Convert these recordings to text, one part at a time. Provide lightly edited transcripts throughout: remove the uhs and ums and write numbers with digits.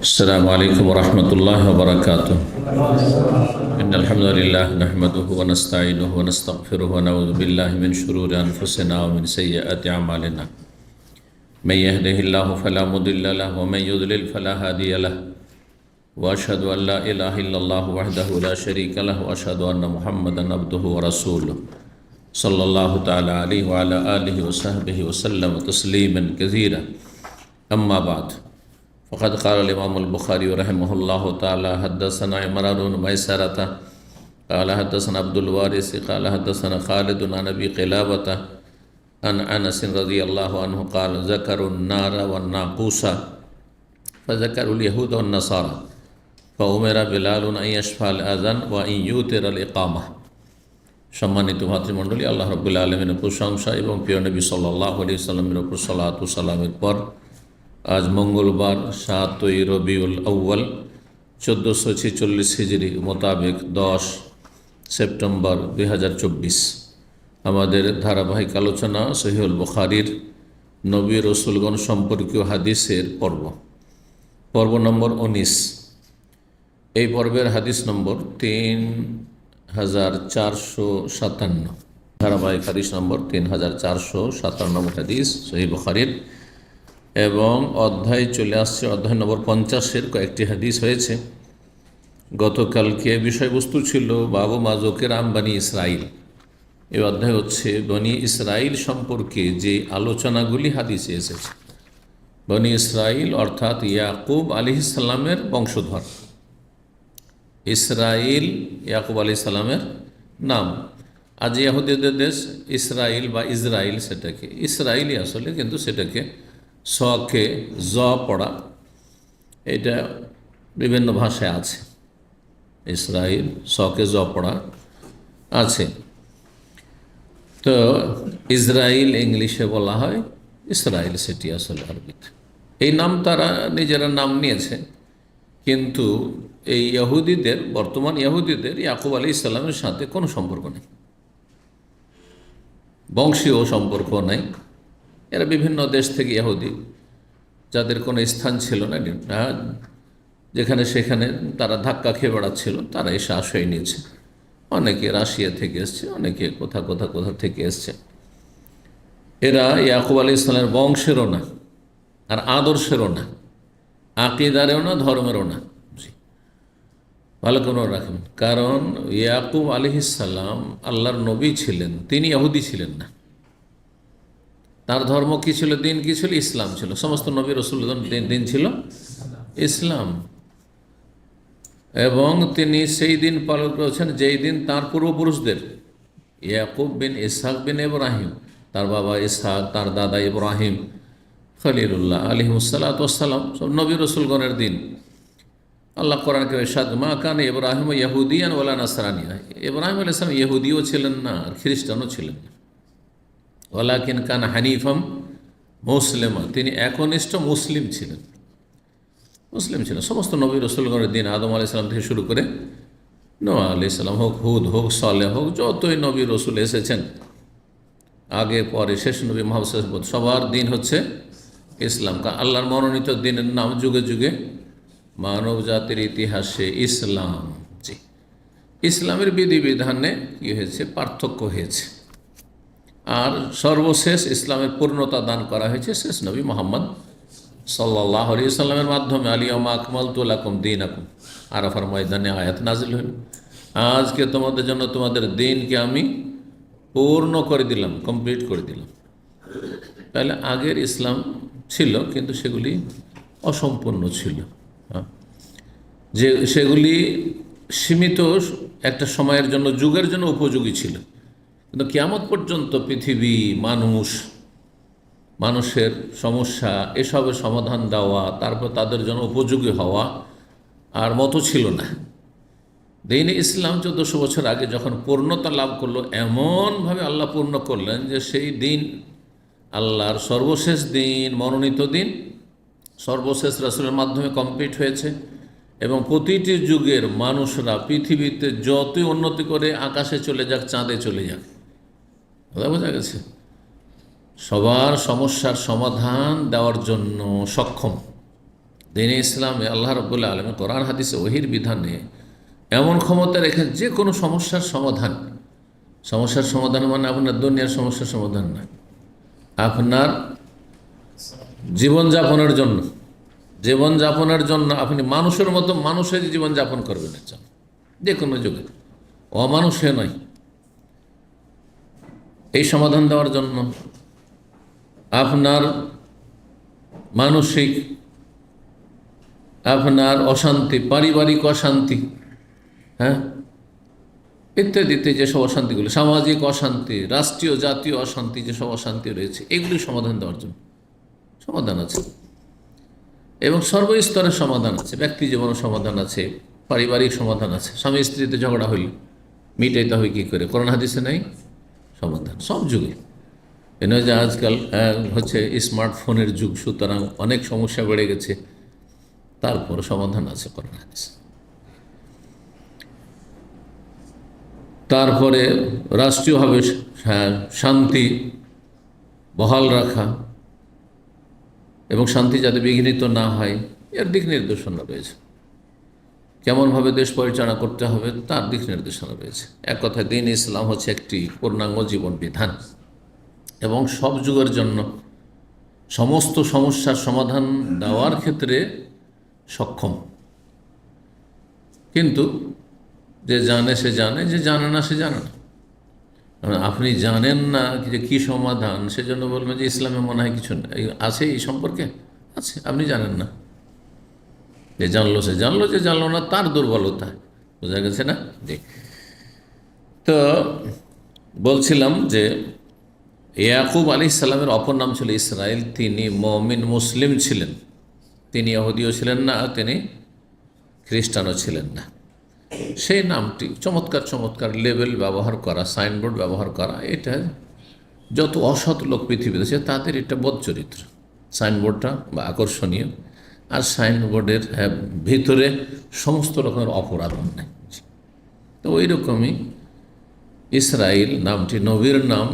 السلام عليكم ورحمة الله وبركاته. إن الحمد لله نحمده ونستعينه ونستغفره ونعوذ بالله من شرور أنفسنا ومن سيئات أعمالنا. من يهده الله فلا مضل له ومن يضلل فلا هادي له. وأشهد أن لا إله إلا الله وحده لا شريك له وأشهد أن محمدا عبده ورسوله صلى الله تعالى عليه وعلى آله وصحبه وسلم تسليما كثيرا. أما بعد فقد قال الإمام البخاري رحمه الله تعالى حدثنا عمران بن ميسرة قال حدثنا عبد الوارث قال حدثنا خالد عن أبي قلابة عن أنس رضي الله عنه قال ذكروا النار والناقوس فذكروا اليهود والنصارى فأمر بلال أن يشفع الأذان وأن يوتر الإقامة. সম্মানিত ভাতৃমণ্ডলী, আল্লাহ রাব্বুল আলামিনের প্রশংসা এবং প্রিয় নবী সাল্লাল্লাহু আলাইহি সাল্লামের উপর সালাত ও সালামের পর আজ মঙ্গলবার ৭ই রবিউল আউয়াল ১৪৪৬ হিজরি মোতাবেক ১০ সেপ্টেম্বর ২০২৪ আমাদের ধারাবাহিক আলোচনা সহিহুল বুখারীর নবী রসুলগণ সম্পর্কীয় হাদিসের পর্ব নম্বর ১৯। এই পর্বের হাদিস নম্বর ৩,৪৫৭, ধারাবাহিক হাদিস নম্বর ৩,৪৫৭ হাদিস সহিহ বুখারীর, এবং অধ্যায় চলে আসছে অধ্যায় নম্বর ৫০-এর কয়েকটি হাদিস হয়েছে। গতকালকে বিষয়বস্তু ছিল বাবু মাজকের বনি ইসরাইল। এই অধ্যায় হচ্ছে বনি ইসরাইল সম্পর্কে যে আলোচনাগুলি হাদিসে এসেছে। বনি ইসরাইল অর্থাৎ ইয়াকুব আলাইহিস সালামের বংশধর। ইসরাইল ইয়াকুব আলাইহিস সালামের নাম। আজ ইহুদিদের দেশ ইসরাইল বা ইসরাইল, সেটাকে ইসরাইলই আসলে, কিন্তু সেটাকে সকে জ পড়া, এটা বিভিন্ন ভাষায় আছে। ইসরাইল সকে জ পড়া আছে। তো ইসরাইল ইংলিশে বলা হয়, ইসরাইল সেটি আসলে আরবিতে। এই নাম তারা নিজেরা নাম নিয়েছে, কিন্তু এই ইহুদিদের, বর্তমান ইহুদিদের ইয়াকুব আলাইহিস সালামের সাথে কোনো সম্পর্ক নেই, বংশীয় সম্পর্ক নেই। এরা বিভিন্ন দেশ থেকে ইহুদি, যাদের কোনো স্থান ছিল না, যেখানে সেখানে তারা ধাক্কা খেয়ে বেড়াচ্ছিল, তারা এসে আশ্রয় নিয়েছে। অনেকে রাশিয়া থেকে এসছে, অনেকে কোথা থেকে এসছে। এরা ইয়াকুব আলাইহিস সালামের বংশেরও না, আর আদর্শেরও না, আকিদারেও না, ধর্মেরও না। ভালো করে রাখবেন, কারণ ইয়াকুব আলাইহিস সালাম আল্লাহর নবী ছিলেন, তিনি ইহুদি ছিলেন না। তার ধর্ম কী ছিল, দিন কী ছিল? ইসলাম ছিল। সমস্ত নবী রাসূলগণ দিন ছিল ইসলাম, এবং তিনি সেই দিন পালন করেছেন যেই দিন তার পূর্বপুরুষদের, ইয়াকুব বিন ইসহাক বিন ইব্রাহিম, তার বাবা ইসহাক, তার দাদা ইব্রাহিম খলিলুল্লাহ আলাইহিসসালাতু ওয়াসসালাম, সব নবী রাসূলগণের দিন। আল্লাহ কোরআনকে ইরশাদ, মা কানা ইব্রাহিম ইয়াহুদিয়ান ওয়ালা নাসরানিয়া। ইব্রাহিম আলাইহিস সালাম ইহুদিও ছিলেন না, আর খ্রিস্টানও ছিলেন না। ওয়ালাকিন কানা হানিফাম মুসলিমা, তিনি একনিষ্ঠ মুসলিম ছিলেন। সমস্ত নবী রসুলগণের দিন, আদম আলাইহিস সালাম থেকে শুরু করে নূহ আলাইহিস সালাম হোক, হুদ হোক, সালেহ হোক, যতই নবী রসুল এসেছেন আগে পরে, শেষ নবী মুহাম্মদ, সবার দিন হচ্ছে ইসলাম। আল্লাহর মনোনীত দিনের নাম যুগে যুগে মানব জাতির ইতিহাসে ইসলাম। জি, ইসলামের বিধিবিধানে কী হয়েছে? পার্থক্য হয়েছে। আর সর্বশেষ ইসলামের পূর্ণতা দান করা হয়েছে শেষ নবী মুহাম্মদ সাল্লাল্লাহু আলাইহি সাল্লামের মাধ্যমে। আলিয়াউমা আকমালতু লাকুম দীনাকুম, আরাফার ময়দানে আয়াত নাজিল হল, আজকে তোমাদের জন্য তোমাদের দিনকে আমি পূর্ণ করে দিলাম, কমপ্লিট করে দিলাম। তাহলে আগের ইসলাম ছিল, কিন্তু সেগুলি অসম্পূর্ণ ছিল, যে সেগুলি সীমিত একটা সময়ের জন্য, যুগের জন্য উপযোগী ছিল। কিন্তু কিয়ামত পর্যন্ত পৃথিবী, মানুষের সমস্যা, এসবের সমাধান দেওয়া, তারপর তাদের জন্য উপযোগী হওয়া আর মতো ছিল না। দিন ইসলাম ১৪০০ বছর আগে যখন পূর্ণতা লাভ করলো, এমনভাবে আল্লাহ পূর্ণ করলেন যে সেই দিন আল্লাহর সর্বশেষ দিন, মনোনীত দিন, সর্বশেষ রাসূলের মাধ্যমে কমপ্লিট হয়েছে। এবং প্রতিটি যুগের মানুষরা পৃথিবীতে যতই উন্নতি করে আকাশে চলে যাক, চাঁদে চলে যাক, বোঝা গেছে, সবার সমস্যার সমাধান দেওয়ার জন্য সক্ষম। দ্বীন ইসলামে আল্লাহ রাব্বুল আলামিন কোরআন হাদিসে ওহির বিধানে এমন ক্ষমতা রেখে যে কোনো সমস্যার সমাধান মানে আপনার দুনিয়ার সমস্যার সমাধান না, আপনার জীবনযাপনের জন্য আপনি মানুষের মতো মানুষের জীবনযাপন করবেন, যে কোনো যুগে অমানুষে নয়, এই সমাধান দেওয়ার জন্য আপনার মানসিক, আপনার অশান্তি, পারিবারিক অশান্তি, হ্যাঁ, ইত্যাদিতে যেসব অশান্তিগুলি, সামাজিক অশান্তি, রাষ্ট্রীয় জাতীয় অশান্তি, যেসব অশান্তি রয়েছে এগুলি সমাধান দেওয়ার জন্য সমাধান আছে, এবং সর্বস্তরের সমাধান আছে, ব্যক্তি জীবনের সমাধান আছে, পারিবারিক সমাধান আছে। স্বামী স্ত্রীতে ঝগড়া হইল মিটাইতে হবে কী করে? কোরআন হাদিসে নেই সমাধান সব যুগে। এ নয় যে আজকাল হচ্ছে স্মার্টফোনের যুগ, সুতরাং অনেক সমস্যা বেড়ে গেছে, তারপর সমাধান আছে কোরআন হাদিসে। তারপরে রাষ্ট্রীয়ভাবে শান্তি বহাল রাখা এবং শান্তি যাতে বিঘ্নিত না হয় এর দিক নির্দেশনা রয়েছে। কেমনভাবে দেশ পরিচালনা করতে হবে তার দিক নির্দেশনা রয়েছে। এক কথায় দ্বীন ইসলাম হচ্ছে একটি পূর্ণাঙ্গ জীবন বিধান এবং সব যুগের জন্য সমস্ত সমস্যার সমাধান দেওয়ার ক্ষেত্রে সক্ষম। কিন্তু যে জানে সে জানে, যে জানে না সে জানে না। আপনি জানেন না যে কী সমাধান, সেজন্য বলবেন যে ইসলামে মনে হয় কিছু আছে এই সম্পর্কে, আছে, আপনি জানেন না। যে জানলো সে জানলো, যে জানলো না তার দুর্বলতা, বোঝা গেছে না? জি। তো বলছিলাম যে ইয়াকুব আলাইহিসসালামের অপর নাম ছিল ইসরাইল। তিনি মুমিন মুসলিম ছিলেন, তিনি ইহুদিও ছিলেন না, তিনি খ্রিস্টানও ছিলেন না। সেই নামটি চমৎকার লেবেল ব্যবহার করা, সাইনবোর্ড ব্যবহার করা, এটা যত অসৎ লোক পৃথিবীতে আছে তাদের এটা বোধ চরিত্র। সাইনবোর্ডটা বা আকর্ষণীয়, আর সাইনবোর্ডের ভিতরে সমস্ত রকমের অপরাধ নেই। তো ওই রকমই ইসরাইল নামটি নবীর নাম,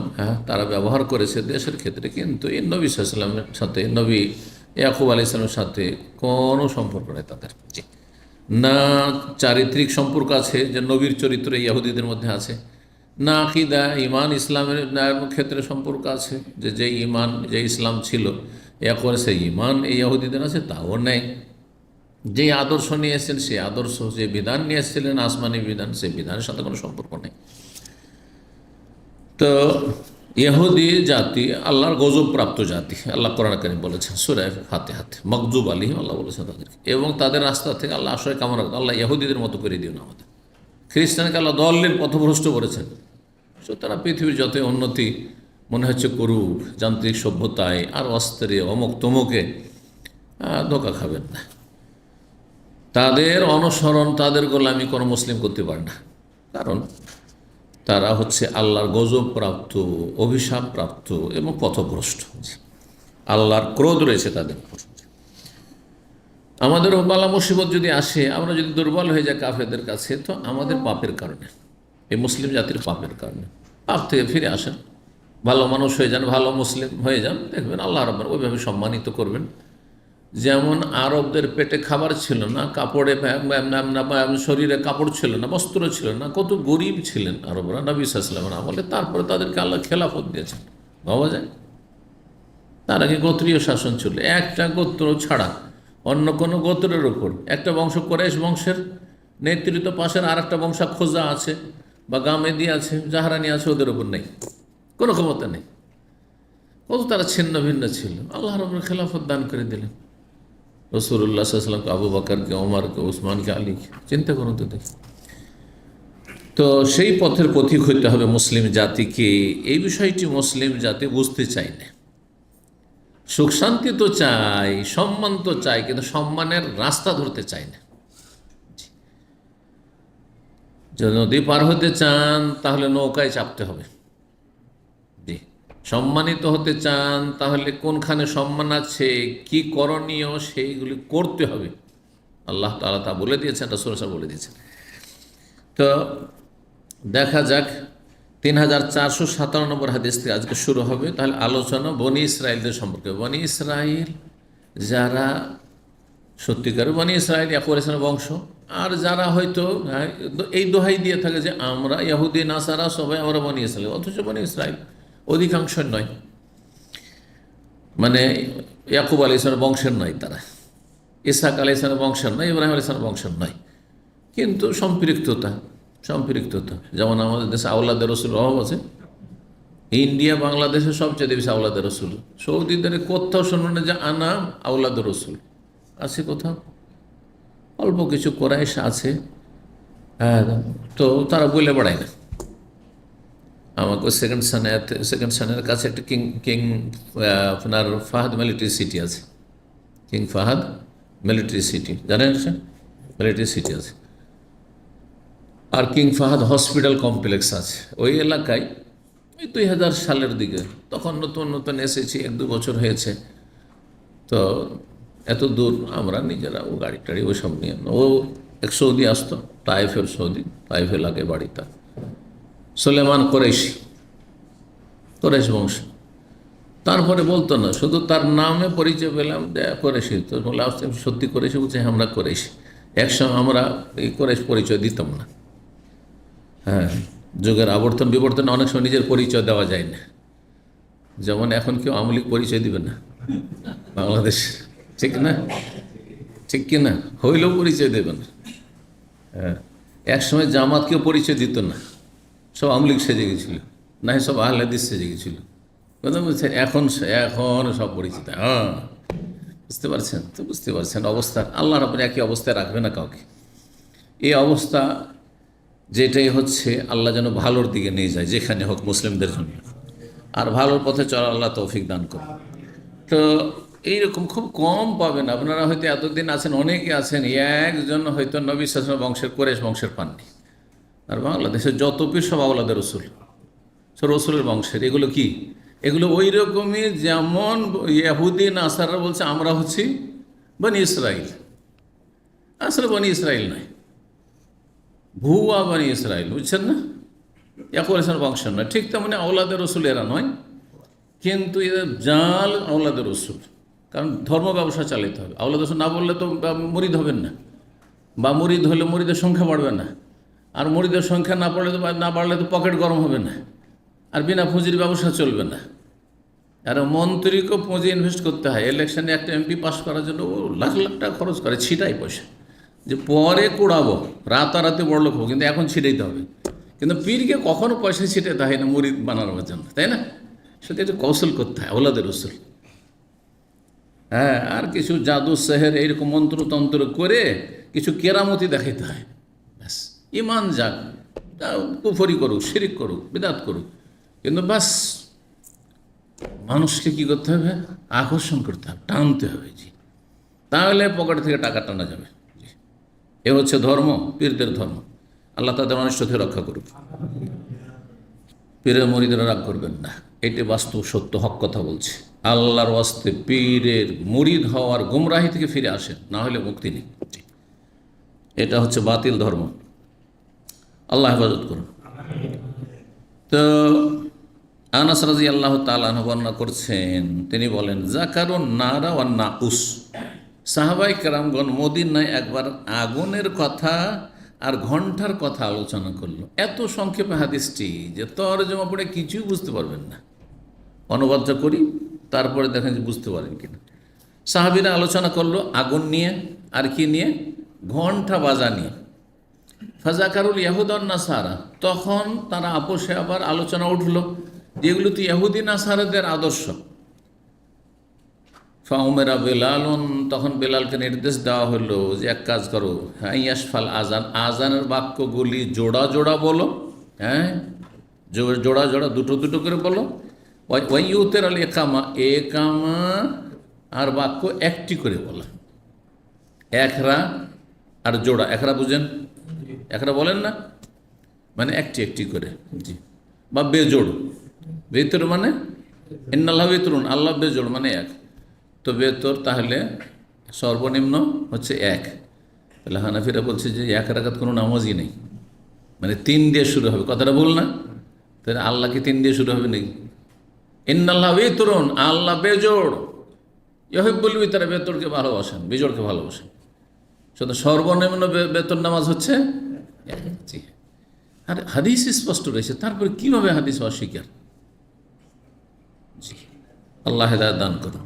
তারা ব্যবহার করেছে দেশের ক্ষেত্রে, কিন্তু এই নবী সাল্লাল্লাহু আলাইহি ওয়াসাল্লামের সাথে, নবী ইয়াকুব আলাইহিস সালামের সাথে কোনো সম্পর্ক নেই তাদের। না চারিত্রিক সম্পর্ক আছে যে নবীর চরিত্র ইহুদিদের মধ্যে আছে, না আকীদা ঈমান ইসলামের ক্ষেত্রে সম্পর্ক আছে যে ঈমান যে ইসলাম ছিল এখন সেই ঈমান এই ইহুদিদের আছে, তাও নেই। যে আদর্শ নিয়ে এসেছেন সেই আদর্শ, যে বিধান নিয়ে এসেছিলেন আসমানি বিধান, সেই বিধানের সাথে কোনো সম্পর্ক নেই। তো ইহুদি জাতি আল্লাহর গজবপ্রাপ্ত জাতি, আল্লাহ কোরআন কারীম বলেছেন সূরা ফাতিহাতে, মগজুব আলাইহিম, আল্লাহ বলেছেন তাদেরকে, এবং তাদের রাস্তা থেকে আল্লাহ আশ্রয় কামনা করতে, আল্লাহ ইহুদিদের মতো করে দিও না আমাদের। খ্রিস্টানকে আল্লাহ দলের পথভ্রষ্ট করেছেন। সুতরাং পৃথিবীর যতই উন্নতি মনে হচ্ছে করুক, যান্ত্রিক সভ্যতায় আর অস্ত্রে অমুক তমুকে ধোকা খাবেন না। তাদের অনুসরণ, তাদের গোলামি কোনো মুসলিম করতে পারে না, কারণ তারা হচ্ছে আল্লাহর গজবপ্রাপ্ত, অভিশাপপ্রাপ্ত এবং পথভ্রষ্ট। আল্লাহর ক্রোধ রয়েছে তাদের উপর। আমাদেরও বালা মুসিবত যদি আসে, আমরা যদি দুর্বল হয়ে যাই কাফেরদের কাছে, তো আমাদের পাপের কারণে, এই মুসলিম জাতির পাপের কারণে। পাপ থেকে ফিরে আসেন, ভালো মানুষ হয়ে যান, ভালো মুসলিম হয়ে যান, দেখবেন আল্লাহ রাব্বুল ওইভাবে সম্মানিত করবেন। যেমন আরবদের পেটে খাবার ছিল না, কাপড়ে শরীরে কাপড় ছিল না, বস্ত্র ছিল না, কত গরিব ছিলেন আরবরা নবী সাল্লাল্লাহু আলাইহি ওয়াসাল্লামের আমলে, তারপরে তাদেরকে আল্লাহ খেলাফত দিয়েছেন। ভাবা যায়, তার আগে গোত্রীয় শাসন ছিল, একটা গোত্র ছাড়া অন্য কোনো গোত্রের ওপর, একটা বংশ কুরাইশ বংশের নেতৃত্ব, পাশের আর একটা বংশ খোজা আছে বা গামেদি আছে, জাহরানি আছে, ওদের ওপর নেই, কোনো ক্ষমতা নেই। কত তারা ছিন্ন ভিন্ন ছিল। আল্লাহ রাব্বুল খেলাফত দান করে দিলেন রাসূলুল্লাহ সাল্লাল্লাহু আলাইহি ওয়াসাল্লামকে, আবু বকরকে, ওমরকে, ওসমানকে, আলীকে। চিন্তা করুন তো দেখি। তো সেই পথের পথিক হইতে হবে মুসলিম জাতিকে। এই বিষয়টি মুসলিম জাতি বুঝতে চায় না। সুখ শান্তি তো চাই, সম্মান তো চাই, কিন্তু সম্মানের রাস্তা ধরতে চায় না। যদি নদী পার হতে চান তাহলে নৌকায় চাপতে হবে। জি, সম্মানিত হতে চান তাহলে কোনখানে সম্মান আছে, কি করণীয়, সেইগুলি করতে হবে। আল্লাহ তাআলা তা বলে দিয়েছেন, রাসূল সাল্লাল্লাহু আলাইহি ওয়াসাল্লাম বলে দিয়েছেন। তো দেখা যাক 3457 নম্বর হাদিস থেকে আজকে শুরু হবে। তাহলে আলোচনা বনি ইসরাইলদের সম্পর্কে। বনি ইসরাইল যারা সত্যিকার বনি ইসরায়েল ইয়াকুব ইসলামের বংশ। আর যারা হয়তো এই দোহাই দিয়ে থাকে যে আমরা ইহুদি নাসারা সবাই আমরা বনি ইসরায়েল, অথচ বনি ইসরায়েল অধিকাংশ নয়, মানে ইয়াকুব আলী ইসলামের বংশের নয়, তারা ইসহাক আলী ইসলামের বংশের নয়, ইব্রাহিম আলী ইসলামের বংশের নয়, কিন্তু সম্পৃক্ততা। যেমন আমাদের দেশে আওলাদের রসুল অভাব আছে, ইন্ডিয়া বাংলাদেশে সবচেয়ে বেশি আওলাদের রসুল। সৌদিদের কোথাও শুনবে না যে আনা আওলাদের রসুল আছে, কোথাও অল্প কিছু কোরাইশ আছে, হ্যাঁ, তো তারা বলে বেড়ায় না। আমাকে সেকেন্ড সানের কাছে একটা কিং আপনার ফাহাদ মিলিটারি সিটি আছে, কিং ফাহাদ মিলিটারি সিটি, জানেন মিলিটারি সিটি আছে। আর কিং ফাহাদ হসপিটাল কমপ্লেক্স আছে ওই এলাকায়। এই 2000 সালের দিকে, তখন নতুন এসেছি, 1-2 বছর হয়েছে। তো এত দূর আমরা নিজেরা ও গাড়ি টাড়ি ওইসব নিয়ে, ও এক সৌদি আসতো, তাইফের সৌদি, তাইফ এলাকায় বাড়িটা, সুলেমান কোরেশ বংশ। তারপরে বলতো না, শুধু তার নামে পরিচয় পেলাম যে কোরেশি। তো বলে আসতে সত্যি কোরেশি, বলছে আমরা কোরেশি। একসঙ্গে আমরা এই কোরেশ পরিচয় দিতাম না। হ্যাঁ, যুগের আবর্তন বিবর্তনে অনেক সময় নিজের পরিচয় দেওয়া যায় না। যেমন এখন কেউ আওয়ামী লীগ পরিচয় দিবে না বাংলাদেশ, ঠিক না? ঠিক কিনা? হইলেও পরিচয় দেবে না। হ্যাঁ, একসময় জামাত কেউ পরিচয় দিত না, সব আওয়ামী লীগ সেজে গেছিল, না সব আহলে হাদিস সেজে গেছিল। কথা বলছেন, এখন সব পরিচিত। হ্যাঁ, বুঝতে পারছেন তো? বুঝতে পারছেন অবস্থা। আল্লাহ রাব্বুল একই অবস্থায় রাখবে না কাউকে। এই অবস্থা যেটাই হচ্ছে, আল্লাহ যেন ভালোর দিকে নিয়ে যায়, যেখানে হোক মুসলিমদের জন্য, আর ভালোর পথে চলা আল্লাহ তৌফিক দান করে। তো এইরকম খুব কম পাবেন। আপনারা হয়তো এতদিন আছেন, অনেকে আছেন, একজন হয়তো নবী সাল্লাল্লাহু আলাইহি ওয়াসাল্লাম বংশের কোরেশ বংশের পাননি। আর বাংলাদেশের যত পীর সব আওলাদের রসুল, সব রসুলের বংশের। এগুলো কি? এগুলো ওই রকমই যেমন ইহুদি নাসারা বলছে আমরা হচ্ছি বনি ইসরাইল, আসলে বনি ইসরাইল নয়, ভুয়া বনি ইসরাইল, বুঝছেন না? ইয়াকুব আলাইহিস বংশের নয়। ঠিক তেমনি আওলাদের রসুল এরা নয়, কিন্তু এদের জাল আওলাদের রসুল। কারণ ধর্ম ব্যবসা চালাতে হবে। আওলাদ রসুল না বললে তো মুরিদ হবেন না, বা মুরিদ হলে মুরিদের সংখ্যা বাড়বে না, আর মুরিদের সংখ্যা না বাড়লে তো পকেট গরম হবে না, আর বিনা পুঁজির ব্যবসা চলবে না। আর মন্ত্রীকেও পুঁজি ইনভেস্ট করতে হয়। ইলেকশনে একটা এমপি পাস করার জন্য ও লাখ লাখ টাকা খরচ করে, ছিটাই পয়সা, যে পরে কুড়াবো, রাতারাতি বড় লোক হবো, কিন্তু এখন ছিটাইতে হবে। কিন্তু পীরকে কখনো পয়সা ছিটাতে হয় না মুরিদ বানানোর জন্য, তাই না? সেটা একটু কৌশল করতে হয়, আওলাদের রসুল। হ্যাঁ, আর কিছু জাদু সেহের এইরকম মন্ত্রতন্ত্র করে কিছু কেরামতি দেখাইতে হয়, ব্যাস। ইমান যাক, কুফরি করুক, শিরিক করুক, বিদাত করুক, কিন্তু ব্যাস মানুষকে কী করতে হবে? আকর্ষণ করতে হবে, টানতে হবে, জি। তাহলে পকেট থেকে টাকা টানা যাবে, জি। এ হচ্ছে ধর্ম, পীরদের ধর্ম। আল্লাহ তাদের অনিষ্ট থেকে রক্ষা করুক। পীরের মুরিদেরা রাগ করবেন না, এটি বাস্তব সত্য, হক কথা বলছে। আল্লাহর ওয়াস্তে পীরের মুরিদ হওয়ার গুমরাহি থেকে ফিরে আসেন, না হলে মুক্তি নেই। এটা হচ্ছে বাতিল ধর্ম। আল্লাহ হেফাজত করুন। তো আনাস রাদিয়াল্লাহু তাআলা আনহু বর্ণনা করছেন, তিনি বলেন, যাকারুন নারা ওয়ান নাকুস। সাহাবাই কেরামগণ মদিনায় একবার আগুনের কথা আর ঘন্টার কথা আলোচনা করলো। এত সংক্ষেপে হাদিসটি যে তরজমা পড়ে কিছুই বুঝতে পারবেন না। অনুবাদটা করি, তারপরে দেখেন যে বুঝতে পারেন কিনা। সাহাবীরা আলোচনা করলো আগুন নিয়ে, আর কি নিয়ে? ঘন্টা বাজা নিয়ে। ফাজাকারুল ইয়াহুদান নাসারা, তখন তারা আপোষে আবার আলোচনা উঠলো যেগুলো তো ইহুদি নাসারাদের আদর্শ। ফাউমেরা বেলালন, তখন বেলালকে নির্দেশ দেওয়া হলো যে এক কাজ করো, হ্যাঁ, ইয়াসফাল আজান, আজানের বাক্যগুলি জোড়া জোড়া বলো, হ্যাঁ, জোড়া জোড়া দুটো দুটো করে বলো। ওয়াইউতের আল একামা, একামা আর বাক্য একটি করে বলা। একরা আর জোড়া, একরা বুঝেন? একরা বলেন না, মানে একটি একটি করে, জি। বা বেজোড়, বেতর মানে ইন্নাল্লাহ বেতরুন, আল্লাহ বেজোড় মানে এক। তো বেতর তাহলে সর্বনিম্ন হচ্ছে এক। তাহলে হানাফিরা বলছে যে এক রাকাত কোনো নামাজই নেই, মানে 3 দিয়ে শুরু হবে। কথাটা ভুল না? তাহলে আল্লাহ কি 3 দিয়ে শুরু হবে নাকি? ইন্নাল্লাহ বেতরুন, আল্লাহ বেজোড়, ইউহিব্বুল বিতরা, বেতনকে ভালোবাসেন, বিজোড়কে ভালোবাসেন। শুধু সর্বনিম্ন বেতন নামাজ হচ্ছে জি। আর হাদিস স্পষ্ট রয়েছে, তারপরে কিভাবে হাদিস অস্বীকার? জি, আল্লাহ হেদায়েত দান করুন।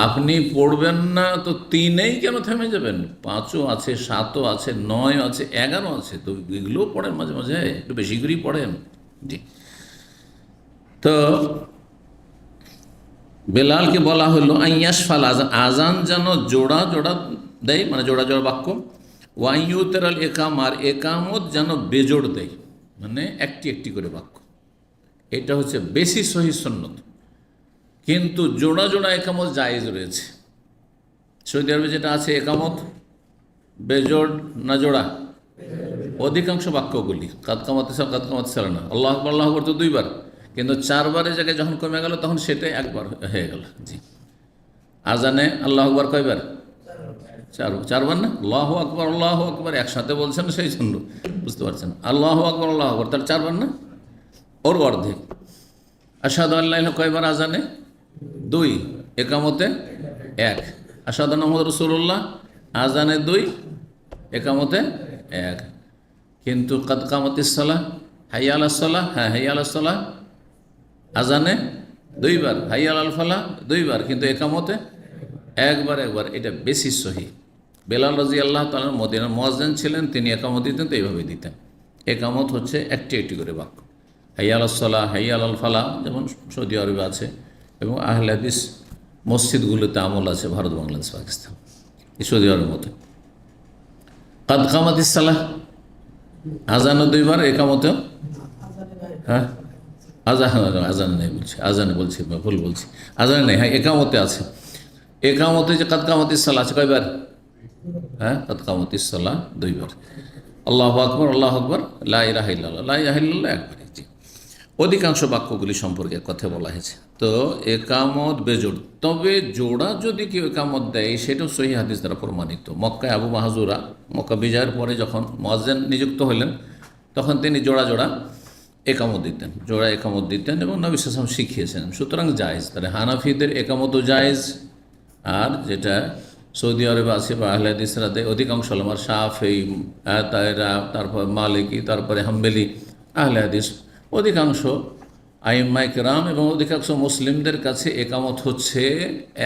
আপনি পড়বেন না তো তিনেই কেন থেমে যাবেন? 5ও আছে, 7ও আছে, 9 আছে, 11 আছে, তো এগুলোও পড়েন মাঝে মাঝে, একটু বেশি করেই পড়েন। জি। তো বেলালকে বলা হলো আইয়াসফাল, আজান যেন জোড়া জোড়া দেয়, মানে জোড়া জোড়া বাক্য। ওয়াইয়ুতের আল একাম, আর একামত যেন বেজোড় দেয়, মানে একটি একটি করে বাক্য। এটা হচ্ছে বেশি সহি সুন্নত। কিন্তু জোড়া জোড়া একামত জায়েজ রয়েছে। সৌদি আরবে যেটা আছে, একামত বেজোড় না জোড়া? অধিকাংশ বাক্যগুলি কাদ কামাতে সালা না, আল্লাহ আকবার আল্লাহ আকবার তো 2বার, কিন্তু 4বারের জায়গায় যখন কমে গেল তখন সেটাই 1বার হয়ে গেল। জি। আজানে আল্লাহ আকবার কয়বার? 4বার না? আল্লাহু আকবার একসাথে বলছেন, সেই জন্য বুঝতে পারছেন। আল্লাহু আকবার আল্লাহু আকবার, তাহলে 4বার না? ওর অর্ধেক। আশহাদু আল্লা ইলাহা কয়বার আজানে? 2, একামতে 1। আশহাদু আন্না মুহাম্মাদুর রাসূলুল্লাহ আজানে 2, একামতে 1। কিন্তু কাদ কামাতিস সালাহ, হাইয়া আলাস সালাহ, হ্যাঁ হাইয়া আলাস সালাহ আজানে 2বার, হাইয়া আলাল ফালাহ 2বার, কিন্তু একামতে 1বার। এটা বেশি সহি। বেলাল রাদিয়াল্লাহু তাআলা মদিনার মুয়াজ্জিন ছিলেন, তিনি একামত দিতেন তো এইভাবে দিতেন। একামত হচ্ছে একটি একটি করে বাক্য। হাইয়া আলাস সালাহ, হাইয়া আলাল ফালাহ, যেমন সৌদি আরবে আছে, এবং আহলে হাদিস মসজিদগুলোতে আমল আছে, ভারত, বাংলাদেশ, পাকিস্তান, এই সৌদি আরবের মতো। কাদ কামাতিস সালাহ আজানও 2বার, একামতেও, হ্যাঁ আজান নেই বলছি, আজানে বলছি, ভুল বলছি, আজানে নেই, হ্যাঁ একামতে আছে। একামতে যে কাদ কামাতিস সালাহ আছে কয়বার? হ্যাঁ, কাদ কামাতিস সালাহ 2বার। আল্লাহু আকবার আল্লাহু আকবার, লা ইলাহা ইল্লাল্লাহ লা ইলাহা ইল্লাল্লাহ 1বার। জি। অধিকাংশ বাক্যগুলি সম্পর্কে কথা বলা হয়েছে। তো একামত বেজোড়, তবে জোড়া যদি কেউ একামত দেয় সেটাও সহিহ হাদিস দ্বারা প্রমাণিত। মক্কায় আবু মাহজুরা মক্কা বিজয়ের পরে যখন মুয়াজ্জিন নিযুক্ত হলেন, তখন তিনি জোড়া জোড়া একামত দিতেন, জোড়া একামত দিতেন, এবং নবী সাল্লাল্লাহু আলাইহি ওয়াসাল্লাম শিখিয়েছেন। সুতরাং জায়েজ। তাহলে হানাফিদের একামতও জায়েজ, আর যেটা সৌদি আরবে আছে বা আহলে হাদিসরা দেয়, অধিকাংশ আমার শাফেঈ, তারা, তারপর মালিকি, তারপরে হাম্বলি, আহলে হাদিস, অধিকাংশ আইম্মায়ে কেরাম এবং অধিকাংশ মুসলিমদের কাছে একামত হচ্ছে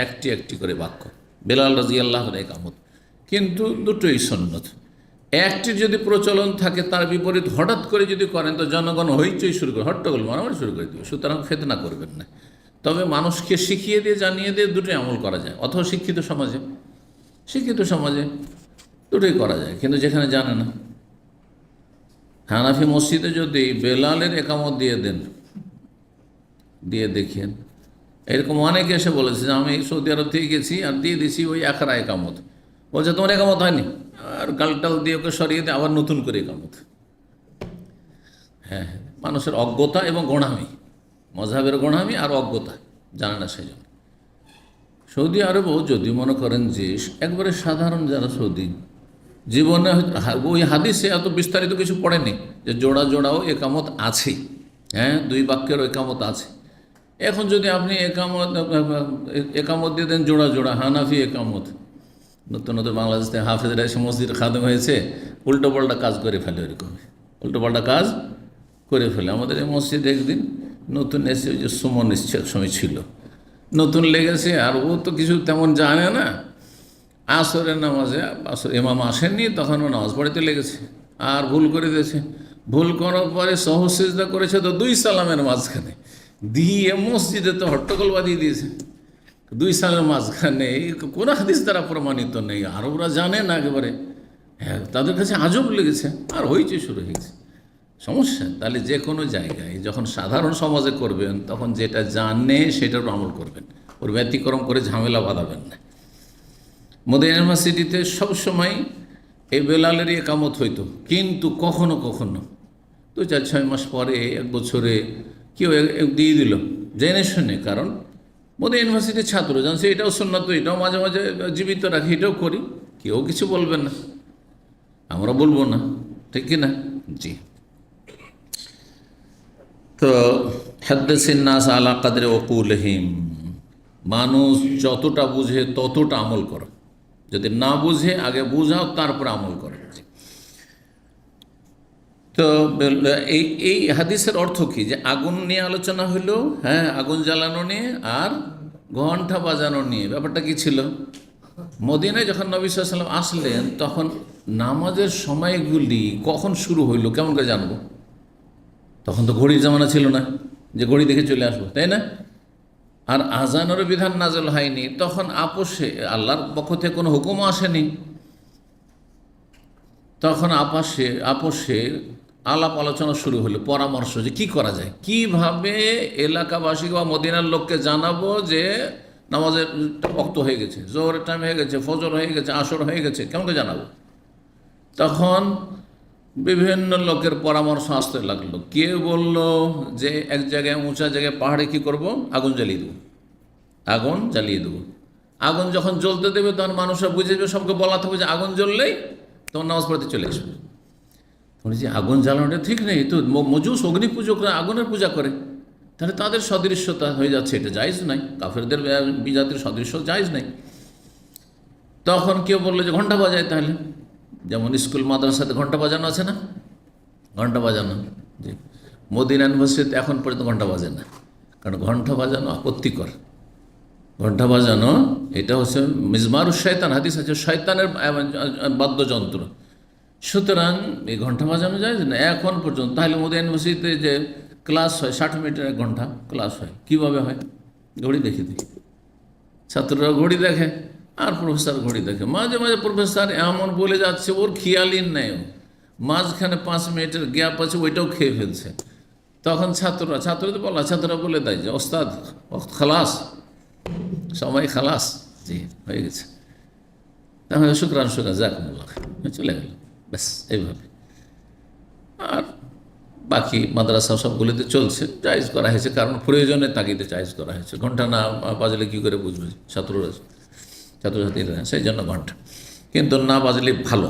একটি একটি করে বাক্য। বেলাল রাদিয়াল্লাহুর একামত, কিন্তু দুটোই সুন্নত। একটির যদি প্রচলন থাকে, তার বিপরীত হঠাৎ করে যদি করেন তো জনগণ হইচই শুরু করে, হট্টগোল মারামারি শুরু করে দেবে। সুতরাং ফিতনা করবেন না। তবে মানুষকে শিখিয়ে দিয়ে, জানিয়ে দিয়ে দুটোই আমল করা যায়। অথবা শিক্ষিত সমাজে দুটোই করা যায়, কিন্তু যেখানে জানে না। হানাফি মসজিদে যদি বেলালের একামত দিয়ে দেখিয়েন, এরকম অনেকে এসে বলেছে যে আমি সৌদি আরব থেকে গেছি আর দিয়ে দিছি ওই আখড়া একামত। বলছে তোমার একামত হয়নি, আর গালটাল দিয়ে ওকে সরিয়ে দিয়ে আবার নতুন করে একামত। হ্যাঁ, মানুষের অজ্ঞতা এবং গোঁড়ামি, মজহাবের গোঁড়ামি আর অজ্ঞতা, জানে না সেই জন্য। সৌদি আরবও যদি মনে করেন যে একবারে সাধারণ যারা সৌদি, জীবনে ওই হাদিসে এত বিস্তারিত কিছু পড়েনি যে জোড়া জোড়াও একামত আছে, হ্যাঁ 2 বাক্যেরও একামত আছে। এখন যদি আপনি একামত দিয়ে দেন জোড়া জোড়া, হানাফি একামত, নতুন নতুন বাংলাদেশ থেকে হাফেজরা এসে মসজিদ খাদেম হয়েছে, উল্টোপাল্টা কাজ করে ফেলে, এরকম উল্টোপাল্টা কাজ করে ফেলে। আমাদের এই মসজিদে একদিন নতুন এসে, ওই যে সুমন এক সময় ছিল, নতুন লেগেছে, আর ও তো কিছু তেমন জানে না। আসরের নামাজে ইমাম আসেননি, তখন ও নামাজ পড়তে লেগেছে, আর ভুল করে দিয়েছে। ভুল করার পরে সহসিজদা করেছে তো 2 সালামের মাঝখানে, দিয়ে মসজিদে তো হট্টগোল বাঁধিয়ে দিয়েছে। 2 সালামের মাঝখানে কোন হাদিস দ্বারা প্রমাণিত নেই, আরবরা জানে না একেবারে। হ্যাঁ, তাদের কাছে আজব লেগেছে, আর হইচই শুরু হয়েছে। সমস্যা। তাহলে যে কোনো জায়গায় যখন সাধারণ সমাজে করবেন, তখন যেটা জানে সেটার আমল করবেন, ওর ব্যতিক্রম করে ঝামেলা বাঁধাবেন না। মদিনা ইউনিভার্সিটিতে সবসময় এই বেলালেরই একামত হইতো, কিন্তু কখনো কখনো 2-4-6 মাস পরে, 1 বছরে কেউ দিয়ে দিল জেনে শুনে। কারণ মদিনা ইউনিভার্সিটির ছাত্র জানছে এটাও সুন্নাত, এটাও মাঝে মাঝে জীবিত রাখি, এটাও করি, কেউ কিছু বলবেন না, আমরা বলবো না, ঠিক কি না? জি। তো হাদ্দিসিন নাস আলা কাদরি উকুলহিম, মানুষ যতটা বুঝে ততটা আমল করো, যদি না বুঝে আগে বুঝাও তারপর আমল করো। তো এই এই হাদিসের অর্থ কি? যে আগুন নিয়ে আলোচনা হলো, হ্যাঁ, আগুন জ্বালানো নিয়ে আর ঘণ্টা বাজানো নিয়ে। ব্যাপারটা কি ছিল? মদিনায় যখন নবী সাল্লাল্লাহু আলাইহি ওয়াসাল্লাম আসলেন তখন নামাজের সময়গুলি কখন শুরু হইলো কেমন করে জানবো? তখন তো ঘড়ির জামানা ছিল না যে ঘড়ি দেখে চলে আসবো, তাই না? আর আজানেরও বিধান নাজল হয়নি তখন, আপোষে আল্লাহর পক্ষ থেকে কোনো হুকুমও আসেনি, তখন আপোষে আলাপ আলোচনা শুরু হলো, পরামর্শ যে কি করা যায়, কিভাবে এলাকাবাসী বা মদিনার লোককে জানাবো যে নামাজের ওয়াক্ত হয়ে গেছে, জোহরের টাইম হয়ে গেছে, ফজর হয়ে গেছে, আসর হয়ে গেছে, কেমন করে জানাবো? তখন বিভিন্ন লোকের পরামর্শ আসতে লাগলো। কেউ বলল যে এক জায়গায় উঁচা জায়গায় পাহাড়ে কি করব, আগুন জ্বালিয়ে দেবো, আগুন জ্বালিয়ে দেবো। আগুন যখন জ্বলতে দেবে তখন মানুষরা বুঝে যাবে, সবকে বলাতে হবে যে আগুন জ্বললেই তখন নামাজ পড়তে চলে আসবে। তখন যে আগুন জ্বালানোটা ঠিক নেই, তো মজুস অগ্নি পূজকরা আগুনের পূজা করে, তাহলে তাদের সদৃশ্যতা হয়ে যাচ্ছে, এটা জায়েজ নাই, কাফেরদের বিজাতির সদৃশ্য জায়েজ নাই। তখন কেউ বললো যে ঘন্টা বাজায়, তাহলে যেমন স্কুল মাদ্রাসাতে ঘন্টা বাজানো আছে না, ঘন্টা বাজানো, জি, মদিনা ইউনিভার্সিটিতে এখন পর্যন্ত ঘন্টা বাজে না, কারণ ঘন্টা বাজানো আপত্তিকর। ঘন্টা বাজানো এটা হচ্ছে মিজমারুশ শয়তান, হাদিস আছে, শয়তানের বাদ্যযন্ত্র। সুতরাং এই ঘন্টা বাজানো যায় না এখন পর্যন্ত। তাহলে মদিনা ইউনিভার্সিটিতে যে ক্লাস হয় 60 মিনিটের 1 ঘন্টা ক্লাস হয়, কীভাবে হয়? ঘড়ি দেখি দেখি, ছাত্ররা ঘড়ি দেখে আর প্রফেসর ঘড়ি দেখে। মাঝে মাঝে প্রফেসর এমন বলে যাচ্ছে ওর খেয়ালই নেই, মাঝখানে 5 মিনিটের গ্যাপ আছে, ওইটাও খেয়ে ফেলছে। তখন ছাত্ররা বলে দেয় যে ওস্তাদ খালাস, সময় খালাস, জি হয়ে গেছে, তাহলে শুক্রান জাকুমুল্লাহ, চলে গেল, ব্যাস এইভাবে। আর বাকি মাদ্রাসা সবগুলোতে চলছে, জায়েজ করা হয়েছে, কারণ প্রয়োজনের তাগিদে জায়েজ করা হয়েছে। ঘন্টা না বাজলে কী করে বুঝবে ছাত্রছাত্রীরা, সেই জন্য ঘন্টা, কিন্তু না বাজলে ভালো।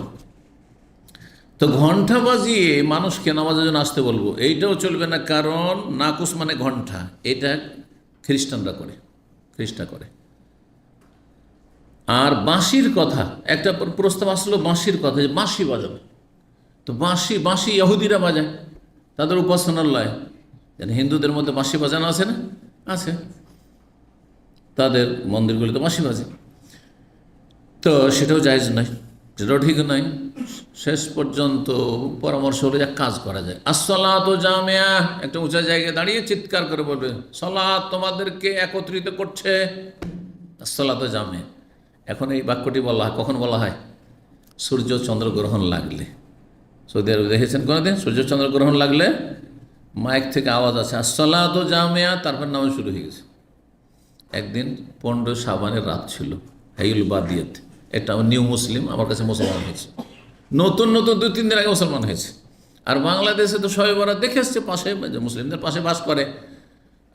তো ঘন্টা বাজিয়ে মানুষকে নামাজের জন্য আসতে বলবো, এইটাও চলবে না, কারণ নাকুস মানে ঘন্টা, এটা খ্রিস্টানরা করে, খ্রিস্টা করে। আর বাঁশির কথা, একটা প্রস্তাব আসলো বাঁশির কথা, যে বাঁশি বাজাবে, তো বাঁশি ইহুদিরা বাজায়, তাদের উপাসনালয়, যেন হিন্দুদের মধ্যে বাঁশি বাজানো আছে না, আছে, তাদের মন্দিরগুলিতে বাঁশি বাজে, তো সেটাও জায়েজ নয়, সেটাও ঠিক নয়। শেষ পর্যন্ত পরামর্শ হলো যে কাজ করা যায়, আসসালাতু জামিয়া, একটা উঁচা জায়গায় দাঁড়িয়ে চিৎকার করে বলবে সালাত তোমাদেরকে একত্রিত করছে, আসসালাতু জামিয়া। এখন এই বাক্যটি বলা হয় কখন? বলা হয় সূর্য চন্দ্রগ্রহণ লাগলে। সৌদি আরবে দেখেছেন কোনোদিন সূর্য চন্দ্রগ্রহণ লাগলে মাইক থেকে আওয়াজ আছে আসসালাতু জামিয়া, তারপর নামাজ শুরু হয়ে গেছে। একদিন 15 শাবানের রাত ছিল, হাইউল বাদিয়াত, এটা নিউ মুসলিম, আমার কাছে মুসলমান হয়েছে, নতুন 2-3 দিন আগে মুসলমান হয়েছে। আর বাংলাদেশে তো শবে বরাত দেখে এসছে, পাশে মুসলিমদের পাশে বাস করে।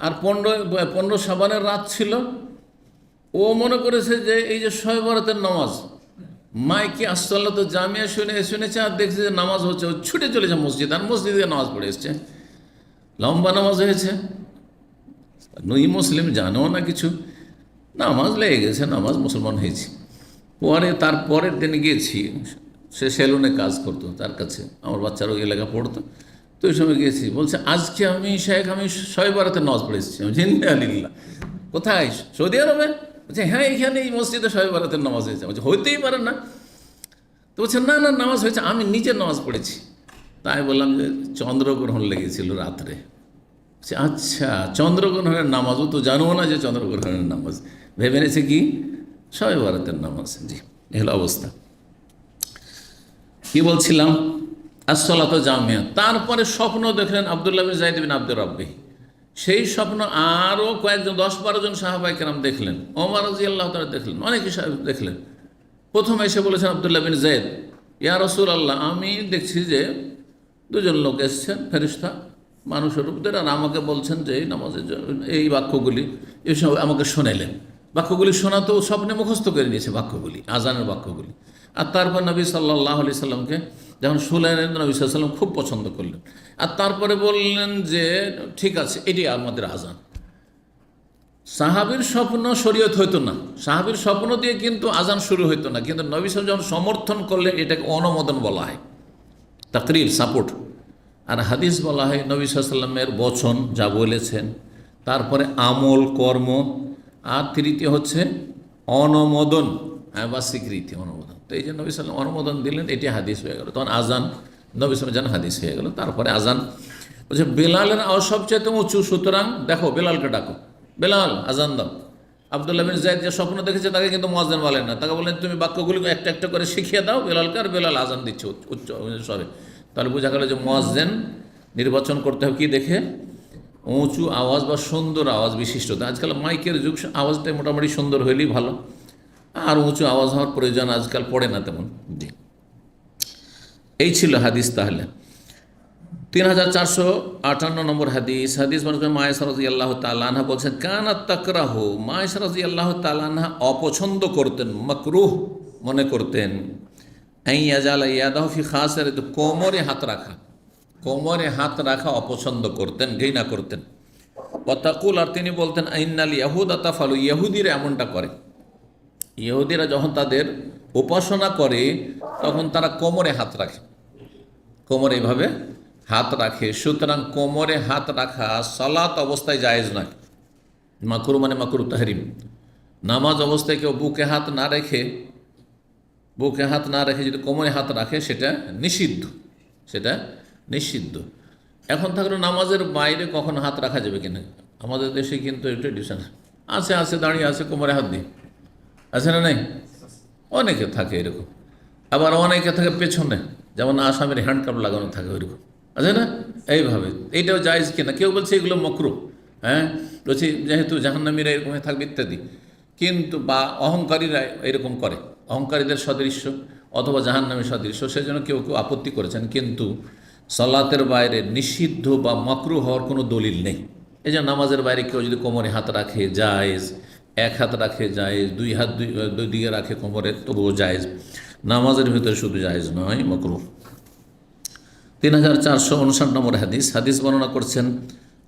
আর 15 শাবানের রাত ছিল, ও মনে করেছে যে এই যে শবে বরাতের নামাজ, মাইকে আসসালাতু জামিয়া শুনেছে আর দেখছে যে নামাজ হচ্ছে, ও ছুটে চলেছে মসজিদ, আর মসজিদে নামাজ পড়ে এসছে, লম্বা নামাজ হয়েছে। নই মুসলিম জানেও না কিছু, নামাজ লেগে গেছে, নামাজ, মুসলমান হয়েছি। তার পরের দিন গিয়েছি, সে সেলুনে কাজ করতো, তার কাছে আমার বাচ্চারও এলাকা পড়তো, তো ওই সময় গিয়েছি, বলছে আজকে আমি শবে বরাতের নামাজ পড়ে এসেছি। আমি আলিল্লাহ, কোথায়? সৌদি আরবে? বলছে হ্যাঁ, এখানে এই মসজিদে শবে বরাতের নামাজ হয়েছে। বলছে হইতেই পারে না, তো বলছে না নামাজ হয়েছে, আমি নিজে নামাজ পড়েছি। তাই বললাম যে চন্দ্রগ্রহণ লেগেছিল রাত্রে। আচ্ছা, চন্দ্রগ্রহণের নামাজও তো জানো না যে চন্দ্রগ্রহণের নামাজ, ভেবে নিয়েছে কি শবে বরাতের নামাজ। জি, এ হলো অবস্থা। কি বলছিলাম? আসসালাতু জামিয়া। তারপরে স্বপ্ন দেখলেন আব্দুল্লাহ বিন যায়েদ বিন আব্দুর রাব্বি, সেই স্বপ্ন আরও কয়েকজন 10-12 জন সাহাবায়ে কেরাম দেখলেন, ওমর রাদিয়াল্লাহু তাআলা দেখলেন, অনেকে দেখলেন। প্রথমে এসে বলেছেন আব্দুল্লাহ বিন যায়েদ, ইয়া রাসূলুল্লাহ, আমি দেখছি যে 2 জন লোক এসছেন, ফেরেশতা মানুষের রূপদের, আর আমাকে বলছেন যে এই নামাজের এই বাক্যগুলি, এসব আমাকে শোনাইলেন। বাক্যগুলি শোনা তো স্বপ্নে মুখস্থ করে নিয়েছে, বাক্যগুলি, আজানের বাক্যগুলি। আর তারপর নবী সাল্লাল্লাহু আলাইহি সাল্লামকে যখন শুনলেন, নবী সাল্লাল্লাহু আলাইহি সাল্লাম খুব পছন্দ করলেন, আর তারপরে বললেন যে ঠিক আছে, এটি আমাদের আজান। সাহাবীর স্বপ্ন শরীয়ত হইতো না, সাহাবীর স্বপ্ন দিয়ে কিন্তু আজান শুরু হইতো না, কিন্তু নবী সাল্লাল্লাহু আলাইহি ওয়াসাল্লাম যখন সমর্থন করলে এটাকে অনুমোদন বলা হয়, তাকরির, সাপোর্ট। আর হাদিস বলা হয় নবী সাল্লাল্লাহু আলাইহি ওয়াসাল্লামের বচন যা বলেছেন, তারপরে আমল কর্ম, আর তৃতীয় হচ্ছে অনুমোদন বা স্বীকৃতি, অনুমোদন। তো এই যে নবী সাল্লাল্লাহু আলাইহি ওয়াসাল্লাম অনুমোদন দিলেন, এটি হাদিস হয়ে গেল। তখন আজান নবী সাল্লাল্লাহু আলাইহি ওয়াসাল্লাম যেন হাদিস হয়ে গেল। তারপরে আজান বলছে বেলালের আওয়াজ সবচেয়ে উঁচু, সুতরাং দেখো বেলালকে ডাকো, বেলাল আজান দাও। আব্দুল্লাহ বিন যায়েদ যে স্বপ্ন দেখেছে তাকে কিন্তু মুয়াজ্জিন বলেন না, তাকে বলেন তুমি বাক্যগুলি একটা একটা করে শিখিয়ে দাও বেলালকে, আর বেলাল আজান দিচ্ছে উচ্চ স্বরে। তাহলে বোঝা গেল যে মুয়াজ্জিন নির্বাচন করতে হবে কি দেখে, উঁচু আওয়াজ বা সুন্দর আওয়াজ বিশিষ্ট। আজকাল মাইকের যুগ, আওয়াজটা মোটামুটি সুন্দর হইলেই ভালো, আর উঁচু আওয়াজ হওয়ার প্রয়োজন আজকাল পড়ে না তেমন। জি, এই ছিল হাদিস। তাহলে 3458 নম্বর হাদিস। হাদিস বর্ণনা মা আয়েশা রাদিয়াল্লাহু তাআলা আনহা বলছেন, কানাত তাকরাহু, মা আয়েশা রাদিয়াল্লাহু তাআলা আনহা অপছন্দ করতেন, মাকরুহ মনে করতেন, আই ইয়াজালা ইয়াদাহু ফি খাসিরাতি, কোমরে হাত রাখা, কোমরে হাত রাখা অপছন্দ করতেন, ঘৃণা করতেন। ওয়া তাকুল, আর তিনি বলতেন, ইন্নাল ইয়াহুদা তাফালু, ইহুদিরা এমনটা করে। ইহুদিরা যখন তাদের উপাসনা করে তখন তারা কোমরে হাত রাখে, কোমরে এভাবে হাত রাখে। সুতরাং কোমরে হাত রাখা সালাত অবস্থায় জায়েজ নয়, মাকরু মানে মাকরু তাহরিম। নামাজ অবস্থায় কেউ বুকে হাত না রেখে, বুকে হাত না রেখে যদি কোমরে হাত রাখে সেটা নিষিদ্ধ, সেটা নিষিদ্ধ। এখন থাকলে নামাজের বাইরে কখন হাত রাখা যাবে কিনা, আমাদের দেশে কিন্তু ট্রেডিশন আছে, আছে দাঁড়িয়ে আছে কোমরে হাত দিয়ে, আছে না? নেই, অনেকে থাকে এরকম। আবার অনেকে থাকে পেছনে, যেমন আসামের হ্যান্ডকাপ লাগানো থাকে ওইরকম, আছে না? এইভাবে এইটাও জায়েজ কিনা, কেউ বলছে এগুলো মকরুহ, হ্যাঁ বলছি যেহেতু জাহান্নামীরা এরকম থাকবে ইত্যাদি। কিন্তু বা অহংকারীরা এরকম করে, অহংকারীদের সদৃশ্য অথবা জাহান্নামী সদৃশ্য, সেজন্য কেউ কেউ আপত্তি করেছেন। কিন্তু সালাতের বাইরে নিষিদ্ধ বা মাকরুহ হওয়ার কোনো দলিল নেই। এই যে নামাজের বাইরে কেউ যদি কোমরে হাত রাখে জায়েজ, এক হাত রাখে জায়েজ, দুই হাত দুই দিকে রাখে কোমরে, তবুও জায়েজ। নামাজের ভিতরে শুধু জায়েজ নয়, মাকরুহ। 3459 নম্বর হাদিস। হাদিস বর্ণনা করছেন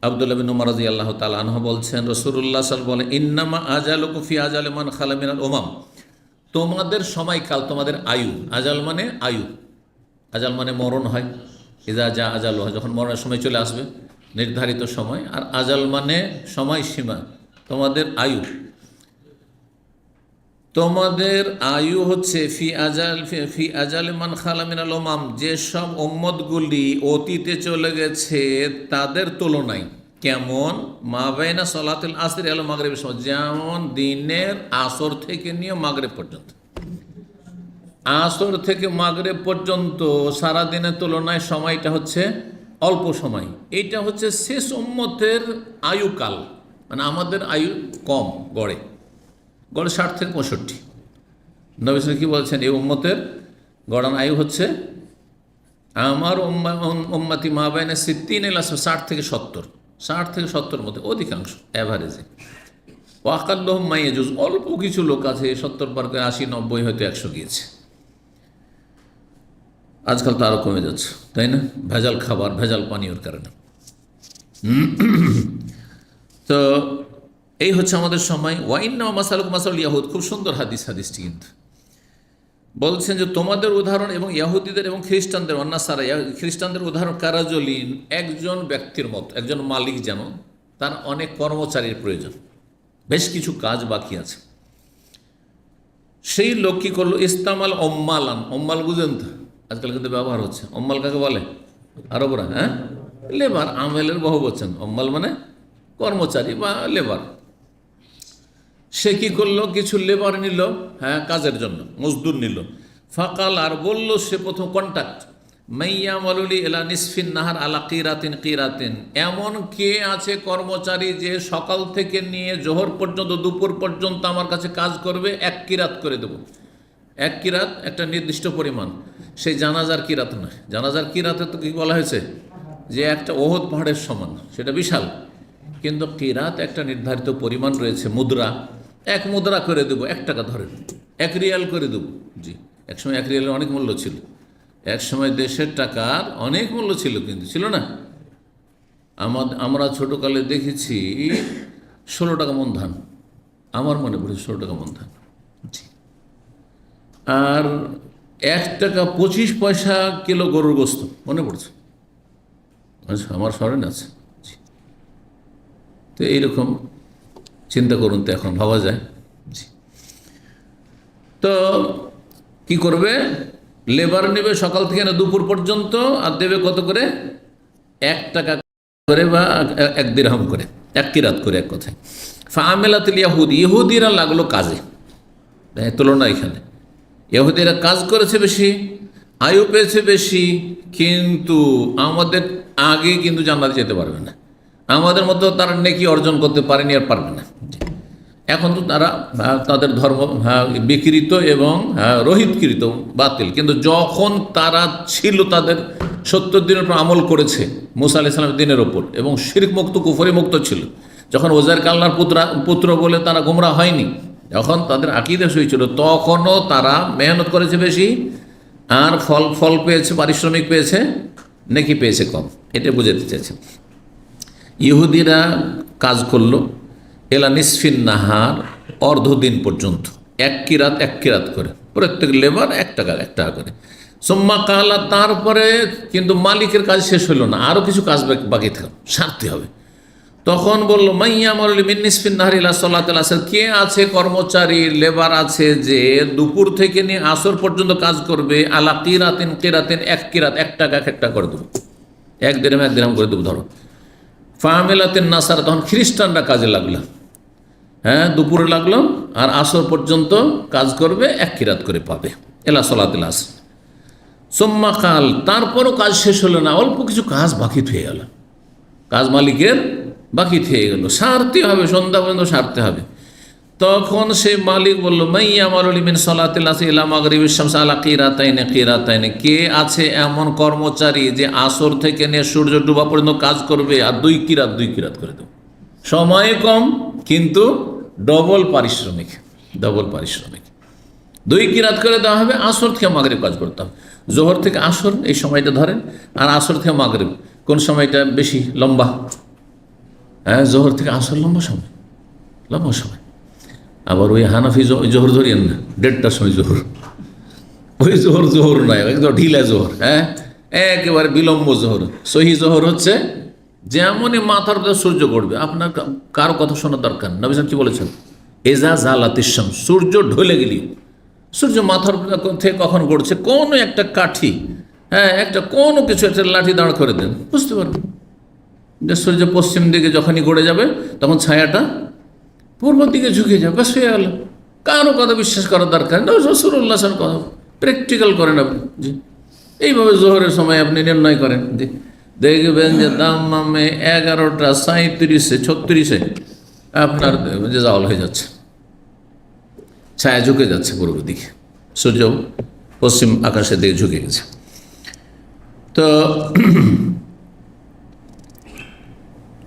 আব্দুল্লাহ বিন উমর রাদিয়াল্লাহু তাআলা আনহু বলছেন, রাসূলুল্লাহ সাল্লাল্লাহু আলাইহি ওয়াসাল্লাম বলেন, ইন্নামা আজালুকুম ফি আজালি মান খালা মিনাল উমাম, তোমাদের সময়কাল, তোমাদের আয়ু, আজাল মানে আয়ু, আজাল মানে মরণ হয়, ইজা যা আজাল হয়, যখন মরণের সময় চলে আসবে, নির্ধারিত সময়। আর আজাল মানে সময়সীমা, তোমাদের আয়ু, তোমাদের আয়ু হচ্ছে ফি আজাল মান খালা মিনাল উমাম, যেসব উম্মতগুলি অতীতে চলে গেছে তাদের তুলনায়। কেমন? মা বাইনা সলাতুল আসর আল মাগরিব, যেমন দিনের আসর থেকে নিয়ে মাগরিব পর্যন্ত, আসর থেকে মাগরিব পর্যন্ত সারাদিনের তুলনায় সময়টা হচ্ছে অল্প সময়। এইটা হচ্ছে শেষ উম্মতের আয়ুকাল, মানে আমাদের আয়ু কম, গড়ে 60 থেকে 65। নবী সাল্লাল্লাহু আলাইহি ওয়াসাল্লাম কি বলছেন, এই উম্মতের গড়ান আয়ু হচ্ছে, আমার উম্মতি মা বাইনা 60 থেকে 70, 60 থেকে 70 মধ্যে অধিকাংশ, অ্যাভারেজে। ওয়াকাল্লাহুম মা ইয়াজুজ, অল্প কিছু লোক আছে 70 পার করে 80, 90, হয়তো 100 গিয়েছে। আজকাল তো আরও কমে যাচ্ছে, তাই না? ভেজাল খাবার, ভেজাল পানীয়র কারণে। তো এই হচ্ছে আমাদের সময়। ওয়াইন্না মাসালুকুম মাসাল ইয়াহুদ, খুব সুন্দর হাদিসটি কিন্তু বলছেন যে তোমাদের উদাহরণ এবং ইয়াহুদিদের এবং খ্রিস্টানদের, অন্যাসারা খ্রিস্টানদের উদাহরণ কারাজলিন, একজন ব্যক্তির মতো, একজন মালিক যেন তার অনেক কর্মচারীর প্রয়োজন, বেশ কিছু কাজ বাকি আছে। সেই লোক কী করলো, ইস্তামাল অম্মালান, অম্মাল বুঝেন তো, আজকাল কিন্তু ব্যবহার হচ্ছে। অম্মাল কাকে বলে? আরবরা, হ্যাঁ, লেবার, আমেলের বহু বচন। অম্মাল মানে কর্মচারী বা লেবার। সে কী করলো, কিছু লেবার নিল, হ্যাঁ, কাজের জন্য মজদুর নিল। ফাকাল, আর বলল সে প্রথম কন্ট্যাক্ট, মাইয়া মালুলি এলা নিসফিন নাহার আলা কিরাতিন কিরাতিন, এমন কে আছে কর্মচারী যে সকাল থেকে নিয়ে জোহর পর্যন্ত, দুপুর পর্যন্ত আমার কাছে কাজ করবে, 1 কিরাত করে দেবো। 1 কিরাত একটা নির্দিষ্ট পরিমাণ, সেই জানাজার কিরাত নয়। জানাজার কিরাতে তো কী বলা হয়েছে, যে একটা ওহদ পাহাড়ের সমান, সেটা বিশাল। কিন্তু কিরাত একটা নির্ধারিত পরিমাণ রয়েছে, মুদ্রা, 1 মুদ্রা করে দেবো, 1 টাকা ধরেন, 1 রিয়াল করে দেবো। জি, একসময় 1 রিয়ালের অনেক মূল্য ছিল, একসময় দেশের টাকার অনেক মূল্য ছিল, কিন্তু ছিল না। আমরা ছোটোকালে দেখেছি 16 টাকা মন ধান, আমার মনে পড়েছে 16 টাকা মন ধান। জি। আর 1 টাকা 25 পয়সা কিলো গরুর গোস্ত, মনে পড়ছে? আচ্ছা, আমার স্মরণে আছে। জি। তো এইরকম চিন্তা করুন তো, এখন ভাবা যায়। জি। তো কি করবে? লেবার নেবে সকাল থেকে না দুপুর পর্যন্ত, আর দেবে কত করে? 1 টাকা করে বা 1 দিরহাম করে, 1 কিরাত করে, এক কথায়। ফাআমিলাতুল ইয়াহুদ, ইহুদিরা লাগলো কাজে। তুলনা এখানে, ইহুদিরা কাজ করেছে বেশি, আয়ু পেয়েছে বেশি, কিন্তু আমাদের আগে কিন্তু জান্নাতে যেতে পারবে না, আমাদের মধ্যে তারা নেকি অর্জন করতে পারেনি আর পারবে না। এখন তো তারা তাদের ধর্ম বিকৃত এবং রহিতকৃত, বাতিল, কিন্তু যখন তারা ছিল তাদের 70 দিনের উপর আমল করেছে মুসা আলাইহিস সালামের দিনের ওপর, এবং শিরক মুক্ত কুফরি মুক্ত ছিল, যখন ওজাইরকে আল্লাহর পুত্র বলে তারা গোমরা হয়নি, যখন তাদের আকীদা সহি ছিল, তখনও তারা মেহনত করেছে বেশি, আর ফল পেয়েছে, পারিশ্রমিক পেয়েছে, নেকি পেয়েছে কম। এটা বুঝাতে চেয়েছে। ইহুদিরা কাজ করলো এলা নিসফিন নাহার, অর্ধদিন পর্যন্ত, 1 কিরাত করে, প্রত্যেক লেবার 1 টাকা করে। সুম্মা কালা, তারপরে কিন্তু মালিকের কাজ শেষ হলো না, আরও কিছু কাজ বাকি থাকলো, সারতে হবে। তখন বললো মাইয়ামুল মিন নিসফিন নাহার ইলা সালাতিল আসর, কে আছে কর্মচারী, লেবার আছে যে দুপুর থেকে নিয়ে আসর পর্যন্ত কাজ করবে, আলা কিরাতিন, 1 কিরাত, 1 টাকা করে দেবো, 1 দিরহাম করে দেবো ধরো। ফাআমিলাতিন নাসারা, তখন খ্রিস্টানরা কাজে লাগলো। হ্যাঁ, দুপুরে লাগলো আর আসর পর্যন্ত কাজ করবে, 1 কিরাত করে পাবে, এলা সালাতিল আসর। সুম্মা কাল, তারপরও কাজ শেষ হলো না, অল্প কিছু কাজ বাকি থেকে গেল, কাজ মালিকের বাকি থেকে গেল, সারতে হবে, সন্ধ্যা পর্যন্ত সারতে হবে। তখন সে মালিক বলল মাইয়ামুল মিন সালাতিল আসর ইলা মাগরিবিশ শামস আলা কিরাতাইনে, কে আছে এমন কর্মচারী যে আসর থেকে নিয়ে সূর্য ডুবা পর্যন্ত কাজ করবে, আর 2 কিরাত করে দেব, সময় কম কিন্তু ডবল পারিশ্রমিক। 2 কিরাত করে দেওয়া হবে, আসর থেকে মাগরিব কাজ করতে হবে। জোহর থেকে আসর এই সময়টা ধরেন, আর আসর থেকে মাগরিব কোন সময়টা বেশি লম্বা? হ্যাঁ, জোহর থেকে আসর লম্বা সময়। আবার ওই হানাফি জোহর ধরিয়েন না, 1:30টার সময় জোহর, ওই জোহর নয়, একদম ঢিলা জোহর। হ্যাঁ, একেবারে বিলম্ব জোহর। সহি জোহর হচ্ছে যেমনই মাথার উপরে সূর্য পড়বে, আপনার কারো কথা শোনার দরকার। নবী সাল্লাল্লাহু আলাইহি ওয়াসাল্লাম কি বলেছেন? এজা জালাতিশ শামস, সূর্য ঢলে গেলি, সূর্য মাথার থেকে কখন গড়ছে, কোনো একটা কাঠি, হ্যাঁ, কোনো কিছু একটা লাঠি দাঁড় করে দেন, বুঝতে পারবেন যে সূর্য পশ্চিম দিকে যখনই গড়ে যাবে, তখন ছায়াটা পূর্ব দিকে ঝুঁকে যাবে, ব্যাস হয়ে গেল। কারো কথা বিশ্বাস করার দরকার নেই, রাসূলুল্লাহ সাল্লাল্লাহু আলাইহি ওয়াসাল্লাম কথা প্র্যাকটিক্যাল করেন আপনি। জি, এইভাবে জোহরের সময় আপনি নির্ণয় করেন। জি, দেখবেন যে দাম্মামে 11টা 37-এ 36-এ আপনার যে জাওয়াল হয়ে যাচ্ছে, ছায়া ঝুঁকে যাচ্ছে পূর্ব দিকে, সূর্য পশ্চিম আকাশের দিকে ঝুঁকে গেছে। তো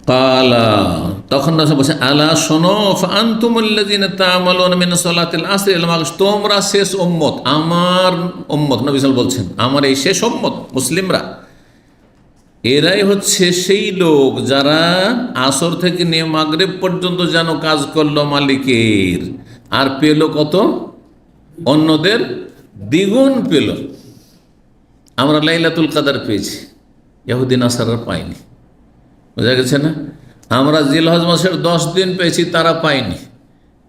কালা, তখন বলছে আলা শোনো, ফাআনতুমুল্লাযিনা তা'মালুনা মিন সালাতিল আসর ইলা মাগরিব, তোমরা শেষ উম্মত, আমার উম্মত, নবী সাল্লাল্লাহু আলাইহি ওয়াসাল্লাম বলছেন আমার এই শেষ উম্মত মুসলিমরা, এরাই হচ্ছে সেই লোক যারা আসর থেকে নিয়ে মাগরিব পর্যন্ত যেন কাজ করলো মালিকের, আর পেল কত? অন্যদের দ্বিগুণ পেল। আমরা লাইলাতুল কদর পেয়েছি, ইহুদি নাসারা পাইনি, বোঝা গেছে না? আমরা জিলহজ মাসের 10 দিন পেয়েছি, তারা পায়নি।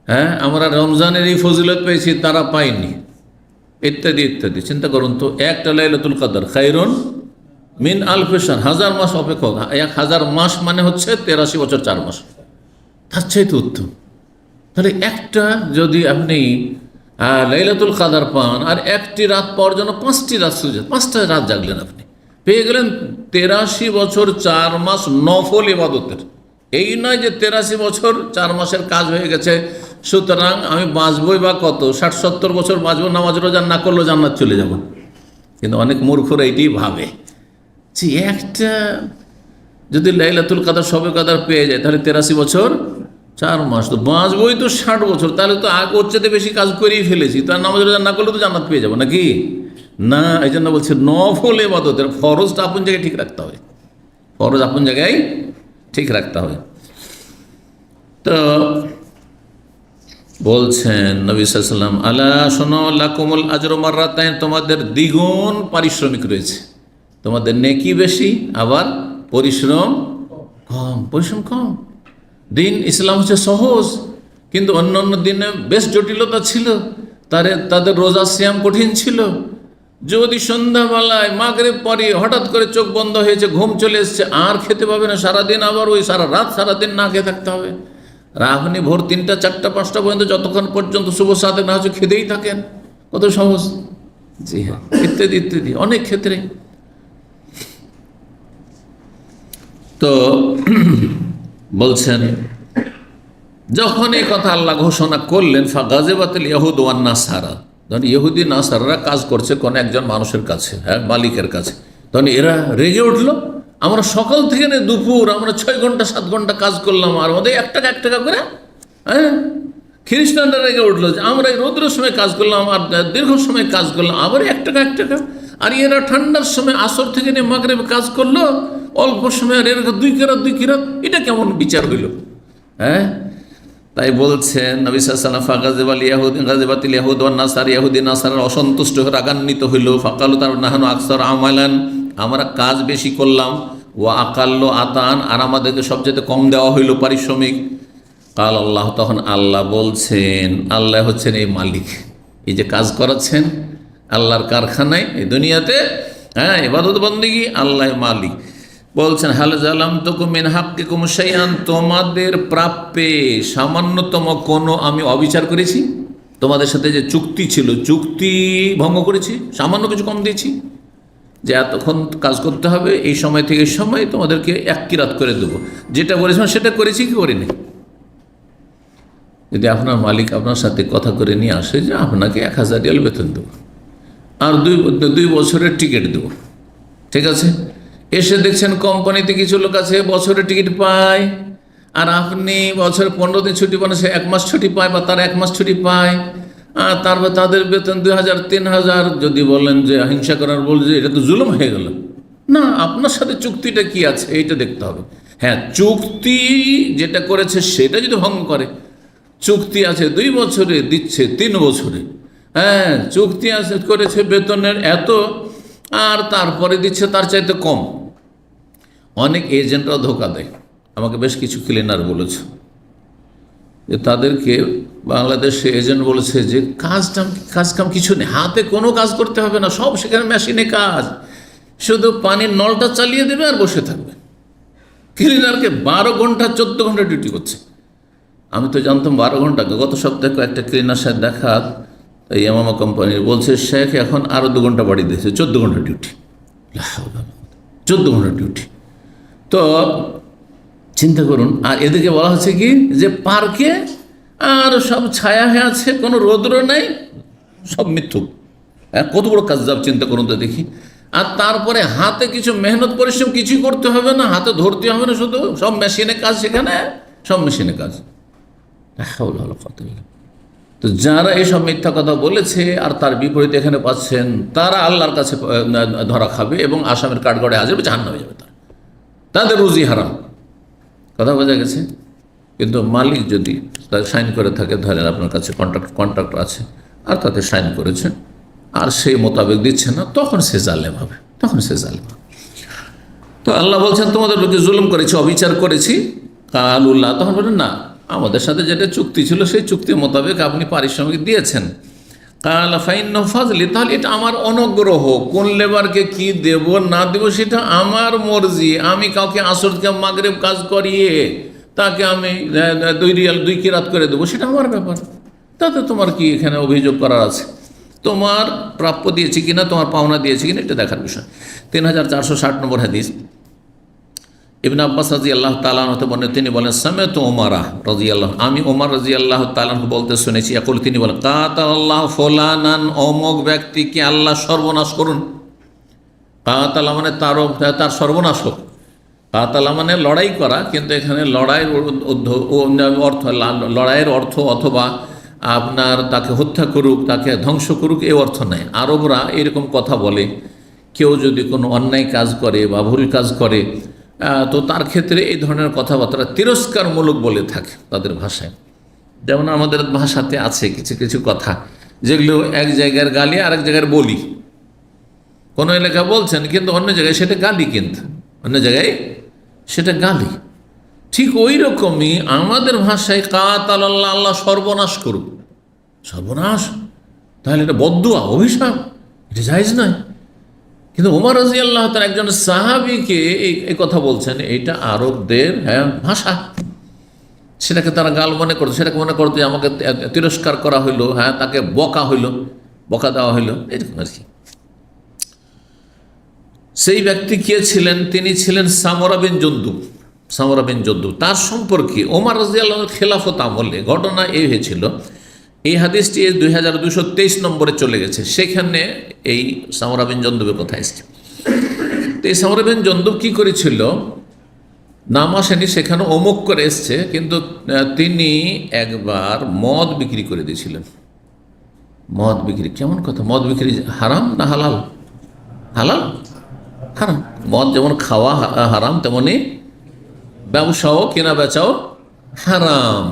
হ্যাঁ, আমরা রমজানের এই ফজিলত পেয়েছি, তারা পায়নি, ইত্যাদি ইত্যাদি। চিন্তা করুন তো, একটা লাইলাতুল কদর খায়রুন মিন আলফি শাহর, 1000 মাস অপেক্ষা। 1000 মাস মানে হচ্ছে 83 বছর 4 মাস, তার চাইতে উত্তম। তাহলে একটা যদি আপনি লাইলাতুল কদর পান, আর 1টি রাত পাওয়ার জন্য 5টি রাত সুযোগ, 5টা রাত জাগলেন, আপনি পেয়ে গেলেন 83 বছর 4 মাস নফল ইবাদতের। এই নয় যে 83 বছর 4 মাসের কাজ হয়ে গেছে, সুতরাং আমি বাঁচবই বা কত, 60-70 বছর বাঁচবো, নামাজ রোজা না করলেও জান্নাত চলে যাব। কিন্তু অনেক মূর্খরা এইটাই ভাবে যে একটা যদি লাইলাতুল কদর শবে কদর পেয়ে যায়, তাহলে 83 বছর 4 মাস তো বাঁচবই, তো 60 বছর, তাহলে তো আগে ওর চেয়ে বেশি কাজ করেই ফেলেছি, তার নামাজ রোজা না করলে তো জান্নাত পেয়ে যাবো নাকি? না, এই জন্য বলছে নফল ইবাদতের ফরজটা আপন জায়গায় ঠিক রাখতে হবে, ফরজ আপন জায়গায় ঠিক রাখতে হবে। তো বলছেন নবী সাল্লাল্লাহু আলাইহি ওয়াসাল্লাম, আলা শোনো, লাকুমুল আজরু মাররাতাইন, তোমাদের দ্বিগুণ পারিশ্রমিক রয়েছে। তোমাদের নেকি বেশি, আবার পরিশ্রম কম। দিন ইসলাম হচ্ছে সহজ, কিন্তু অন্য অন্য দিনে বেশ জটিলতা ছিল। তাদের রোজা সিয়াম কঠিন ছিল। যদি সন্ধ্যাবেলায় মাগরিব পরে হঠাৎ করে চোখ বন্ধ হয়েছে, ঘুম চলে এসছে, আর খেতে পাবে না সারাদিন, আবার ওই সারা রাত সারাদিন না খেয়ে থাকতে হবে। আর আপনি ভোর 3টা 4টা 5টা পর্যন্ত যতক্ষণ পর্যন্ত শুভ সাথে না হচ্ছে খেতেই থাকেন, কত সহজ। জি হ্যাঁ, ইত্যাদি ইত্যাদি অনেক ক্ষেত্রে। তো বলছেন, যখন এই কথা আল্লাহ ঘোষণা করলেন, ফাগাযিবাতিল ইয়াহুদ ওয়ান নাসারা, ধরেন ইহুদি নাসারারা কাজ করছে কোনো একজন মানুষের কাছে, হ্যাঁ, মালিকের কাছে, তখন এরা রেগে উঠলো। আমরা সকাল থেকে দুপুর আমরা 6 ঘন্টা 7 ঘন্টা কাজ করলাম, আর আমাদের 1 টাকা 1 টাকা করে। হ্যাঁ, খ্রিস্টানরা রেগে উঠলো যে আমরা এই রৌদ্রের সময় কাজ করলাম আর দীর্ঘ সময় কাজ করলাম, আবার 1 টাকা 1 টাকা। আর এরা ঠান্ডার সময় আসর থেকে নিয়ে মাগরিব কাজ করলো অল্প সময়, আর এর 2 কিরাত, এটা কেমন বিচার হইল? হ্যাঁ, তাই বলছেন নবী সাল্লাল্লাহু আলাইহি ওয়াসাল্লাম, গাযিবাতিল ইয়াহুদ ওয়ান নাসার, ইহুদি নাসারা অসন্তুষ্ট হয়ে রাগান্বিত হইল। ফাকালু, তার নাহানু আকসার আমালান, আমরা কাজ বেশি করলাম, ওয়া আকাল্লু আতান, আর আমাদেরকে সবচেয়ে কম দেওয়া হইল পারিশ্রমিক। কাল আল্লাহ, তখন আল্লাহ বলছেন, আল্লাহ হচ্ছেন এই মালিক, এই যে কাজ করাচ্ছেন আল্লাহর কারখানায় এই দুনিয়াতে, হ্যাঁ, ইবাদত বন্দেগী, আল্লাহ মালিক। বলছেন, হাল যালামতুকুম মিন হাক্কিকুম শাইআন, তোমাদের প্রাপ্যে সামান্যতম কোনো আমি অবিচার করেছি? তোমাদের সাথে যে চুক্তি ছিল, চুক্তি ভঙ্গ করেছি? সামান্য কিছু কম দিয়েছি? যে এতক্ষণ কাজ করতে হবে, এই সময় থেকে সময় তোমাদেরকে 1 কিরাত করে দেবো, যেটা বলেছিলাম সেটা করেছি কি করিনি? যদি আপনার মালিক আপনার সাথে কথা করে নিয়ে আসে যে আপনাকে 1000 রিয়াল বেতন দেবো আর 2 বছরের টিকিট দেবো, ঠিক আছে, এসে দেখছেন কোম্পানিতে কিছু লোক আছে বছরের টিকিট পায়, আর আপনি বছরে 15 দিন ছুটি পান, সে 1 মাস ছুটি পায় বা তার 1 মাস ছুটি পায়, আর তারপর তাদের বেতন 2000 3000। যদি বলেন যে হিংসা করার, বলছে এটা তো জুলুম হয়ে গেল। না, আপনার সাথে চুক্তিটা কি আছে এইটা দেখতে হবে। হ্যাঁ, চুক্তি যেটা করেছে সেটা যদি ভঙ্গ করে, চুক্তি আছে 2 বছরে, দিচ্ছে 3 বছরে, হ্যাঁ, চুক্তি আছে করেছে বেতনের এত, আর তারপরে দিচ্ছে তার চাইতে কম। অনেক এজেন্টরা ধোকা দেয়। আমাকে বেশ কিছু ক্লিনার বলেছে যে তাদেরকে বাংলাদেশে এজেন্ট বলেছে যে কাজ কাম কিছু নেই, হাতে কোনো কাজ করতে হবে না, সব সেখানে মেশিনে কাজ, শুধু পানির নলটা চালিয়ে দেবে আর বসে থাকবে। ক্লিনারকে 12 ঘন্টা 14 ঘন্টা ডিউটি করছে। আমি তো জানতাম 12 ঘন্টা। গত সপ্তাহে একটা ক্লিনার সাথে দেখা, এই ইয়ামামা কোম্পানির, বলছে শেখ এখন আরও 2 ঘন্টা বাড়িয়ে দিয়েছে, 14 ঘন্টা ডিউটি। 14 ঘন্টা ডিউটি। তো চিন্তা করুন। আর এদিকে বলা হচ্ছে কি যে পার্কে আর সব ছায়া হয়ে আছে, কোনো রৌদ্র নেই, সব মিথ্যুক। কত বড় কাজ যাব চিন্তা করুন তো দেখি। আর তারপরে হাতে কিছু মেহনত পরিশ্রম কিছুই করতে হবে না, হাতে ধরতে হবে না, শুধু সব মেশিনে কাজ, সেখানে সব মেশিনে কাজ। তো যারা এইসব মিথ্যা কথা বলেছে আর তার বিপরীতে এখানে পাচ্ছেন, তারা আল্লাহর কাছে ধরা খাবে এবং আসামের কাঠগড়ে হাজির, জাহান্নামে যাবে। তাদের রুজি হারাম। কথা বোঝা গেছে? কিন্তু মালিক যদি তাদের সাইন করে থাকে, ধরেন আপনার কাছে কন্ট্রাক্ট আছে আর তাতে সাইন করেছেন, আর সেই মোতাবেক দিচ্ছে না, তখন সে জালেম হবে, তো আল্লাহ বলছেন তোমাদের প্রতি জুলুম করেছি, অবিচার করেছি। কালুল্লাহ, তখন বলেন না, আমাদের সাথে যেটা চুক্তি ছিল সেই চুক্তি মোতাবেক আপনি পারিশ্রমিক দিয়েছেন। কাল ফাইন ফাজলি, তাহলে এটা আমার অনুগ্রহ, কোন লেবারকে কি দেব না দেব সেটা আমার মর্জি। আমি কাউকে আসরকে মাগরিব কাজ করিয়ে তাকে আমি 2 রিয়াল 2 কিরাত করে দেবো, সেটা আমার ব্যাপার। তাতে তোমার কি এখানে অভিযোগ করার আছে? তোমার প্রাপ্য দিয়েছি কিনা, তোমার পাওনা দিয়েছি কিনা, এটা দেখার বিষয়। 3460 নম্বর হাদিস, ইবনে আব্বাস রাদিয়াল্লাহু তাআলা আনহু বলেন, তিনি বলেন, সামি'তু উমারা রাদিয়াল্লাহু, আমি ওমর রাদিয়াল্লাহু তাআলা আনহু বলতে শুনেছি, ইয়াকুল, তিনি বলেন, কাতালাল্লাহু ফুলানান, অমুক ব্যক্তিকে আল্লাহ সর্বনাশ করুন। কাতালা মানে তার সর্বনাশ হোক। কাতালা মানে লড়াই করা, কিন্তু এখানে লড়াইয়ের অর্থ অথবা আপনার তাকে হত্যা করুক, তাকে ধ্বংস করুক, এই অর্থ নেই। আরবরা এরকম কথা বলে, কেউ যদি কোনো অন্যায় কাজ করে বা ভুল কাজ করে, তো তার ক্ষেত্রে এই ধরনের কথাবার্তা তিরস্কারমূলক বলে থাকে তাদের ভাষায়। যেমন আমাদের ভাষাতে আছে কিছু কিছু কথা যেগুলো এক জায়গার গালি আরেক জায়গার বলি। কোনো এলাকা বলছেন কিন্তু অন্য জায়গায় সেটা গালি, কিন্তু অন্য জায়গায় সেটা গালি। ঠিক ওই রকমই আমাদের ভাষায় কাতালাল্লাহ, আল্লাহ সর্বনাশ করুক, সর্বনাশ, তাহলে এটা বদদুয়া, অভিশাপ, এটা জায়েজ নয়। কিন্তু ওমর রাদিয়াল্লাহু তাআলা একজন সাহাবীকে এই কথা বলছেন, এটা আরবদের ভাষা, সেটাকে তারা গাল মনে করতো, সেটাকে মনে করতো যে আমাকে তিরস্কার করা হইলো, তাকে বকা হইলো, বকা দেওয়া হইলো, এরকম আর কি। সেই ব্যক্তি কে ছিলেন? তিনি ছিলেন সামরা বিন জুনদুব। সামরা বিন জুনদুব, তার সম্পর্কে ওমর রাদিয়াল্লাহু খেলাফত আমলে ঘটনা এই হয়েছিল। এই হাদিসটি 2223 নম্বরে চলে গেছে, সেখানে এই সামরা বিন জুনদুবের কথা এসেছে। তো এই সামরা বিন জুনদুব কী করেছিল নাম আসেনি, সেখানে অমুক করে এসছে, কিন্তু তিনি একবার মদ বিক্রি করে দিয়েছিলেন। মদ বিক্রি, কেমন কথা, মদ বিক্রি হারাম না হালাল? হালাল, হারাম। মদ যেমন খাওয়া হারাম, তেমনি ব্যবসাও, কেনা বেচাও হারাম।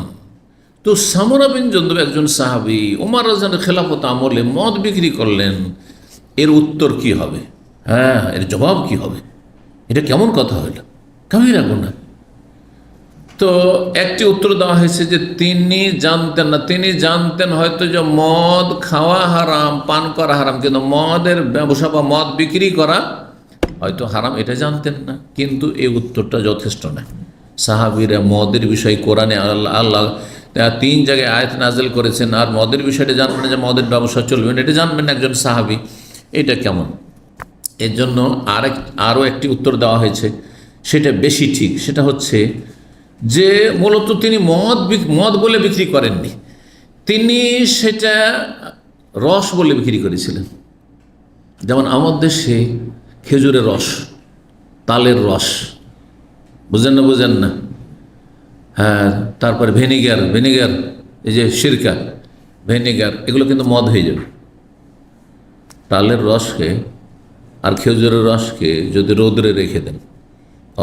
তো সামরা বিন জুনদুব একজন সাহাবী, ওমর রাদিয়াল্লাহু খেলাফত আমলে মদ বিক্রি করলেন, এর উত্তর কি হবে? এর জবাব কি হবে? এটা কেমন কথা হইল, কাবিরা গুনাহ। তো একটি উত্তর দেওয়া হয়েছে যে তিনি জানতেন না, তিনি জানতেন হয়তো যে মদ খাওয়া হারাম, পান করা হারাম, কিন্তু মদের ব্যবসা বা মদ বিক্রি করা হয়তো হারাম, এটা জানতেন না। কিন্তু এই উত্তরটা যথেষ্ট নয়। সাহাবীরা মদের বিষয় কোরআনে আল্লাহ 3 জায়গায় আয়াত নাযিল করেছেন, আর মদের বিষয়টা জানবেন না যে মদের ব্যবসা চলবে না, এটা জানবেন না একজন সাহাবী, এটা কেমন? এর জন্য আরও একটি উত্তর দেওয়া হয়েছে, সেটা বেশি ঠিক। সেটা হচ্ছে যে মূলত তিনি মদ বলে বিক্রি করেননি, তিনি সেটা রস বলে বিক্রি করেছিলেন। যেমন আমাদের দেশে খেজুরের রস, তালের রস, বুঝেন না? তারপরে ভিনিগার, এই যে সিরকা, ভিনিগার, এগুলো কিন্তু মদ হয়ে যাবে। তালের রসকে আর খেজুরের রসকে যদি রোদরে রেখে দেন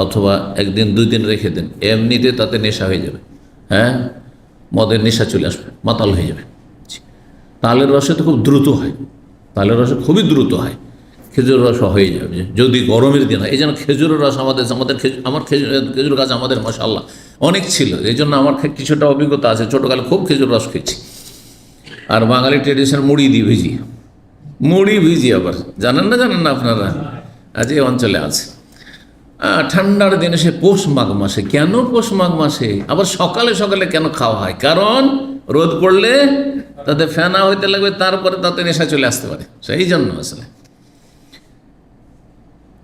অথবা 1 দিন 2 দিন রেখে দেন, এমনিতে তাতে নেশা হয়ে যাবে। মদের নেশা চলে আসবে, মাতাল হয়ে যাবে। তালের রসে তো খুব দ্রুত হয়, তালের রসে খুবই দ্রুত হয়, খেজুরের রস হয়ে যাবে যদি গরমের দিন হয়। এই জন্য খেজুরের রস আমার খেজুর গাছ আমাদের মাশাআল্লাহ অনেক ছিল, এই জন্য আমার কিছুটা অভিজ্ঞতা আছে। ছোটোকালে খুব খেজুর রস খেয়েছি। আর বাঙালি ট্রেডিশনাল মুড়ি দিয়ে ভিজি আবার জানেন না আপনারা? আজ এই অঞ্চলে আছে। ঠান্ডার দিনে সে পৌষ মাঘ মাসে, কেন পৌষ মাঘ মাসে আবার সকালে সকালে কেন খাওয়া হয়? কারণ রোদ পড়লে তাতে ফেনা হইতে লাগবে, তারপরে তাতে নেশা চলে আসতে পারে, সেই জন্য আসলে।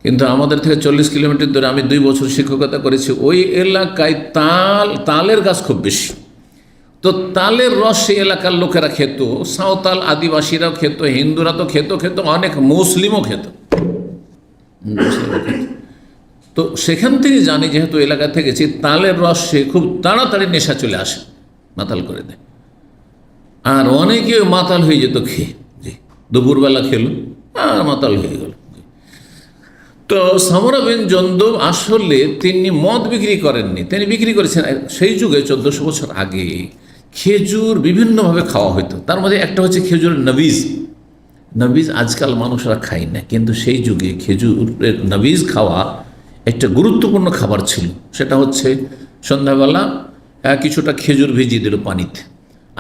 কিন্তু আমাদের থেকে 40 কিলোমিটার দূরে আমি 2 বছর শিক্ষকতা করেছি, ওই এলাকায় তালের গাছ খুব বেশি। তো তালের রস সেই এলাকার লোকেরা খেত, সাঁওতাল আদিবাসীরাও খেত, হিন্দুরা তো খেত, অনেক মুসলিমও খেত। তো সেখান থেকে জানি, যেহেতু এলাকা থেকেছি, তালের রস সে খুব তাড়াতাড়ি নেশা চলে আসে, মাতাল করে দেয়। আর অনেকে মাতাল হয়ে যেত খেয়ে, দুপুরবেলা খেলো আর মাতাল হয়ে গেল। তো সামরা বিন জুনদুব আসলে তিনি মদ বিক্রি করেননি, তিনি বিক্রি করেছেন সেই যুগে 1400 বছর আগে খেজুর বিভিন্নভাবে খাওয়া হতো। তার মধ্যে একটা হচ্ছে খেজুরের নবীজ আজকাল মানুষরা খায় না, কিন্তু সেই যুগে খেজুরের নবীজ খাওয়া একটা গুরুত্বপূর্ণ খাবার ছিল। সেটা হচ্ছে সন্ধ্যাবেলা কিছুটা খেজুর ভিজিয়ে দিল পানিতে,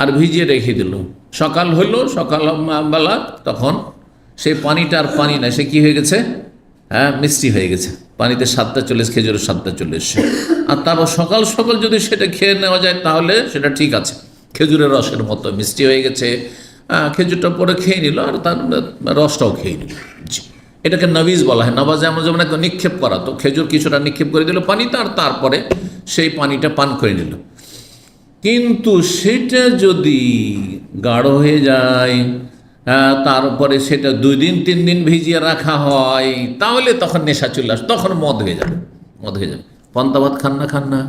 আর ভিজিয়ে রেখে দিল। সকাল হইল, সকালবেলা তখন সেই পানিটা আর পানি না, সে কী হয়ে গেছে? মিষ্টি হয়ে গেছে, পানিতে স্বাদটা চলে এসে, খেজুরের স্বাদটা চলে এসছে। আর তারপর সকাল সকাল যদি সেটা খেয়ে নেওয়া যায় তাহলে সেটা ঠিক আছে, খেজুরের রসের মতো মিষ্টি হয়ে গেছে। খেজুরটা পরে খেয়ে নিল আর তার রসটাও খেয়ে নিল। এটাকে নবীজ বলা হয়। নবাজ যেমন একটা নিক্ষেপ করা, তো খেজুর কিছুটা নিক্ষেপ করে দিল পানিতে, আর তারপরে সেই পানিটা পান করে নিল। কিন্তু সেটা যদি গাঢ় হয়ে যায়, তারপরে সেটা 2 দিন 3 দিন ভিজিয়ে রাখা হয়, তাহলে তখন নেশা চলে আসে, তখন মদ হয়ে যাবে। পান্তা ভাত খান না?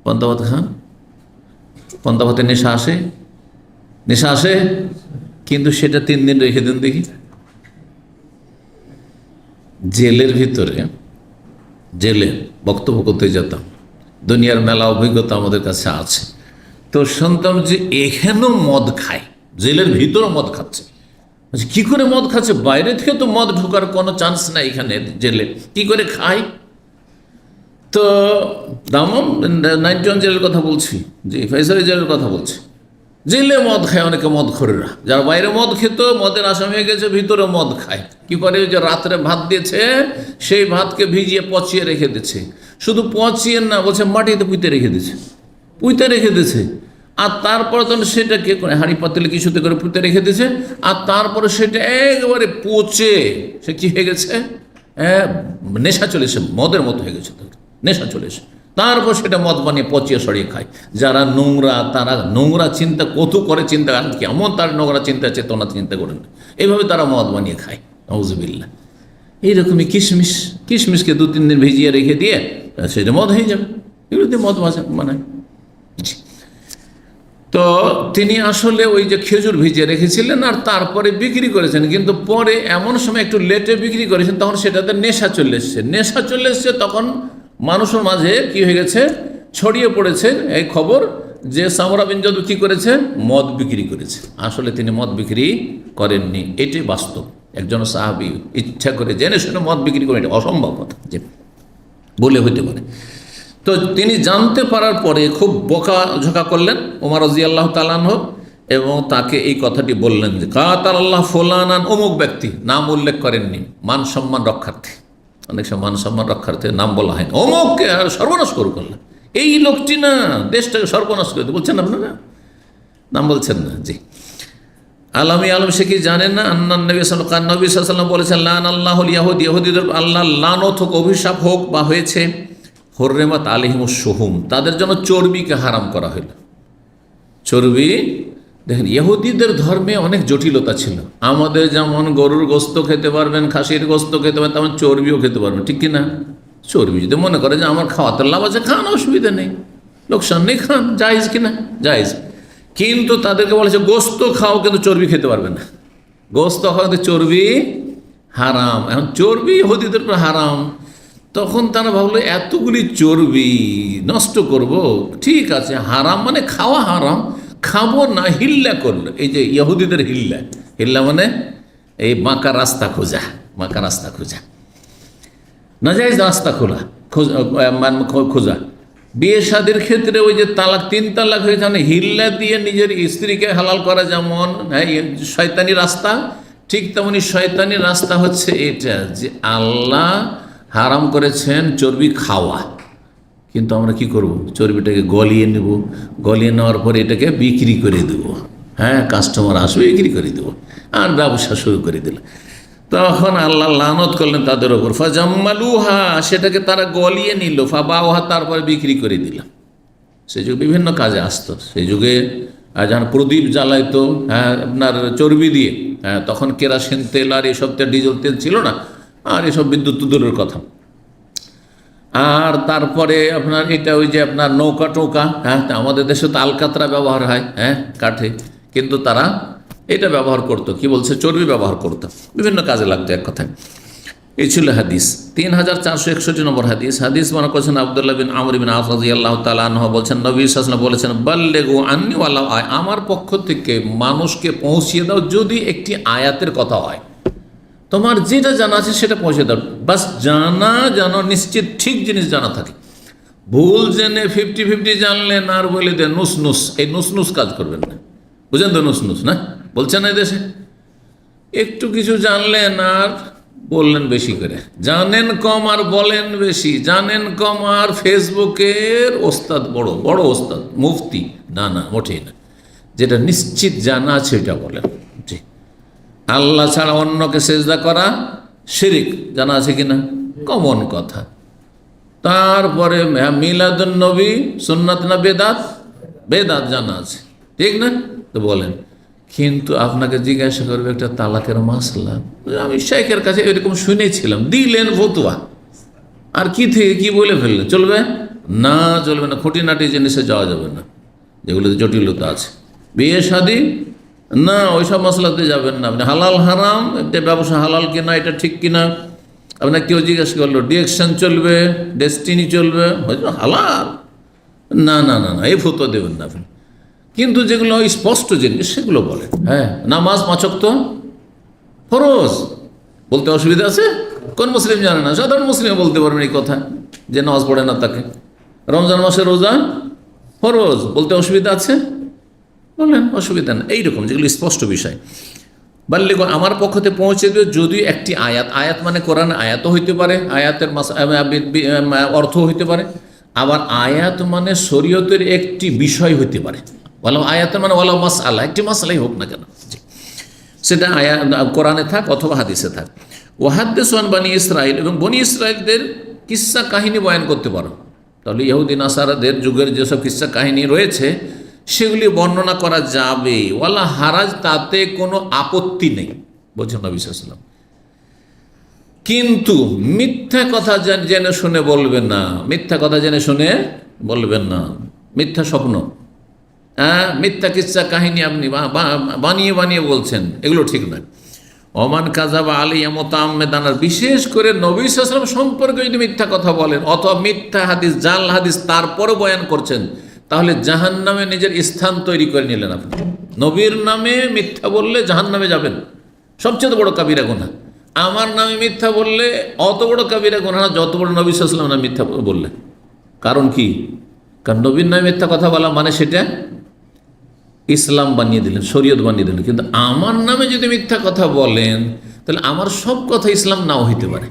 পান্তা ভাত খান? পান্তা ভাতে নেশা আসে, কিন্তু সেটা 3 দিন রেখে দিন দেখি। জেলের ভিতরে জেলে বক্তব্য করতে যেতাম, দুনিয়ার মেলা অভিজ্ঞতা আমাদের কাছে আছে। তো শুনতাম যে এখানেও মদ খায়, জেলের ভিতরেও মদ খাচ্ছে। কি করে মদ খাচ্ছে? বাইরে থেকে তো মদ ঢোকার কোনো চান্স নাই এখানে জেলে, কি করে খায়? তো দামম 91 জেলের কথা বলছি, জি ফেসারি জেলের কথা বলছি। জেলে মদ খায় অনেকে, মদখোরেরা, যারা বাইরে মদ খেত, মদের আসামি হয়ে গেছে, ভিতরে মদ খায়। কি করে? যে রাত্রে ভাত দিয়েছে, সেই ভাতকে ভিজিয়ে পচিয়ে রেখে দিচ্ছে। শুধু পচিয়ে না, বলছে মাটিতে পুঁতে রেখে দিচ্ছে। আর তারপরে তখন সেটাকে হাঁড়ি পাতিলে কিছুতে করে পুঁতে রেখে দিয়েছে। আর তারপরে সেটা একবারে পচে সে কি হয়ে গেছে, নেশা চলে এসে মদের মতো হয়ে গেছে, নেশা চলে এসে। তারপর সেটা মদ বানিয়ে পচিয়ে সরিয়ে খায়। যারা নোংরা, তারা নোংরা চিন্তা কত করে, চিন্তা কেমন তার নোংরা চিন্তা চেতনা চিন্তা করেন, এইভাবে তারা মদ বানিয়ে খায়। নাউজুবিল্লাহ। এইরকমই কিশমিশকে 2-3 দিন ভিজিয়ে রেখে দিয়ে সেটা মদ হয়ে যাবে, এগুলো দিয়ে মদ বানায়। তো তিনি আসলে ওই যে খেজুর ভিজিয়ে রেখেছিলেন আর তারপরে বিক্রি করেছেন, কিন্তু পরে এমন সময় একটু লেটে বিক্রি করেছেন, তখন সেটাতে নেশা চলে এসছে। তখন মানুষের মাঝে কি হয়ে গেছে, ছড়িয়ে পড়েছে এই খবর যে সামরা বিন জুনদুব কি করেছে, মদ বিক্রি করেছে। আসলে তিনি মদ বিক্রি করেননি, এটাই বাস্তব। একজন সাহাবী ইচ্ছা করে জেনে শুনে মদ বিক্রি করেন, এটা অসম্ভব কথা যে বলে হইতে পারে। তো তিনি জানতে পারার পরে খুব বকাঝকা করলেন ওমর রাদিয়াল্লাহু তাআলা আনহু, এবং তাকে এই কথাটি বললেন যে কাতালাল্লাহু ফুলানান, অমুক ব্যক্তি, নাম উল্লেখ করেননি, মান সম্মান রক্ষার্থে। অনেক সময় মান সম্মান রক্ষার্থে নাম বলা হয় না। অমুককে সর্বনাশ করলেন, এই লোকটি না দেশটাকে সর্বনাশ করে বলছেন আপনারা, নাম বলছেন না। জি, আলম সে কি জানেন না? নবী সাল্লাল্লাহু আলাইহি ওয়াসাল্লাম বলেছেন লান আল্লাহুল ইয়াহুদ, ইহুদিদের আল্লাহ লানত হোক, অভিশাপ হোক বা হয়েছে। হররেমাত আলাইহিমুস শুহুম, তাদের জন্য চর্বিকে হারাম করা হইল। চর্বি, দেখেন ইহুদিদের ধর্মে অনেক জটিলতা ছিল। আমাদের যেমন গরুর গোস্ত খেতে পারবেন, খাসির গোস্ত খেতে পারবেন, তেমন চর্বিও খেতে পারবেন, ঠিক কিনা? চর্বি যদি মনে করে যে আমার খাওয়াতে লাভ আছে, খান, অসুবিধা নেই, লোকসান নেই, খান, জায়েজ কিনা? জায়েজ। কিন্তু তাদেরকে বলেছে গোস্ত খাও, কিন্তু চর্বি খেতে পারবে না। গোস্ত খাওয়াতে চর্বি হারাম। এখন চর্বি ইহুদিদের উপর হারাম। তখন তারা ভাবলো এতগুলি চর্বি নষ্ট করব, ঠিক আছে, হারাম মানে খাওয়া হারাম, খাবো না, হিল্লা করলো। এই যে ইহুদিদের হিল্লা মানে এই বাঁকা রাস্তা খোঁজা, নাজায়েজ রাস্তা খোঁজা। বিয়ে শাদীর ক্ষেত্রে ওই যে 3 তালাক হয়েছে, মানে হিল্লা দিয়ে নিজের স্ত্রীকে হালাল করা যেমন শয়তানি রাস্তা, ঠিক তেমনি শয়তানি রাস্তা হচ্ছে এটা যে আল্লাহ হারাম করেছেন চর্বি খাওয়া, কিন্তু আমরা কি করব, চর্বিটাকে গলিয়ে নেব, গলিয়ে নেওয়ার পরে এটাকে বিক্রি করে দেব। কাস্টমার আসবে, বিক্রি করে দেব, আর ব্যবসা শুরু করে দিল। তখন আল্লাহ লানত করলেন তাদের ওপর, ফাজাম্মালুহা, সেটাকে তারা গলিয়ে নিল, ফাবাউহা, তারপরে বিক্রি করে দিল। সেই যুগে বিভিন্ন কাজে আসতো। সেই যুগে যখন প্রদীপ জ্বালাইতো আপনার চর্বি দিয়ে, তখন কেরাসিন তেল আর এসব তেল, ডিজেল তেল ছিল না, আর এসব বিদ্যুৎ দূরের কথা। আর তারপরে আপনার এটা ওই যে আপনার নৌকা টোকা, আমাদের দেশে তো আলকাতরা ব্যবহার হয় কাঠে, কিন্তু তারা এটা ব্যবহার করতো, কি বলছে, চর্বি ব্যবহার করতো, বিভিন্ন কাজে লাগতো এক কথায়। এই ছিল হাদিস। 3461 নম্বর হাদিস মনে করছেন আব্দুল্লাহ বিন আমর বিন আস রাদিয়াল্লাহু তাআলা আনহু বলছেন, নবী সাল্লাল্লাহু আলাইহি ওয়াসাল্লাম বলেছেন বাল্লিগু আন্নী ওয়ালাউ আয়া, আমার পক্ষ থেকে মানুষকে পৌঁছিয়ে দাও, যদি একটি আয়াতের কথা হয়, তোমার যেটা জানা আছে সেটা পৌঁছে দাও, বাস জানো নিশ্চিত ঠিক জিনিস জানা থাকে। ভুল জেনে 50-50 জানলেন আর বলে দেন নুস, এই নুস কাজ করবেন না, বুঝেন তো? নুস না বলছেন না দেশে, একটু কিছু জানলেন আর বললেন বেশি করে, জানেন কম আর বলেন বেশি, জানেন কম আর ফেসবুকের ওস্তাদ, বড় ওস্তাদ, মুফতি, না মোটেই না। যেটা নিশ্চিত জানা আছে এটা বলেন। জি, আল্লাহ ছাড়া অন্যকে সেজদা করা শিরিক, জানা আছে কিনা? কমন কথা। তারপরে মিলাদুন নবী সুন্নাত না বেদাত জানা আছে, ঠিক না? তো বলেন। কিন্তু আপনাকে জিজ্ঞাসা করবে একটা তালাকের মাসলা, আমি শেখের কাছে এরকম শুনেছিলাম, দিলেন ফতুয়া, আর কি থেকে কি বলে ফেললেন, চলবে না? খুঁটিনাটি জিনিসে যাওয়া যাবে না, যেগুলোতে জটিলতা আছে। বিয়ে শাদী না, ওইসব মশলাতে যাবেন না আপনি। হালাল হারাম, এটা ব্যবসা হালাল কিনা, এটা ঠিক কিনা, আপনার কেউ জিজ্ঞাসা করলো ডিরেকশন চলবে, ডেস্টিনি চলবে, হালাল, না না না না এই ফতোয়া দেবেন না আপনি। কিন্তু যেগুলো স্পষ্ট জিনিস সেগুলো বলেন। হ্যাঁ, নামাজ 5 ওয়াক্ত ফরজ, বলতে অসুবিধা আছে? কোন মুসলিম জানে না? সাধারণ মুসলিম বলতে পারবেন এই কথা যে নামাজ পড়ে না তাকে। রমজান মাসে রোজা ফরজ, বলতে অসুবিধা আছে? বললেন অসুবিধা না। এইরকম যেগুলো স্পষ্ট বিষয় বাল্যে আমার পক্ষতে পৌঁছে দেবে। যদি একটি আয়াত মানে কোরআন আয়াতও হইতে পারে, আয়াতের অর্থ হইতে পারে, আবার আয়াত মানে শরীয়তের একটি বিষয় হইতে পারে। ওয়ালা আয়াতের মানে ওয়ালা মাসআলা, একটি মাসআলাই হোক না কেন, সেটা কোরআনে থাক অথবা হাদিসে থাক। ওয়াহাদ্দিসু আন বনি ইসরাইল, এবং বনি ইসরাইলদের কিস্সা কাহিনী বয়ান করতে পারো। তাহলে ইহুদি নাসারাদের যুগের যেসব কিস্সা কাহিনী রয়েছে সেগুলি বর্ণনা করা যাবে। ওয়ালা হারাজ, তাতে কোনো আপত্তি নেই, বলছেন নবী সাল্লাল্লাহু আলাইহি ওয়াসাল্লাম। কিন্তু মিথ্যা কথা জেনে শুনে বলবেন না, মিথ্যা কথা জেনে শুনে বলবেন না। মিথ্যা স্বপ্ন, মিথ্যা কিচ্ছা কাহিনী আপনি বানিয়ে বানিয়ে বলছেন, এগুলো ঠিক নয়। ওমান কাযাবা আলাইয়া মুতাআম্মিদান, বিশেষ করে নবী সাল্লাল্লাহু আলাইহি ওয়াসাল্লাম সম্পর্কে যদি মিথ্যা কথা বলেন অথবা মিথ্যা হাদিস, জাল হাদিস তারপরও বয়ান করছেন, তাহলে জাহান্নামে নিজের স্থান তৈরি করে নিলেন আপনি। নবীর নামে মিথ্যা বললে জাহান্নামে যাবেন, সবচেয়ে বড় কাবিরা গুনাহ। আমার নামে মিথ্যা বললে অত বড় কাবিরা গুনাহ না যত বড় নবী সাল্লাল্লাহু আলাইহি ওয়াসাল্লাম নামে মিথ্যা বললে। কারণ কি? কারণ নবীর নামে মিথ্যা কথা বলা মানে সেটা ইসলাম বানিয়ে দিলেন, শরীয়ত বানিয়ে দিলেন। কিন্তু আমার নামে যদি মিথ্যা কথা বলেন তাহলে আমার সব কথা ইসলাম নাও হইতে পারে।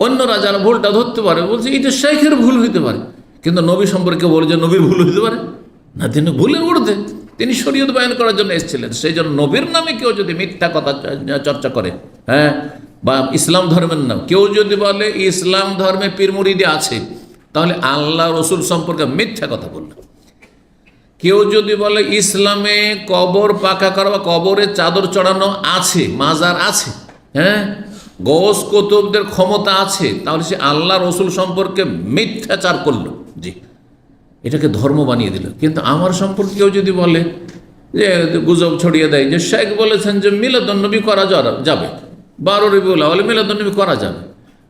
অন্যরা যারা ভুলটা ধরতে পারে বলছে এটা শেখের ভুল হইতে পারে, কিন্তু নবী সম্পর্কে বলে যে নবীর ভুল হইতে পারে না, তিনি ভুলের ঊর্ধ্বে, তিনি শরীয়ত বয়ান করার জন্য এসেছিলেন। সেই জন্য নবীর নামে কেউ যদি মিথ্যা কথা চর্চা করে, হ্যাঁ, বা ইসলাম ধর্মের নাম কেউ যদি বলে ইসলাম ধর্মে পীর মুরিদি আছে, তাহলে আল্লাহ রসুল সম্পর্কে মিথ্যা কথা বলল। কেউ যদি বলে ইসলামে কবর পাকা করা বা কবরে চাদর চড়ানো আছে, মাজার আছে, হ্যাঁ, গৌস কুতুবদের ক্ষমতা আছে, তাহলে সে আল্লাহ রসুল সম্পর্কে মিথ্যাচার করলো। জি, এটাকে ধর্ম বানিয়ে দিল। কিন্তু আমার সম্পর্কে কেউ যদি বলে যে গুজব ছড়িয়ে দেয় যে শেখ বলেছেন যে মিলাদুন্নবী করা যাবে, 12 রবিউল আউয়ালে মিলাদুন্নবী করা যাবে,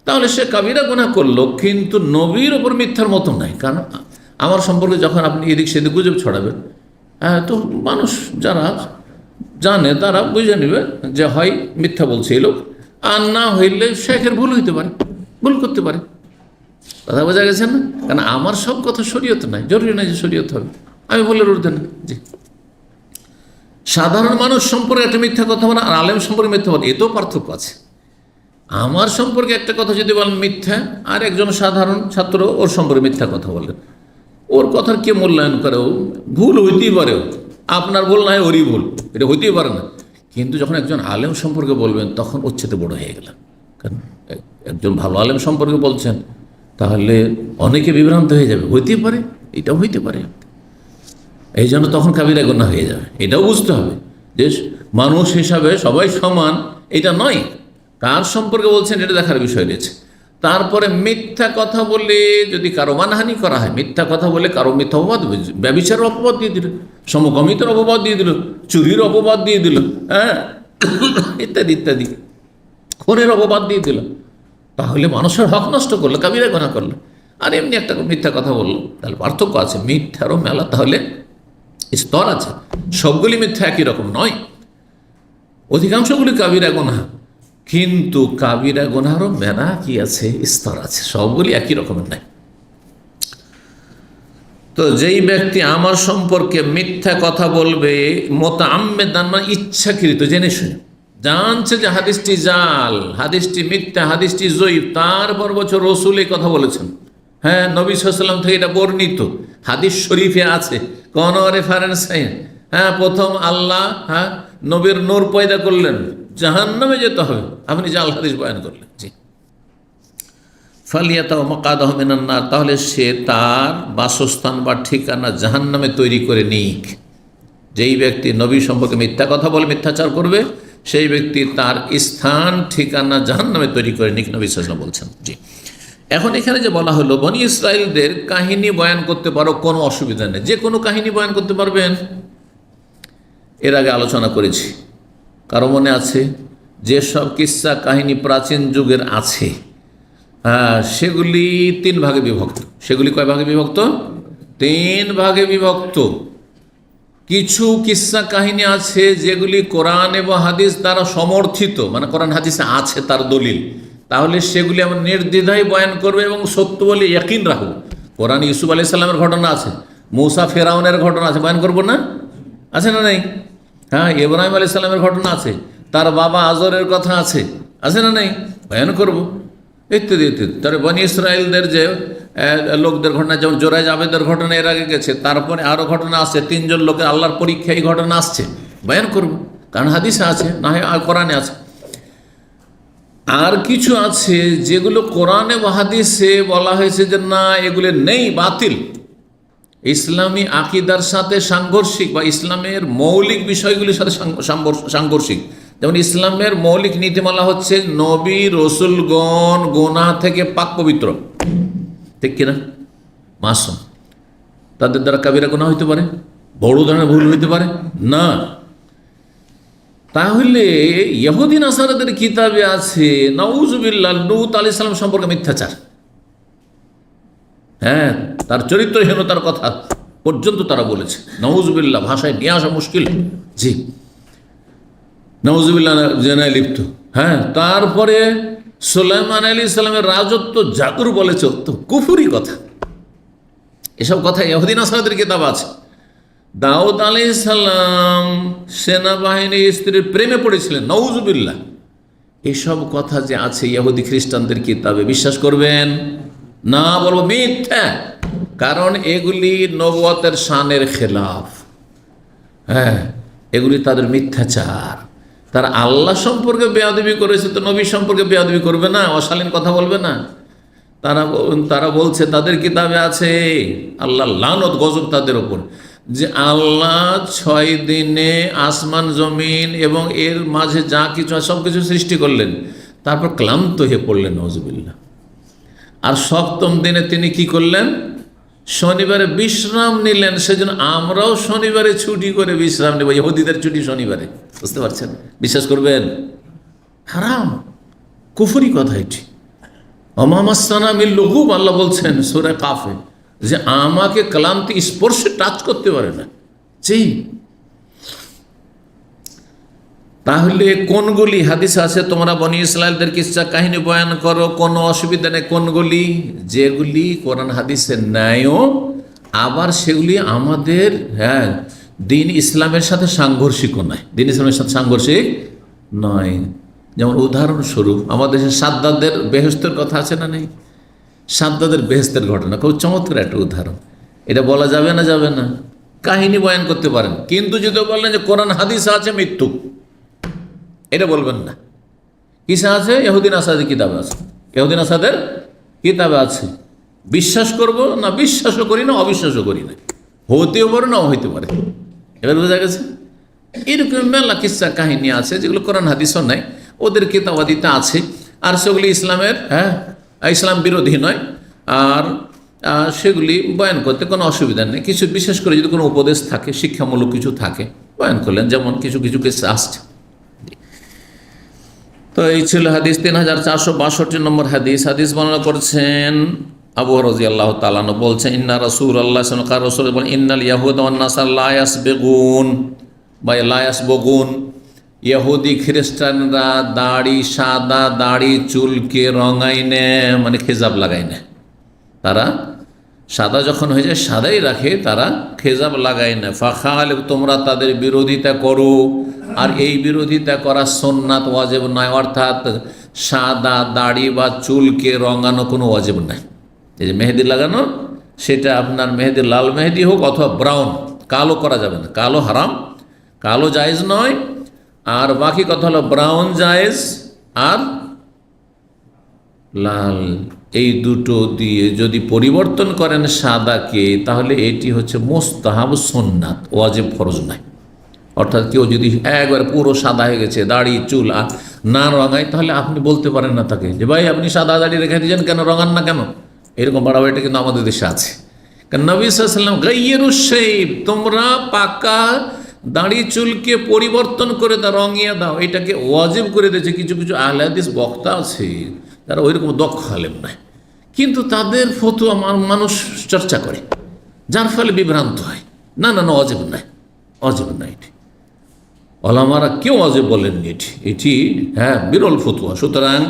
তাহলে সে কাবিরা গুনাহ করলো, কিন্তু নবীর ওপর মিথ্যার মতো নাই। কারণ আমার সম্পর্কে যখন আপনি এদিক সেদিক গুজব ছড়াবেন, তো মানুষ যারা জানে তারা বুঝে নেবে যে হয় মিথ্যা বলছে এই লোক, আর না হইলে শেখের ভুল হইতে পারে, ভুল করতে পারে। কথা বোঝা গেছে না? কারণ আমার সব কথা শরীয়ত নাই, জরুরি নাই যে শরীয়ত হবে, আমি ভুলের ঊর্ধ্বে না। জি, সাধারণ মানুষ সম্পর্কে একটা মিথ্যা কথা বলা আর আলেম সম্পর্কে মিথ্যা বলা, এতেও পার্থক্য আছে। আমার সম্পর্কে একটা কথা যদি বলেন মিথ্যা, আর একজন সাধারণ ছাত্র ওর সম্পর্কে মিথ্যা কথা বলেন, ওর কথার কে মূল্যায়ন করে? ভুল হইতেই পারে, আপনার ভুল না হয় ওরই ভুল, এটা হইতেই পারে না। কিন্তু যখন একজন আলেম সম্পর্কে বলবেন তখন ওর চেয়ে বড় হয়ে গেল। কারণ একজন ভালো আলেম সম্পর্কে বলছেন, তাহলে অনেকে বিভ্রান্ত হয়ে যাবে, হইতেই পারে, এটাও হইতে পারে। এই জন্য তখন কাবিরা গুনাহ হয়ে যাবে। এটাও বুঝতে হবে যে মানুষ হিসাবে সবাই সমান, এটা নয়। কার সম্পর্কে বলছেন এটা দেখার বিষয় রয়েছে। তারপরে মিথ্যা কথা বলে যদি কারো মানহানি করা হয়, মিথ্যা কথা বলে কারো মিথ্যা অপবাদ, ব্যভিচারের অপবাদ দিয়ে দিল, সমকামিতার অপবাদ দিয়ে দিল, চুরির অপবাদ দিয়ে দিল, হ্যাঁ, ইত্যাদি ইত্যাদি, খুনের অপবাদ দিয়ে দিল, তাহলে মানুষের হক নষ্ট করলো, কাবিরা গুনাহ করলো। আর এমনি একটা মিথ্যা কথা বললো, তাহলে পার্থক্য আছে। মিথ্যারও মেলা তাহলে স্তর আছে, সবগুলি মিথ্যা একই রকম নয়, অধিকাংশগুলি কাবিরা গুনাহ, কিন্তু কাবিরা গুনাহরও মেলা কি আছে, স্তর আছে, সবগুলি একই রকমের নাই। তো যেই ব্যক্তি আমার সম্পর্কে মিথ্যা কথা বলবে, মুতাআম্মিদান মানে ইচ্ছাকৃত, জেনে শুনে, জানছে যে হাদিসটি জাল, হাদিসটি মিথ্যা, হাদিসটি জয়ীফ, তারপর বছর রসুল এই কথা বলেছেন, হ্যাঁ, নবী সাল্লাল্লাহু আলাইহি ওয়াসাল্লাম থেকে এটা বর্ণিত, হাদিস শরীফে আছে, কোনো রেফারেন্স নেই, হ্যাঁ, প্রথম আল্লাহ, হ্যাঁ, নবীর নূর পয়দা করলেন, জাহান্নামে যেতে হবে, আপনি জাল হাদিস বয়ান করলেন। জি, ফালিয়াতাও মাকাদাহু মিনান নার, তাহলে সে তার বাসস্থান বা ঠিকানা জাহান্নামে তৈরি করে নিক। যেই ব্যক্তি নবী সম্পর্কে মিথ্যা কথা বলে, মিথ্যাচার করবে, সেই ব্যক্তি তার স্থান ঠিকানা জাহান্নামে তৈরি করে নিক, নবী সাল্লাল্লাহু আলাইহি ওয়াসাল্লাম বলছেন। জি, এখন এখানে যে বলা হলো বনি ইসরাইলদের কাহিনী বয়ান করতে পারো, কোনো অসুবিধা নেই, যে কোনো কাহিনী বয়ান করতে পারবেন। এর আগে আলোচনা করেছি, কারো মনে আছে যেসব কিস্সা কাহিনী প্রাচীন যুগের আছে, সেগুলি 3 ভাগে বিভক্ত। সেগুলি কয় ভাগে বিভক্ত? 3 ভাগে বিভক্ত। কিছু কিস্সা কাহিনী আছে যেগুলি কোরআন এবং হাদিস দ্বারা সমর্থিত, মানে কোরআন হাদিসে আছে তার দলিল, তাহলে সেগুলি আমরা নির্দ্বিধায় বয়ান করবে এবং সত্য বলে ইয়াকিন রাখবো। কোরআন ইউসুফ আলাইহিস সালামের ঘটনা আছে, মূসা ফেরাউনের ঘটনা আছে, বয়ান করবো না? আছে না নেই? ইব্রাহিম আলাইহিস সালামের ঘটনা আছে, তার বাবা আজরের কথা আছে, আছে না নেই? বয়ান করবো, ইত্যাদি ইত্যাদি। তার বনি ইসরায়েলদের যে লোকদের ঘটনা, যেমন জোরাইজ আবেদের ঘটনা এর আগে গেছে, তারপরে আরও ঘটনা আসছে, 3 জন লোকের আল্লাহর পরীক্ষা, এই ঘটনা আসছে, বয়ান করব, কারণ হাদিসে আছে, না হয় কোরআনে আছে। আর কিছু আছে যেগুলো কোরআনে বা হাদিসে বলা হয়েছে যে না, এগুলো নেই, বাতিল, ইসলামী আকিদার সাথে সাংঘর্ষিক, বা ইসলামের মৌলিক বিষয়গুলির সাথে সাংঘর্ষিক। যেমন ইসলামের মৌলিক নীতিমালা হচ্ছে নবী রসুলগণ গুনাহ থেকে পাক পবিত্র, ঠিক কিনা? মাসুম, তাদের দ্বারা কাবিরা গুনাহ হইতে পারে, বড় ধরনের ভুল হইতে পারে না। তাহলে ইহুদি নাসারাদের কিতাবে আছে নাউজুবিল্লাহ লূত আলাইহিস সালাম সম্পর্কে মিথ্যাচার, তার চরিত্রহীনতার কথা পর্যন্ত তারা বলেছে। নাউজুবিল্লাহ, ভাষায় নিয়ে আসা মুশকিল, জি, নাউজুবিল্লাহ জেনায় লিপ্ত। তারপরে সুলাইমান আলাইহিস সালামের রাজত্ব জাদুর বলে চলত, কুফরি কথা, এসব কথা ইহুদি নাসারাদের কিতাব আছে। দাউদ আলাইহিস সালাম সেনাবাহিনী স্ত্রীর প্রেমে পড়েছিলেন, নাউজুবিল্লাহ। এসব কথা যে আছে ইহুদি খ্রিস্টানদের কিতাবে, বিশ্বাস করবেন না? বলবো মিথ্যা, কারণ এগুলি নবুয়তের শানের খেলাফ। এগুলি তাদের মিথ্যাচার। তারা আল্লাহ সম্পর্কে বেয়াদবি করেছে, তো নবী সম্পর্কে বেয়াদবি করবে না, অশালীন কথা বলবে না? তারা বলছে, তাদের কিতাবে আছে, আল্লাহ লানত গজব তাদের ওপর, যে আল্লাহ 6 দিনে আসমান জমিন এবং এর মাঝে যা কিছু সব কিছু সৃষ্টি করলেন, তারপর ক্লান্ত হয়ে পড়লেন, নাউজুবিল্লাহ। আর 7ম দিনে তিনি কি করলেন? শনিবারে বিশ্রাম নিলেন। সেজন্য আমরাও শনিবারে ছুটি করে বিশ্রাম নেব, ইহুদিদের ছুটি শনিবারে, বুঝতে পারছেন? বিশ্বাস করবেন? হারাম, কুফরি কথা এটি। অমামাসানা মিল লঘুব, আল্লাহ বলছেন সূরা কাফে, যে আমাকে ক্লান্তি স্পর্শে টাচ করতে পারে না। জি, তাহলে কোনগুলি হাদিস আছে তোমরা বনি ইসরায়েলদের কিসসা কাহিনী বয়ান করো, কোনো অসুবিধা নেই। কোনগুলি? যেগুলি কোরআন হাদিসের ন্যায়ও, আবার সেগুলি আমাদের দিন ইসলামের সাথে সাংঘর্ষিকও নয়, দিন ইসলামের সাথে সাংঘর্ষিক নয়। যেমন উদাহরণস্বরূপ আমাদের দেশে সাদ্দাদের বেহেশতের কথা আছে না নেই? সাদ্দাদের বেহেশতের ঘটনা খুব চমৎকার একটা উদাহরণ। এটা বলা যাবে না? যাবে না, কাহিনী বয়ান করতে পারেন, কিন্তু যদি বললেন যে কোরআন হাদিস আছে, মৃত্যু, এটা বলবেন না। কিসে আছে? ইহুদি নাসারাদের কিতাবে আছে, ইহুদি নাসারাদের কিতাবে আছে। বিশ্বাস করব না? বিশ্বাসও করি না, অবিশ্বাসও করি না, হতেও পারে নাও হইতে পারে। এবার বোঝা গেছে? এরকম মেলা কিসসা কাহিনী আছে যেগুলো কোরআন হাদিসও নাই, ওদের কিতাবাদিতে আছে, আর সেগুলি ইসলামের ইসলাম বিরোধী নয়, আর সেগুলি বয়ান করতে কোনো অসুবিধা নেই। কিছু বিশেষ করে যদি কোনো উপদেশ থাকে, শিক্ষামূলক কিছু থাকে, বয়ান করলেন, যেমন কিছু কিছু কিসসা আসছে। তো এই ছিল হাদিস 3462 নম্বর হাদিস। হাদিস বর্ণনা করছেন আবু রাদিয়াল্লাহু তাআলা আনহু, বলছেন ইন্না রাসূলুল্লাহ সাল্লাল্লাহু আলাইহি ওয়াসাল্লাম রাসূল বলেন ইন্নাল ইয়াহুদা ওয়ান নাসারা লা ইয়াসবিগুন বা লা ইয়াসবুগুন, ইহুদি খ্রিস্টানরা দাড়ি, সাদা দাড়ি চুলকে রঙাই নে, মানে খেজাব লাগাই না। তারা সাদা যখন হয়ে যায় সাদাই রাখে, তারা খেজাব লাগায় না। ফাখাল, তোমরা তাদের বিরোধিতা করো, আর এই বিরোধিতা করা সুন্নাত, ওয়াজিব নয়। অর্থাৎ সাদা দাড়ি বা চুলকে রঙানো কোনো ওয়াজিব নাই। এই যে মেহেদি লাগানো, সেটা আপনার মেহেদি লাল মেহেদি হোক অথবা ব্রাউন, কালো করা যাবে না, কালো হারাম, কালো জায়েজ নয়। আর বাকি কথা হলো ব্রাউন জায়েজ আর লাল, এই দুটো দিয়ে যদি পরিবর্তন করেন সাদাকে, তাহলে এটি হচ্ছে মুস্তাহাব, সুন্নাত, ওয়াজিব ফরজ নাই। অর্থাৎ কেউ যদি একবার পুরো সাদা হয়ে গেছে, দাড়ি চুল আর না রঙায়, তাহলে আপনি বলতে পারেন না তাকে যে ভাই আপনি সাদা দাড়ি রেখে দিয়েছেন কেন, রঙান না কেন? এরকম বাড়াবাড়িটা কিন্তু আমাদের দেশে আছে। কারণ নবী সাল্লাল্লাহু আলাইহি ওয়াসাল্লাম গাইয়িরুশ শাইব, তোমরা পাকা দাড়ি চুলকে পরিবর্তন করে দাও, রঙিয়ে দাও, এটাকে ওয়াজিব করে দিয়েছে। কিছু কিছু আহলে হাদিস বক্তা আছে তারা ওই রকম দক্ষ আলেম নয়, কিন্তু তাদের ফতোয়া মানুষ চর্চা করে, যার ফলে বিভ্রান্ত হয়। না না না, অজেব নয়, অজেব নয়, এটি ওলামারা কেউ অজেব বলেননি, এটি হ্যাঁ বিরল ফতোয়া। সুতরাং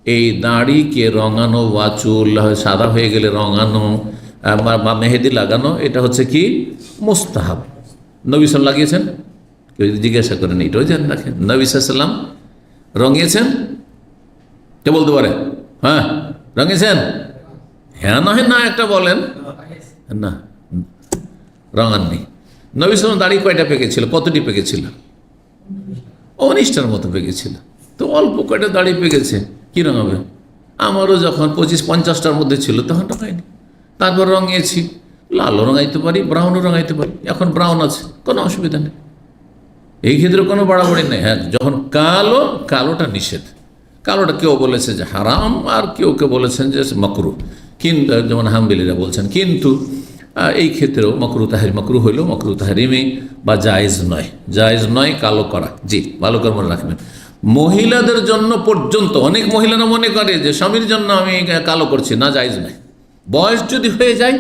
এই দাড়িকে রঙানো বা চুল সাদা হয়ে গেলে রঙানো বা মেহেদি লাগানো, এটা হচ্ছে কি মুস্তাহাব। নবী সাল্লাল্লাহু লাগিয়েছেন, কেউ যদি জিজ্ঞাসা করেন এটাও জানেন রাখেন, নবী সাল্লাম রঙিয়েছেন, কে বলতে পারে? হ্যাঁ রঙিয়েছেন? হ্যাঁ না হ্যাঁ না একটা বলেন না, রঙাননি। নবী সাল্লাম দাড়ি কয়টা পেকেছিল, কতটি পেকেছিল? 19টার মতো পেকেছিল। তো অল্প কয়টা দাড়ি পেকেছে, কী রঙাবে? আমারও যখন 25-50টার মধ্যে ছিল তখন রঙাইনি, তারপর রঙিয়েছি। লালও রঙাইতে পারি, ব্রাউনও রঙাইতে পারি, এখন ব্রাউন আছে, কোনো অসুবিধা নেই, এই ক্ষেত্রে কোনো বাড়াবাড়ি নেই। হ্যাঁ যখন কালোটা নিষেধ, কালোটা কেউ বলেছে যে হারাম, আর কেউ বলেছেন যে মাকরু, কিন্তু যেমন হাম্বলীরা বলছেন, কিন্তু এই ক্ষেত্রেও মাকরু হইলেও মাকরু তাহরিমি বা জায়েজ নয় কালো করা। জি, ভালো করে মনে রাখবেন। মহিলাদের জন্য পর্যন্ত অনেক মহিলারা মনে করে যে স্বামীর জন্য আমি কালো করছি, না, জায়েজ নয়। বয়স যদি হয়ে যায়,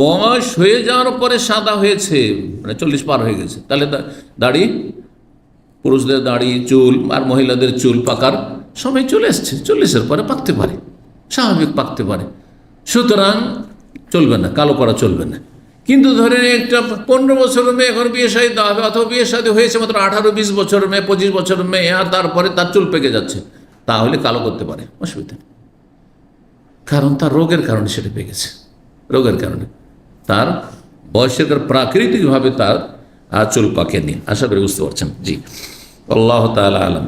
বয়স হয়ে যাওয়ার পরে সাদা হয়েছে, মানে 40 পার হয়ে গেছে, তাহলে দাড়ি, পুরুষদের দাড়ি চুল আর মহিলাদের চুল পাকার সময় চলে এসছে, 40-এর পরে পাকতে পারে, স্বাভাবিক পাকতে পারে। সুতরাং চলবে না, কালো করা চলবে না। কিন্তু ধরেন একটা 15 বছরের মেয়ে এখন বিয়ে শাদী দেওয়া হবে, অথবা বিয়ে শাদী হয়েছে মাত্র 18-20 বছরের মেয়ে, 25 বছরের মেয়ে, আর তারপরে তার চুল পেকে যাচ্ছে, তাহলে কালো করতে পারে, অসুবিধা নেই। কারণ তার রোগের কারণে সেটা পেকেছে, রোগের কারণে, তার বয়সের কারণে প্রাকৃতিকভাবে তার চুল পাকেনি। আশা করি বুঝতে পারছেন। জি, আল্লাহ তাআলা আলাম।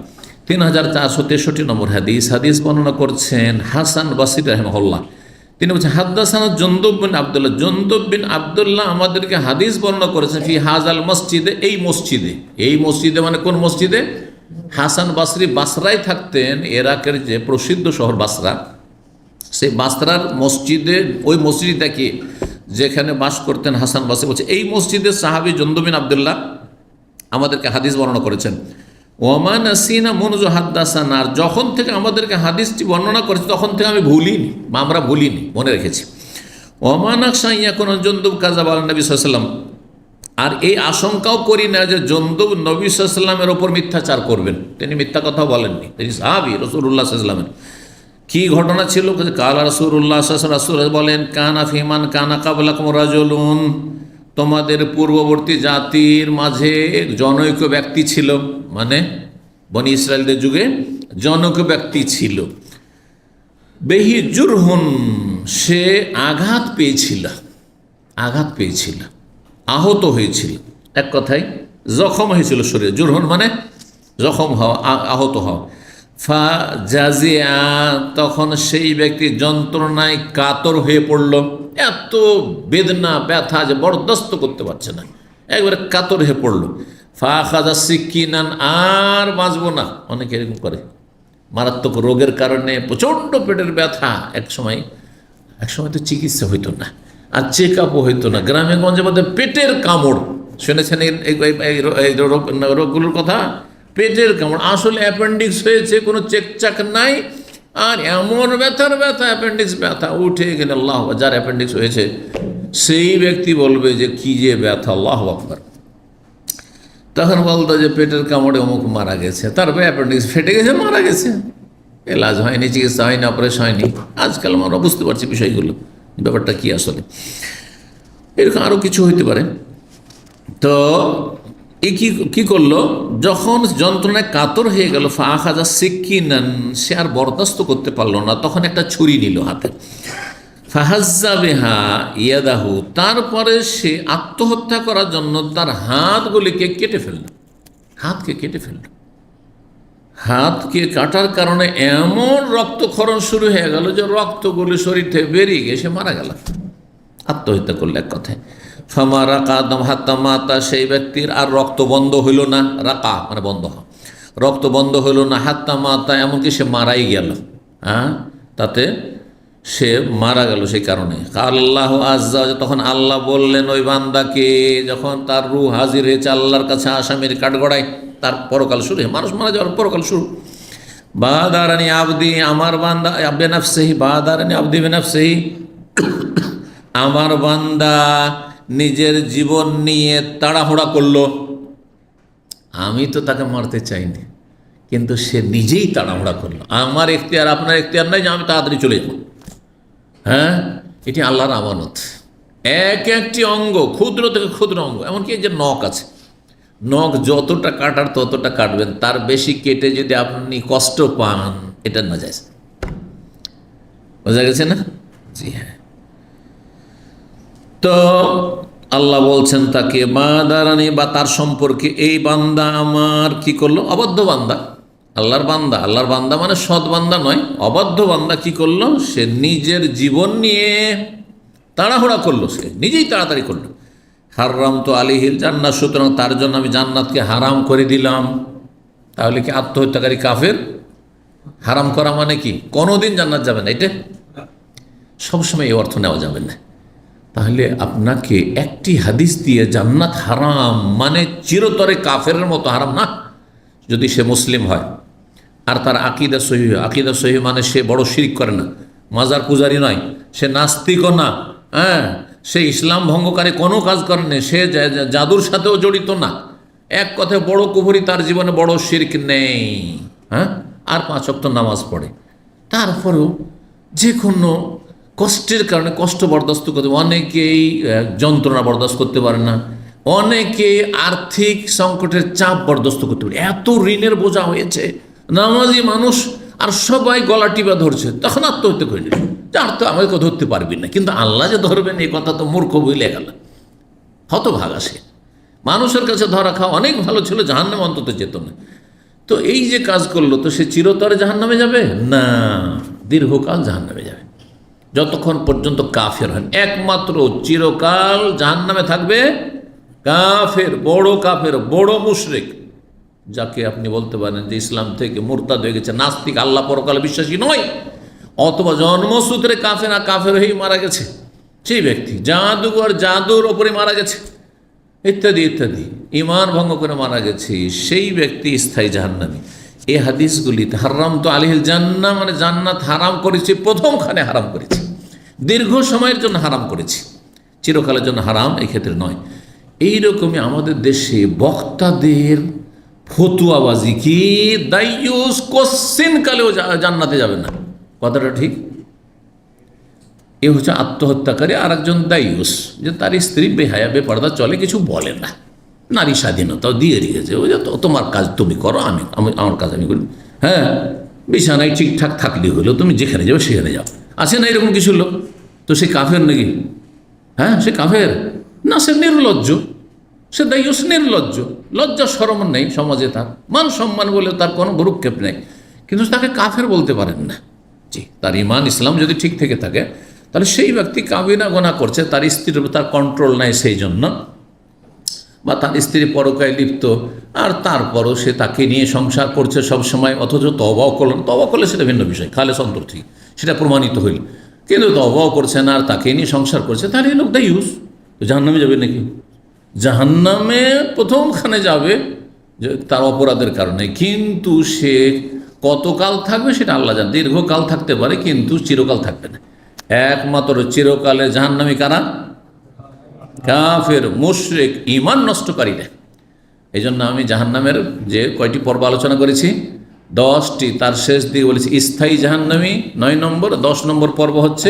3463 নম্বর হাদিস বর্ণনা করছেন হাসান বসরি রাহিমাহুল্লাহ। তিনি বলছেন হাদ্দাসানা জুনদুব বিন আব্দুল্লাহ, জুনদুব বিন আব্দুল্লাহ আমাদেরকে হাদিস বর্ণনা করেছেন ফি হাজাল মসজিদে, এই মসজিদে মানে কোন মসজিদে? হাসান বসরি বাসরায় থাকতেন, ইরাকের যে প্রসিদ্ধ শহর বাসরা, সেই বাসরার মসজিদে, ওই মসজিদটাকে যেখানে বাস করতেন হাসান বসরি, বলছে এই মসজিদের সাহাবী জুনদুব বিন আব্দুল্লাহ আমাদেরকে হাদিস বর্ণনা করেছেন। ওমান আসিনা মনজু হাদ্দাসানা, আর যখন থেকে আমাদেরকে হাদিসটি বর্ণনা করেছে তখন থেকে আমি ভুলিনি, বা আমরা ভুলিনি, মনে রেখেছি। ওমান আকসাইয়া কোন জুনদুব কাযাব আলা নবী সাল্লাল্লাহু আলাইহি ওয়াসাল্লাম, আর এই আশঙ্কাও করি না যে জুনদুব নবী সাল্লাল্লাহু আলাইহি ওয়াসাল্লামের ওপর মিথ্যাচার করবেন। তিনি মিথ্যা কথা বলেননি, তিনি সাহাবী রাসূলুল্লাহ সাল্লাল্লাহু আলাইহি ওয়াসাল্লামের। কি ঘটনা ছিল? কালা রাসূলুল্লাহ সাল্লাল্লাহু আলাইহি ওয়াসাল্লাম বলেন, কানা ফিমান কানা কাবলাকুম রাজুলুন, তোমাদের পূর্ববর্তী জাতির মাঝে জনৈক ব্যক্তি ছিল, মানে বনি ইসরায়েলদের যুগে জনৈক ব্যক্তি ছিল। বেহি জুরহুন, সে আঘাত পেয়েছিল, আহত হয়েছিল, এক কথায় জখম হয়েছিল শরীরে। জুরহুন মানে জখম হওয়া, আহত হওয়া। ফা জাজিয়া, তখন সেই ব্যক্তি যন্ত্রণায় কাতর হয়ে পড়ল, এত বেদনা ব্যথা যে বরদাস্ত করতে পারছে না, একবারে কাতর হয়ে পড়ল। ফা খাজা সিকিনান, আর বাঁচবো না, অনেকে এরকম করে, মারাত্মক রোগের কারণে প্রচণ্ড পেটের ব্যথা, এক সময় তো চিকিৎসা হইতো না, আর চেক আপও হইতো না। গ্রামে গঞ্জে মধ্যে পেটের কামড়, শুনেছেন এই রোগগুলোর কথা? পেটের কামড়, আসলে অ্যাপেন্ডিক্স হয়েছে, কোনো চেকচাক নাই, আর এমন ব্যথা অ্যাপেন্ডিক্স ব্যথা উঠে গেলে, আল্লাহ, যার অ্যাপেন্ডিক্স হয়েছে সেই ব্যক্তি বলবে যে কি যে ব্যথা, আল্লাহু আকবার। তখন বলতো যে পেটের কামড়ে অমুক মারা গেছে, তারপরে অ্যাপেন্ডিক্স ফেটে গেছে, মারা গেছে, এলাজ হয়নি, চিকিৎসা হয়নি, অপারেশন হয়নি। আজকাল আমরা বুঝতে পারছি বিষয়গুলো, ব্যাপারটা কি আসলে। এরকম আরও কিছু হইতে পারে। তো এ কি করলো, যখন যন্ত্রণায় কাতর হয়ে গেল, ফা খাজা সিকিনান, সে আর বরদাস্ত করতে পারলো না, তখন একটা ছুরি নিল হাতে। ফাহাজ্জা বিহা ইয়াদাহু, তারপরে সে আত্মহত্যা করার জন্য তার হাতগুলিকে কেটে ফেলল, হাতকে কাটার কারণে এমন রক্তক্ষরণ শুরু হয়ে গেল যে রক্তগুলি শরীর থেকে বেরিয়ে গিয়ে সে মারা গেল, আত্মহত্যা করলো এক কথায়। ফামা রাকা দম হাত্তা মাতা, সেই ব্যক্তির আর রক্ত বন্ধ হইল না, রাকা মানে বন্ধ হওয়া, রক্ত বন্ধ হইল না, হাত্তা মাতা, এমনকি সে মারাই গেল, তাতে সে মারা গেল সেই কারণে। আল্লাহ আজ্জা, তখন আল্লাহ বললেন ওই বান্দাকে, যখন তার রূহ হাজির হয়েছে আল্লাহর কাছে আসামির কাঠগড়ায়, তার পরকাল শুরু, মানুষ মারা যাওয়ার পরকাল শুরু। বাদারানি আবদি, আমার বান্দা বেনাফসিহি, বাদারানি আবদি বেনাফসিহি, আমার বান্দা নিজের জীবন নিয়ে তাড়াহুড়া করলো। আমি তো তাকে মারতে চাইনি, কিন্তু সে নিজেই তাড়াহুড়া করলো। আমার এখতিয়ার আপনার এখতিয়ার নাই যে আমি তাড়াতাড়ি চলে যাব। হ্যাঁ, এটি আল্লাহর আমানত। এক একটি অঙ্গ, ক্ষুদ্র থেকে ক্ষুদ্র অঙ্গ, এমনকি যে নখ আছে, নখ যতটা কাটার ততটা কাটবেন, তার বেশি কেটে যদি আপনি কষ্ট পান, এটা নাজায়েজ। বোঝা গেছে না? জি হ্যাঁ। তো আল্লাহ বলছেন তাকে বাদারানি, বা তার সম্পর্কে, এই বান্দা আমার কি করলো? অবাধ্য বান্দা, আল্লাহর বান্দা। আল্লাহর বান্দা মানে সৎ বান্দা নয়, অবাধ্য বান্দা কি করলো? সে নিজের জীবন নিয়ে তাড়াহুড়া করলো, সে নিজেই তাড়াতাড়ি করলো। হারাম তো আলিহিল জান্নাত, সুতরাং তার জন্য আমি জান্নাতকে হারাম করে দিলাম। তাহলে কি আত্মহত্যাকারী কাফের? হারাম করা মানে কি কোনোদিন জান্নাত যাবে না, এটা সবসময় এই অর্থ নেওয়া যাবে না। তাহলে আপনাকে একটি হাদিস দিয়ে জান্নাত হারাম মানে চিরতরে কাফের মতো হারাম না, যদি সে মুসলিম হয় আর তার আকিদা সহিহ। আকিদা সহিহ মানে সে বড় শিরক করে না, মাজার পূজারি নয়, সে নাস্তিকও না, হ্যাঁ, সে ইসলাম ভঙ্গকারী কোনো কাজ করে না, সে জাদুর সাথেও জড়িত না। এক কথায় বড় কুফরি, তার জীবনে বড় শিরক নেই। হ্যাঁ, আর 5 ওয়াক্ত নামাজ পড়ে। তারপরেও যে কোনো কষ্টের কারণে কষ্ট বরদাস্ত করতে, অনেকেই যন্ত্রণা বরদাস্ত করতে পারে না, অনেকেই আর্থিক সংকটের চাপ বরদাস্ত করতে পারে। এত ঋণের বোঝা হয়েছে নামাজি মানুষ, আর সবাই গলা টিপা ধরছে, তখন আত্মহত্যা করে নিল। আর তো আমাকে ধরতে পারবি না, কিন্তু আল্লাহ যে ধরবেন এই কথা তো মূর্খ বইলে গেল। হতভাগা সে। মানুষের কাছে ধরা খাওয়া অনেক ভালো ছিল, জাহান্নামে অন্তত যেত না। তো এই যে কাজ করলো, তো সে চিরতরে জাহান্নামে যাবে না, দীর্ঘকাল জাহান্নামে যাবে, যতক্ষণ পর্যন্ত কাফের হন। একমাত্র চিরকাল জাহান্নামে থাকবে কাফের, বড় মুশরিক, যাকে আপনি বলতে পারেন যে ইসলাম থেকে মুরতাদ হয়ে গেছে, নাস্তিক, আল্লাহ পরকালে বিশ্বাসী নয়, অথবা জন্মসূত্রে কাফের হয়েই মারা গেছে সেই ব্যক্তি, জাদুর ওপরে মারা গেছে, ইত্যাদি ইত্যাদি, ঈমান ভঙ্গ করে মারা গেছে, সেই ব্যক্তি স্থায়ী জাহান্নামী। এই হাদিসগুলিতে হারাম তো আলিহিল জান্নাহ মানে জান্নাত হারাম করেছি, প্রথমখানে হারাম করেছি, দীর্ঘ সময়ের জন্য হারাম করেছি, চিরকালের জন্য হারাম এই ক্ষেত্রে নয়। এইরকমই আমাদের দেশে বক্তাদের ফতুয়াবাজি, কি দাইয়ুস কোশ্চিন কালেও জান্নাতে যাবে না, কথাটা ঠিক? এ হচ্ছে আত্মহত্যাকারী। আর একজন দাইয়ুস, যে তার স্ত্রী বেহায়া বেপর্দা চলে, কিছু বলে না, নারী স্বাধীনতাও দিয়ে দিয়েছে, ওই যে তোমার কাজ তুমি করো, আমি আমার কাজ আমি করি। হ্যাঁ, বিছানায় ঠিকঠাক থাকলে হলো, তুমি যেখানে যাও সেখানে যাও। আছে না এরকম কিছু লোক? তো সে কাফের নাকি? হ্যাঁ, সে কাফের না, সে নির্লজ্জ, সে দাইয়ুস নির্লজ্জ, লজ্জা শরম নেই সমাজে, তার মান সম্মান বলে তার কোনো ভ্রুক্ষেপ নেই, কিন্তু তাকে কাফের বলতে পারেন না। জি, তার ইমান ইসলাম যদি ঠিক থেকে থাকে, তাহলে সেই ব্যক্তি কাবিনা গোনা করছে, তার স্ত্রীর উপর তার কন্ট্রোল নাই সেই জন্য, বা তার স্ত্রী পরকায় লিপ্ত, আর তারপরও সে তাকে নিয়ে সংসার করছে সব সময়, অথচ তওবাও করলেন, তওবা করলে সেটা ভিন্ন বিষয়, খালেস অন্তর থেকে সেটা প্রমাণিত হইল, কিন্তু তওবাও করছে না আর তাকে নিয়ে সংসার করছে, তাহলে এই লোক দাইয়ুস। তো জাহান্নামে যাবে নাকি? জাহান্নামে প্রথমখানে যাবে যে তার অপরাধের কারণে, কিন্তু সে কতকাল থাকবে সেটা আল্লাহ জানে। দীর্ঘকাল থাকতে পারে, কিন্তু চিরকাল থাকবে না। একমাত্র চিরকালে জাহান্নামী কারা? কাফের, মুশরিক, ঈমান নষ্টকারীরা। এই জন্য আমি জাহান্নামের যে কয়টি পর্ব আলোচনা করেছি, 10টি, তার শেষ দিকে বলেছি স্থায়ী জাহান্নামী 9 নম্বর, 10 নম্বর পর্ব হচ্ছে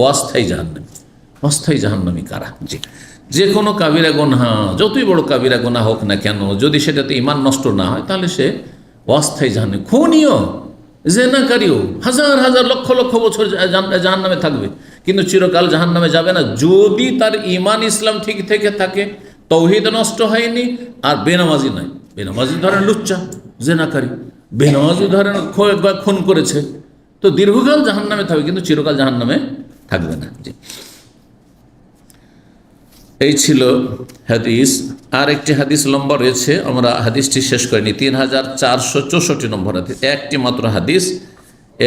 অস্থায়ী জাহান্নামী। অস্থায়ী জাহান্নামী কারা? জি, যে কোনো কাবিরা গুনাহ, যতই বড় কাবিরা গুনাহ হোক না কেন, যদি সেটাতে ঈমান নষ্ট না হয়, তাহলে সে অস্থায়ী জাহান্নামী। খুনিও, জেনাকারীও হাজার হাজার লক্ষ লক্ষ বছর জাহান্নামে থাকবে, কিন্তু চিরকাল জাহান্নামে যাবে না, যদি তার ঈমান ইসলাম ঠিক থেকে থাকে, তৌহিদ নষ্ট হয়নি, আর বেনামাজি নয়। বেনামাজি ধরেন লুচ্চা, জেনাকারী, বেনামাজি ধরেন খুন করেছে, তো দীর্ঘকাল জাহান্নামে থাকবে, কিন্তু চিরকাল জাহান্নামে থাকবে না। জি, এই ছিল হাদিস। আর একটি হাদিস লম্বা রয়েছে, আমরা হাদিসটি শেষ করিনি, 3464 নম্বর হাদিস, একটি মাত্র হাদিস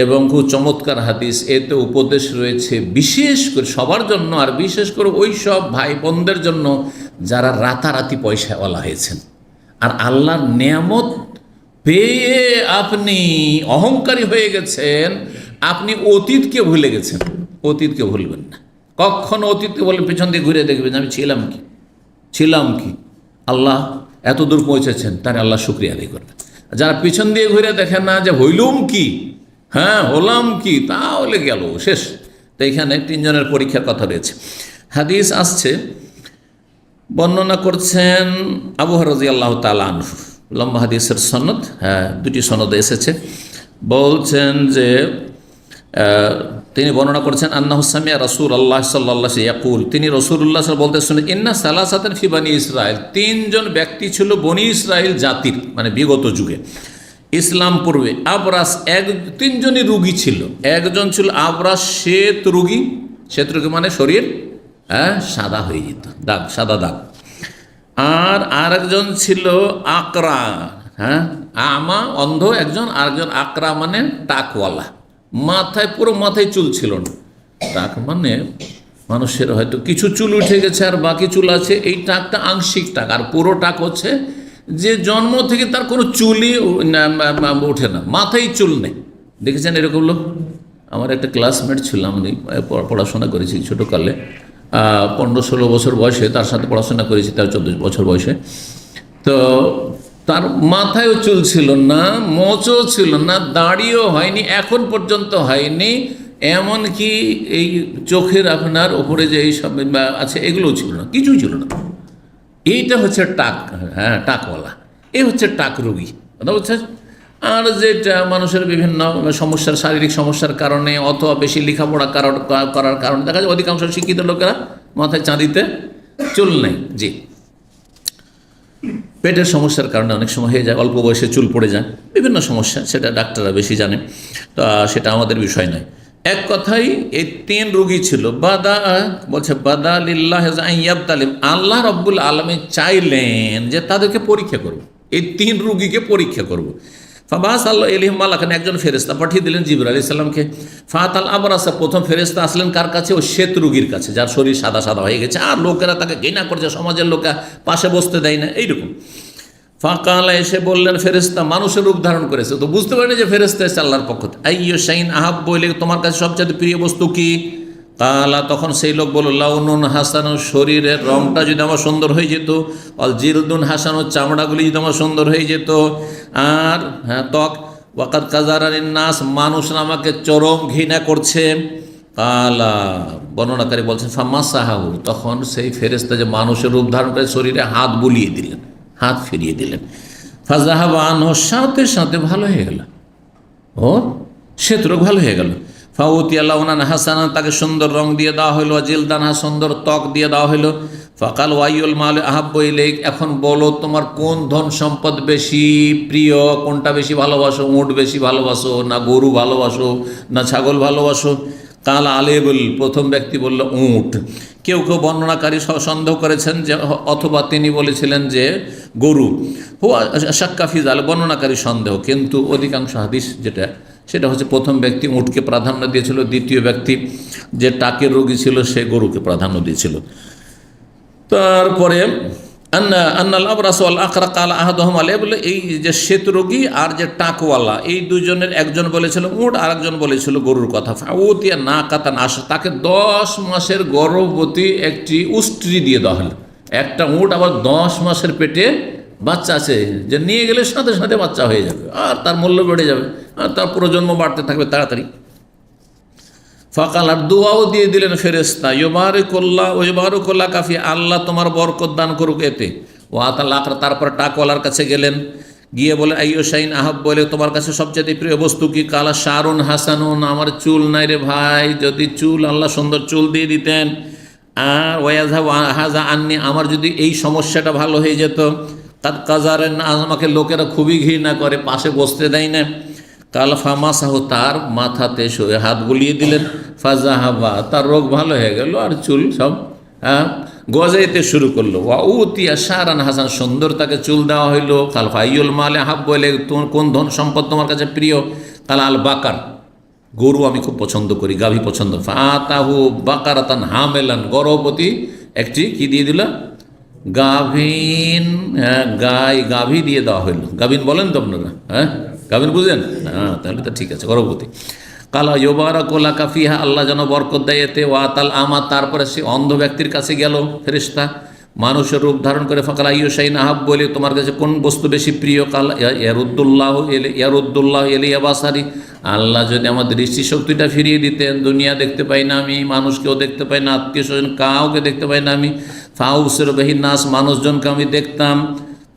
এবং খুব চমৎকার হাদিস। এতে উপদেশ রয়েছে বিশেষ করে সবার জন্য, আর বিশেষ করে ওই সব ভাই বোনদের জন্য যারা রাতারাতি পয়সাওয়ালা হয়েছেন, আর আল্লাহর নেয়ামত পেয়ে আপনি অহংকারী হয়ে গেছেন, আপনি অতীতকে ভুলে গেছেন। অতীতকে ভুলবেন না, কখনো অতীতকে বলে পিছন দিয়ে ঘুরে দেখবেন আমি ছিলাম কি। আল্লাহ এত দূর পৌঁছেছেন, তার আল্লাহ শুকরিয়া আদায় করবেন। যারা পিছন দিয়ে ঘুরে দেখেন না যে হইলুম কি, হলাম কি, তাহলে গেল শেষ। তো এখানে তিনজনের পরীক্ষার কথা রয়েছে। হাদিস আসছে, বর্ণনা করছেন আবু হুরায়রা রাদিয়াল্লাহু তাআলা আনহু, লম্বা হাদিসের সনদ, দুটি সনদে এসেছে। বলছেন যে তিনি বর্ণনা করছেন আন্নাহু সামিয়া রাসূলুল্লাহ সাল্লাল্লাহু আলাইহি ইয়াকুল, তিনি রাসূলুল্লাহ সাল্লাল্লাহু বলতে শুনে ইন্না সালাসাতান ফি বানি ইসরাইল, তিনজন ব্যক্তি ছিল বনি ইসরাইল জাতির, মানে বিগত যুগে ইসলাম পূর্বে। আবরাস, তিনজনই রোগী ছিল। একজন ছিল আবরাস, শ্বেত রোগী মানে শরীর সাদা হয়ে যেত, সাদা দাগ। আর আরেকজন ছিল আকরা, আমা অন্ধ একজন, আরেকজন আকরা মানে টাকওয়ালা, পুরো মাথায় চুল ছিল না। টাক মানে মানুষের হয়তো কিছু চুল উঠে গেছে আর বাকি চুল আছে, এই টাকটা আংশিক টাক। আর পুরো টাক হচ্ছে যে জন্ম থেকে তার কোনো চুলই ওঠে না, মাথায় চুল নেই। দেখেছেন এরকম লোক? আমার একটা ক্লাসমেট ছিল, আমি পড়াশোনা করেছি ছোটোকালে, 15-16 বছর বয়সে তার সাথে পড়াশোনা করেছি, তার 14 বছর বয়সে। তো তার মাথায়ও চুল ছিল না, মোচও ছিল না, দাড়িও হয়নি, এখন পর্যন্ত হয়নি, এমনকি এই চোখের আপনার ওপরে যে এইসব আছে এগুলোও ছিল না, কিছুই ছিল না। এইটা হচ্ছে টাক, টাকওয়ালা, এই হচ্ছে টাক রোগী, কথা বলছে। আর যেটা মানুষের বিভিন্ন সমস্যার, শারীরিক সমস্যার কারণে অথবা বেশি লেখাপড়া করার কারণে দেখা যায় অধিকাংশ শিক্ষিত লোকেরা মাথায় চাঁদিতে চুল নেই। জি, পেটের সমস্যার কারণে অনেক সময় হয়ে যায়, অল্প বয়সে চুল পড়ে যায়, বিভিন্ন সমস্যা, সেটা ডাক্তাররা বেশি জানে, তো সেটা আমাদের বিষয় নয়। এক কথাই এই তিন রোগী ছিল। বাদা লিল্লাহ ইয়াবতালিম, আল্লাহ রাব্বুল আলামিন চাইলেন যে তাদেরকে পরীক্ষা করব, এই তিন রোগীকে পরীক্ষা করব। ফাবাস আল্লাহ এলিহিম মালাকান, একজন ফেরেশতা পাঠিয়ে দিলেন জিবরাইল আলাইহিস সালামকে। ফাতাল আবরাসা, প্রথম ফেরেশতা আসলেন কার কাছে? ও শ্বেত রোগীর কাছে, যার শরীর সাদা সাদা হয়ে গেছে, আর লোকেরা তাকে ঘৃণা করছে, সমাজের লোকেরা পাশে বসতে দেয় না, এইরকম। ফাঁকালা, এসে বললেন ফেরেশতা মানুষের রূপ ধারণ করেছে, তো বুঝতে পারেনি যে ফেরেশতা এসে আল্লাহর পক্ষ থেকে। আইয়ু শাইন আহাব্বু ইলাইকা, তোমার কাছে সবচেয়ে প্রিয় বস্তু কি? কালা, তখন সেই লোক বলল লাউনুন হাসানু, শরীরের রংটা যদি আমার সুন্দর হয়ে যেত, অল জিলদুন হাসানু, চামড়াগুলি যদি আমার সুন্দর হয়ে যেত, আর ত্বক, ওয়াকাদ কাজারানিন নাস, মানুষরা আমাকে চরম ঘৃণা করছে। কালা, বর্ণনাকারী বলছেন ফামাসাহাহু, তখন সেই ফেরেশতা যে মানুষের রূপ ধারণ করে শরীরে হাত বুলিয়ে দিলেন, হাত ফিরিয়ে দিলেন। ফাজাহাবা আনহু, সাথে সাথে ভালো হয়ে গেল, ও শ্বেত রোগ ভালো হয়ে গেল। ফাউতিয়া লাউনান হাসানা, তাকে সুন্দর রং দিয়ে দেওয়া হইল, জিলদানহা, সুন্দর ত্বক দিয়ে দেওয়া হইল। ফাকাল ওয়াইউল মাল আহাব্বু ইলাইক, এখন বলো তোমার কোন ধন সম্পদ বেশি প্রিয়, কোনটা বেশি ভালোবাসো? উট বেশি ভালোবাসো, না গরু ভালোবাসো, না ছাগল ভালোবাসো? কাল আলেবুল, প্রথম ব্যক্তি বলল উট। কেউ কেউ বর্ণনাকারী সন্দেহ করেছেন যে অথবা তিনি বলেছিলেন যে গরু। শাক্কাফিজ আল, বর্ণনাকারী সন্দেহ, কিন্তু অধিকাংশ হাদিস যেটা সেটা হচ্ছে প্রথম ব্যক্তি উটকে প্রাধান্য দিয়েছিল, দ্বিতীয় ব্যক্তি যে টাকের রোগী ছিল সে গরুকে প্রাধান্য দিয়েছিল। তারপরে আন্নাল আবরাস ওয়াল আকরা কাল আহাদুহুম আলাইহি, বলে এই যে শ্বেত রোগী আর যে টাকওয়ালা, এই দুজনের একজন বলেছিল উট আর একজন বলেছিল গরুর কথা। ফাউতিয়া না কাতান আস, তাকে 10 মাসের গর্ভবতী একটি উষ্ট্রি দিয়ে দেওয়া হলো। একটা উট আবার 10 মাসের পেটে বাচ্চা আছে, যে নিয়ে গেলে সাথে সাথে বাচ্চা হয়ে যাবে, আর তার মূল্য বেড়ে যাবে, আর তার প্রজন্ম বাড়তে থাকবে তাড়াতাড়ি। ফাকাল, আর দোয়াও দিয়ে দিলেন ফেরেশতা, ইউবারিকুল্লাহ ওয়া ইউবারিকুল্লাহ কাফি, আল্লাহ তোমার বরকত দান করুক এতে। ওয়া আতাল আকরা, তারপর টাকওয়ালার কাছে গেলেন, গিয়ে বলে আইয়ু শাইন আহাব্বু ইলাইকা, তোমার কাছে সবচেয়ে প্রিয় বস্তু কি? কালা শারুন হাসানুন, আমার চুল নাই রে ভাই, যদি চুল আল্লাহ সুন্দর চুল দিয়ে দিতেন। আর ওয়াযাহাবু হাযা আন্নি, আমার যদি এই সমস্যাটা ভালো হয়ে যেত। কাদ কাজারেন, আমাকে লোকেরা খুবই ঘৃণা করে, পাশে বসতে দেয় না। কাল ফামাসাহু, তার মাথাতে শুয়ে হাত বুলিয়ে দিলেন। ফাজাহাবা, তার রোগ ভালো হয়ে গেল, আর চুল সব গজাইতে শুরু করলো। ওয়া উতিয়া শারান হাসান, সুন্দর তাকে চুল দেওয়া হইল। কাল ফাইয়ুল মালে আহাব্বু ইলাইকা, তোমার কোন ধন সম্পদ তোমার কাছে প্রিয়? কাল আল বাকার, গরু আমি খুব পছন্দ করি, গাভী পছন্দ। ফাতাহু বাকারাতান হামেলান, গর্ভবতী একটি কি দিয়ে দিল? গাভীন, গাভী দিয়ে দেওয়া হইল। গাভীন বলেন তো আপনারা? হ্যাঁ, গাভীন বুঝেন? হ্যাঁ, তাহলে তো ঠিক আছে, গর্ভবতী। কালা ইউবারাকুলা কাফিহা, আল্লাহ যেন বরকত দেয় এতে। ওয়াতাল আমা, তারপরে সে অন্ধ ব্যক্তির কাছে গেল ফেরেশতা, মানুষের রূপ ধারণ করে। ফাকালা ইউশাইন আহাব, বলে তোমার কাছে কোন বস্তু বেশি প্রিয়? কাল ইয়ারুদ্দুল্লাহ এলিয়া বাসারি, আল্লাহ যদি আমার দৃষ্টিশক্তিটা ফিরিয়ে দিতেন, দুনিয়া দেখতে পাই না আমি, মানুষকেও দেখতে পাই না, আত্মীয় স্বজন কাউকে দেখতে পাই না আমি। ফাউসের বাহির নাস, মানুষজনকে আমি দেখতাম।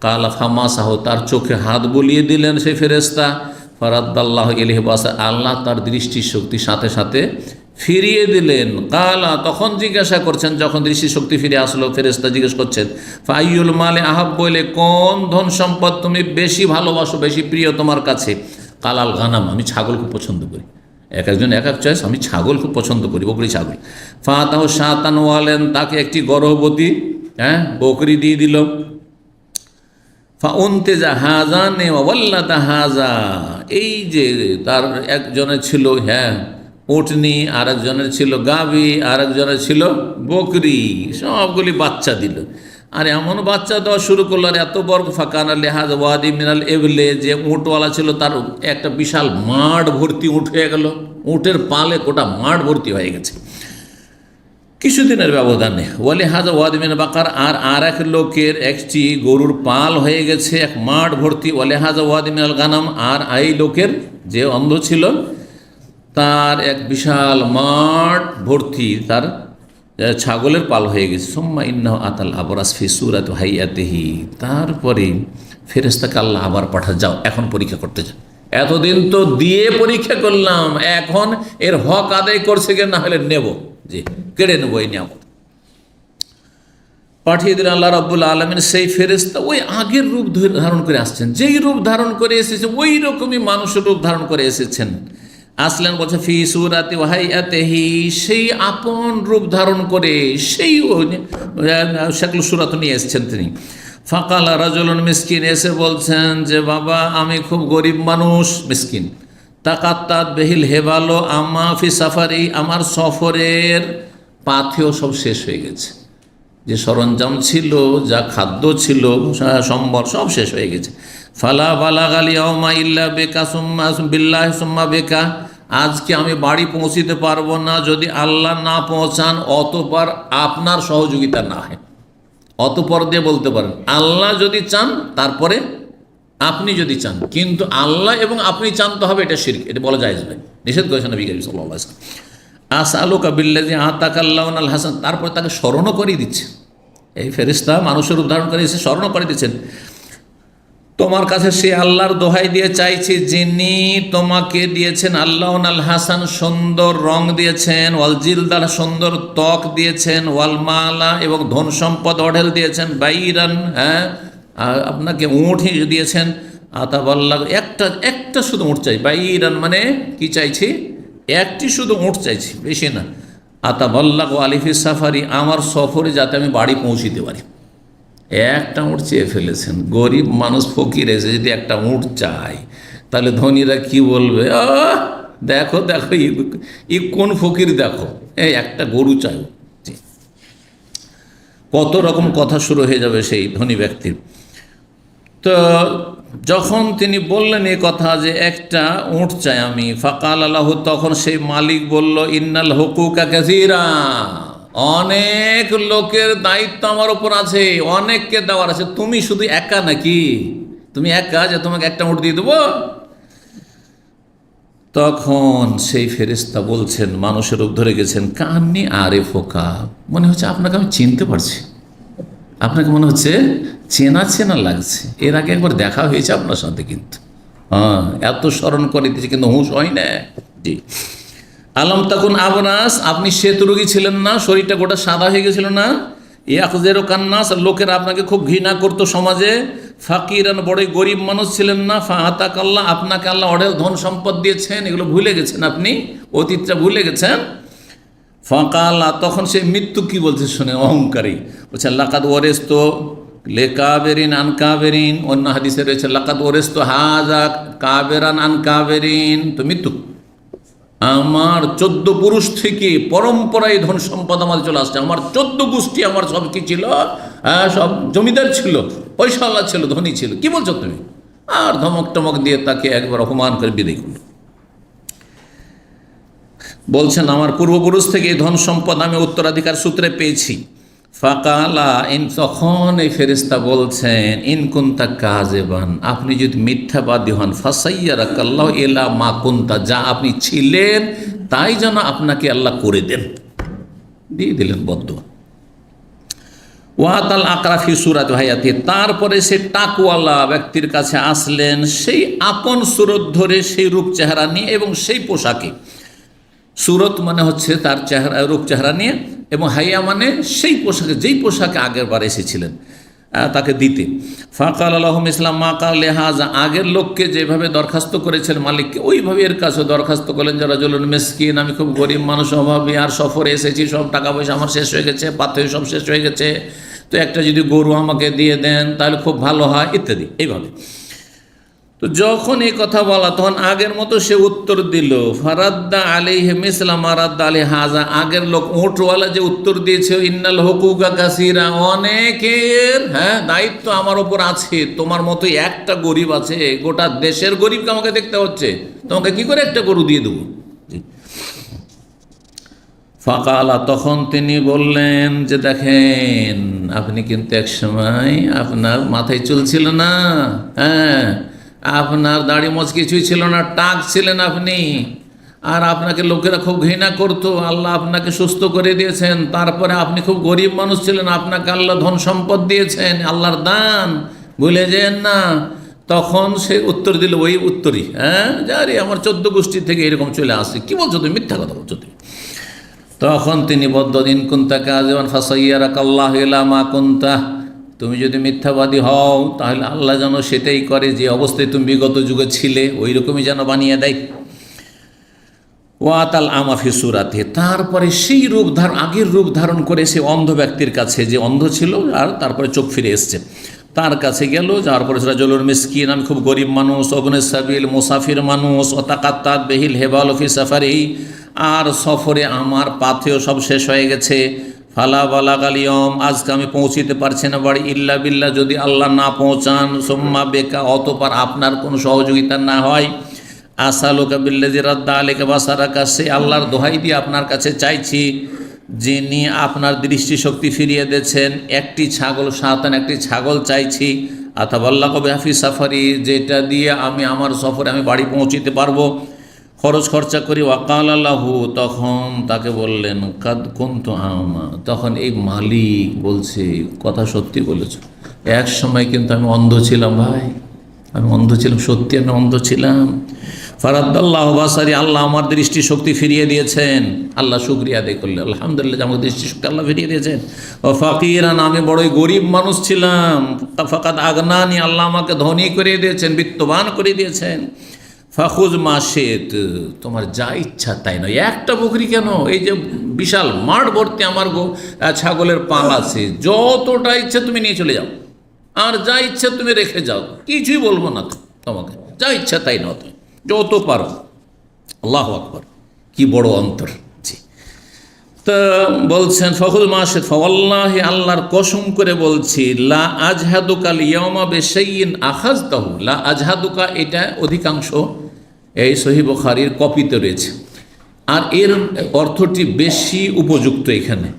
কালা ফামাসাহ, তার চোখে হাত বুলিয়ে দিলেন সেই ফেরেশতা। ফারাদ্দাল্লাহ ইলাইহি বাসা, আল্লাহ তার দৃষ্টিশক্তি সাথে সাথে ফিরিয়ে দিলেন। কালা, তখন জিজ্ঞাসা করছেন, যখন দৃষ্টিশক্তি ফিরে আসলো, ফেরেশতা জিজ্ঞেস করছেন, ফাইয়ুল মালে আহাব, বলে কোন ধন সম্পদ তুমি বেশি ভালোবাসো, বেশি প্রিয় তোমার কাছে? কালাল গানাম, আমি ছাগল খুব পছন্দ করি। এক একজন এক এক চয়েস, আমি ছাগল খুব পছন্দ করি, বকরি ছাগল। ফাতাহ শাতান ওয়ালেন, তাকে একটি গর্ভবতী বকরি দিয়ে দিল। ফাউনতেজা হাজা নে ওয়াল্লাদা হাজা, এই যে তার একজনের ছিল উটনি, আর একজনের ছিল গাভী, আর একজনের ছিল বকরি, সবগুলি বাচ্চা দিল। আর এমন বাচ্চা দেওয়া শুরু করলো, আর এত বড় ফাঁকানা লেহাজ ওয়াদি মিনাল এবলে, যে উঁটওয়ালা ছিল তার একটা বিশাল মাঠ ভর্তি উঁট হয়ে গেল, উঁটের পালে গোটা মাঠ ভর্তি হয়ে গেছে কিছুদিনের ব্যবধানে। ওয়ালি হাজা ওয়াদিমিন বাকার, আর এক লোকের একটি গরুর পাল হয়ে গেছে এক মাঠ ভর্তি। ওয়ালি হাজা ওয়াদিমিন আল গানাম, আর এই লোকের যে অন্ধ ছিল তার এক বিশাল মাঠ ভর্তি তার ছাগলের পাল হয়ে গেছে। সুম্মা ইন্নাহু আতাল আবরাস ফি সূরাতি হাইয়াতিহি, তারপরে ফেরেশতাকে আল্লাহ আবার পাঠা, যাও এখন পরীক্ষা করতে যাও, এতদিন তো দিয়ে পরীক্ষা করলাম, এখন এর হক আদায় করছে কি না হলে নেব, যে কেড়ে নেবো এই নিয়ামত। পাঠিয়ে দিলেন আল্লাহ রাব্বুল আলামিন সেই ফেরেশতা, ওই আগের রূপ ধারণ করে আসছেন, যেই রূপ ধারণ করে এসেছেন ওই রকমই মানুষের রূপ ধারণ করে এসেছেন। আসলেন বলছে ফি সূরাতি ওয়া হাইয়াতিহি, সেই আপন রূপ ধারণ করে সেই শাকল সূরাত নিয়ে এসেছেন তিনি। ফাকালা রাজুলুন মিসকিন, এসে বলছেন যে বাবা আমি খুব গরিব মানুষ, মিসকিন। তাকাত্তাত বেহিল হেবালো আমা ফি সাফারি, আমার সফরের পাথেও সব শেষ হয়ে গেছে, যে সরঞ্জাম ছিল, যা খাদ্য ছিল, সম্বর সব শেষ হয়ে গেছে। ফালা বালাগালি ইয়াউমা ইল্লা বেকা সুম্মা বিল্লাহি সুম্মা বেকা, আজকে আমি বাড়ি পৌঁছিতে পারবো না যদি আল্লাহ না পৌঁছান, অতঃপর আপনার সহযোগিতা না হয়। অতঃপর দিয়ে বলতে পারেন, আল্লাহ যদি চান, তারপরে আপনি যদি চান, কিন্তু আল্লাহ এবং আপনি চান তো হবে, এটা শিরক, এটা বলা জায়েজ নয়, নিষেধ করেছেন নবী করিম সাল্লাল্লাহু আলাইহি ওয়াসাল্লাম। আসআলুকা বিল্লাযী আতাকাল্লাহু আল হাসান, তারপর তাকে স্মরণও করিয়ে দিচ্ছে, এই ফেরেশতা মানুষের উদ্ধারণ করে এসে স্মরণও করে দিচ্ছেন, তোমার কাছে সে আল্লাহর দোহাই দিয়ে চাইছি যিনি তোমাকে দিয়েছেন আল্লাহ আল হাসান, সুন্দর রং দিয়েছেন, ওয়াল জিলদাল, সুন্দর ত্বক দিয়েছেন, ওয়াল মালা, এবং ধন সম্পদ অঢেল দিয়েছেন, বাইরান, আপনাকে উঁট দিয়েছেন, আতাবাল্লাহ, একটা শুধু উঁট চাই, বাইরান মানে কি চাইছি, একটি শুধু উঁট চাইছি, বেশি না। আতাবাল্লাহ আলিফি সাফারি, আমার সফরে যাতে আমি বাড়ি পৌঁছিতে পারি, একটা উঁট চেয়ে ফেলেছেন। গরিব মানুষ ফকির এসে যদি একটা উঁট চায়, তাহলে ধনীরা কি বলবে, দেখো দেখো ই কোন ফকির, দেখো এই একটা গরু চাই, কত রকম কথা শুরু হয়ে যাবে সেই ধনী ব্যক্তির। তো যখন তিনি বললেন এ কথা যে একটা উঁট চাই আমি, ফাকাল আল্লাহু, তখন সেই মালিক বলল, ইন্নাল হুকুকা কাসীরা, অনেক লোকের দায়িত্ব আমার উপর আছে, অনেককে দেওয়ার আছে, তুমি শুধু একা নাকি, তুমি একা যে তোমাকে একটা উঁট দিয়ে দেবো? তখন সেই ফেরেশতা বলছেন, মানুষের রূপ ধরে গেছেন, কান্নি আরে ফোকা, মনে হচ্ছে আপনাকে আমি চিনতে পারছি, আপনাকে মনে হচ্ছে চেনা চেনা লাগছে, এর আগে একবার দেখা হয়েছে আপনার সাথে, কিন্তু এত স্মরণ করে দিয়েছে, কিন্তু হুঁশ হয় না। জি, আলম তাকুন আবনাস, আপনি শ্বেত রোগী ছিলেন না, শরীরটা গোটা সাদা হয়ে গেছিল না? ইয়াকজেরো কান্নাস, লোকেরা আপনাকে খুব ঘৃণা করতো সমাজে। ফাকিরান, বড়ই গরিব মানুষ ছিলেন না। ফাআতাকাল্লাহ, আপনাকে আল্লাহ অঢেল ধন সম্পদ দিয়েছেন, এগুলো ভুলে গেছেন আপনি, অতীতটা ভুলে গেছেন। ফাকাল্লা, তখন সেই মৃত্যু কি বলছে শুনে, অহংকারী বলছে, লাকাদ ওয়ারিসতু লিকাবেরিন আন কাবেরিন, অন্য হাদিসে রয়েছে লাকাদ ওয়ারিসতু হাযা কাবেরান আন কাবেরিন, তো মৃত্যু আমার 14 পুরুষ থেকে পরম্পরায় ধন সম্পদ আমার চলে আসছে, আমার 14 গোষ্ঠী আমার সব কি ছিল, সব জমিদার ছিল, পয়সাওয়ালা ছিল, ধনী ছিল, কি বলছো তুমি? আর ধমক টমক দিয়ে তাকে একবার অপমান করে বিদায় করল। বলছেন আমার পূর্বপুরুষ থেকে এই ধন সম্পদ আমি উত্তরাধিকার সূত্রে পেয়েছি। ফাকালা তখন এই ফেরেশতা বলছেন ইনকুন্তা কাযিবান, আপনি যদি মিথ্যাবাদী হন, ফাসাইয়ারাকাল্লাহু ইলা মা কুনতা, যা আপনি ছিলেন তাই যেন আপনাকে আল্লাহ করে দেন। দিয়ে দিলেন বদদুয়া। ওয়াতাল আকরাফি সুরাত হায়াতি, তারপরে সে টাকওয়ালা ব্যক্তির কাছে আসলেন সেই আপন সুরত ধরে, সেই রূপ চেহারা নিয়ে এবং সেই পোশাকে। সুরত মানে হচ্ছে তার চেহারা, রূপ চেহারা নিয়ে, এবং হাইয়া মানে সেই পোশাকে, যেই পোশাকে আগের বার এসেছিলেন তাকে দিতে। ফাকাল আলহম ইসলাম মা কাল লেহাজা, আগের লোককে যেভাবে দরখাস্ত করেছেন মালিককে, ওইভাবে এর কাছে দরখাস্ত করলেন যারা জলুন মেসকিন, আমি খুব গরিব মানুষ, অভাবী, আর সফরে এসেছি, সব টাকা পয়সা আমার শেষ হয়ে গেছে, পাথর সব শেষ হয়ে গেছে, তো একটা যদি গরু আমাকে দিয়ে দেন তাহলে খুব ভালো হয়, ইত্যাদি এইভাবে। তো যখন এই কথা বলা তখন আগের মতো সে উত্তর দিল, ফারাদ্দা আলাইহি মিসলা মা রাদ্দা আলাইহি হাযা, আগের লোক উটওয়ালা যে উত্তর দিয়েছে, ইন্নাল হুকুকা কাসীরা, অনেকের দায়িত্ব আমার ওপর আছে, তোমার মতো একটা গরিব আছে, গোটা দেশের গরিবকে আমাকে দেখতে হচ্ছে, তোমাকে কি করে একটা গরু দিয়ে দেবো? ফাকালা, তখন তিনি বললেন যে দেখেন, আপনি কিন্তু এক সময় আপনার মাথায় চুল ছিল না, আপনার দাড়ি মোচ কিছুই ছিল না, টাক ছিলেন আপনি, আর আপনাকে লোকেরা খুব ঘৃণা করতো, আল্লাহ আপনাকে সুস্থ করে দিয়েছেন, তারপরে আপনি খুব গরিব মানুষ ছিলেন, আপনাকে আল্লাহ ধন সম্পদ দিয়েছেন, আল্লাহর দান, ভুলে যেন না। তখন সে উত্তর দিল ওই উত্তরই, যারে আমার 14 গোষ্ঠী থেকে এরকম চলে আসছে, কি বলছো তুমি, মিথ্যা কথা বলছো তুমি। তখন তিনি বদ্দিন কুন্তা কাযিবান ফাসাইয়ারাকাল্লাহু ইলা মা কুনতা, তুমি যদি মিথ্যাবাদী হও তাহলে আল্লাহ যেন সেটাই করে, যে অবস্থায় তুমি বিগত যুগে ছিলে ওই রকমই যেন বানিয়ে দেয়। ওয়াতাল আমাফি সুরাতে, তারপরে সেই রূপ আগের রূপ ধারণ করে সে অন্ধ ব্যক্তির কাছে, যে অন্ধ ছিল আর তারপরে চোখ ফিরে এসছে, তার কাছে গেল। যাওয়ার পরে রাজুলুন মিসকিন, আমি খুব গরিব মানুষ, অবনে সাবিল, মুসাফির মানুষ, ওতাকাত্তাত বিহিল হেবাল ফি সাফারি, আর সফরে আমার পাথেও সব শেষ হয়ে গেছে। ফালা বালাগালিয়ম, আজকে আমি পৌঁছিতে পারছি না বাড়ি, ইল্লা বিল্লাহ, যদি আল্লাহ না পৌঁছান, সুম্মা বেকা, অতপর আপনার কোনো সহযোগিতা না হয়, আসালুকা বিল্লাযী রাদ্দা আলাইকা বাসারাকা, সে আল্লাহর দোহাই দিয়ে আপনার কাছে চাইছি যিনি আপনার দৃষ্টিশক্তি ফিরিয়ে দিয়েছেন, একটি ছাগল, সাতান একটি ছাগল চাইছি, আতাবাল্লাহু বিহাফি সাফারি, যেটা দিয়ে আমি আমার সফরে আমি বাড়ি পৌঁছিতে পারবো, খরচ খরচা করি। ওয়াকাল আল্লাহু, তখন তাকে বললেন কাদ কুনতু আমা, তখন এই মালিক বলছে কথা সত্যি বলেছ, এক সময় কিন্তু আমি অন্ধ ছিলাম ভাই, আমি অন্ধ ছিলাম, সত্যি আমি অন্ধ ছিলাম। ফারাদ্দাল্লাহু বাসারি, আল্লাহ আমার দৃষ্টিশক্তি ফিরিয়ে দিয়েছেন, আল্লাহ শুকরিয়া আদায় করলে, আলহামদুলিল্লাহ আমার দৃষ্টিশক্তি আল্লাহ ফিরিয়ে দিয়েছেন। ও ফাকিরান, আমি বড়ই গরিব মানুষ ছিলাম, ফাকাদ আগনানি, আল্লাহ আমাকে ধনী করে দিয়েছেন, বিত্তবান করে দিয়েছেন। ফাখুজ মাশেত, তোমার যা ইচ্ছা তাই নয়, একটা বকরি কেন, এই যে বিশাল মাঠ ভর্তি আমার ছাগলের পাল আছে, যতটা ইচ্ছা তুমি নিয়ে চলে যাও, আর যা ইচ্ছা তুমি রেখে যাও, কিছুই বলবো না তো তোমাকে, যা ইচ্ছা তাই নাও তুমি, যত পারো। আল্লাহু আকবার, কি বড় অন্তর। জি, তা বলছেন ফখুল মাশেদ, ফাওয়াল্লাহি, আল্লাহর কসম করে বলছি, লা আজহাদুকা লিয়াউমা বিশাইইন আখাযতাহু, লা আজহাদুকা, এটা অধিকাংশ এই সহিহ বুখারীর কপিতে রয়েছে, আর এর অর্থটি বেশি উপযুক্ত এখানে,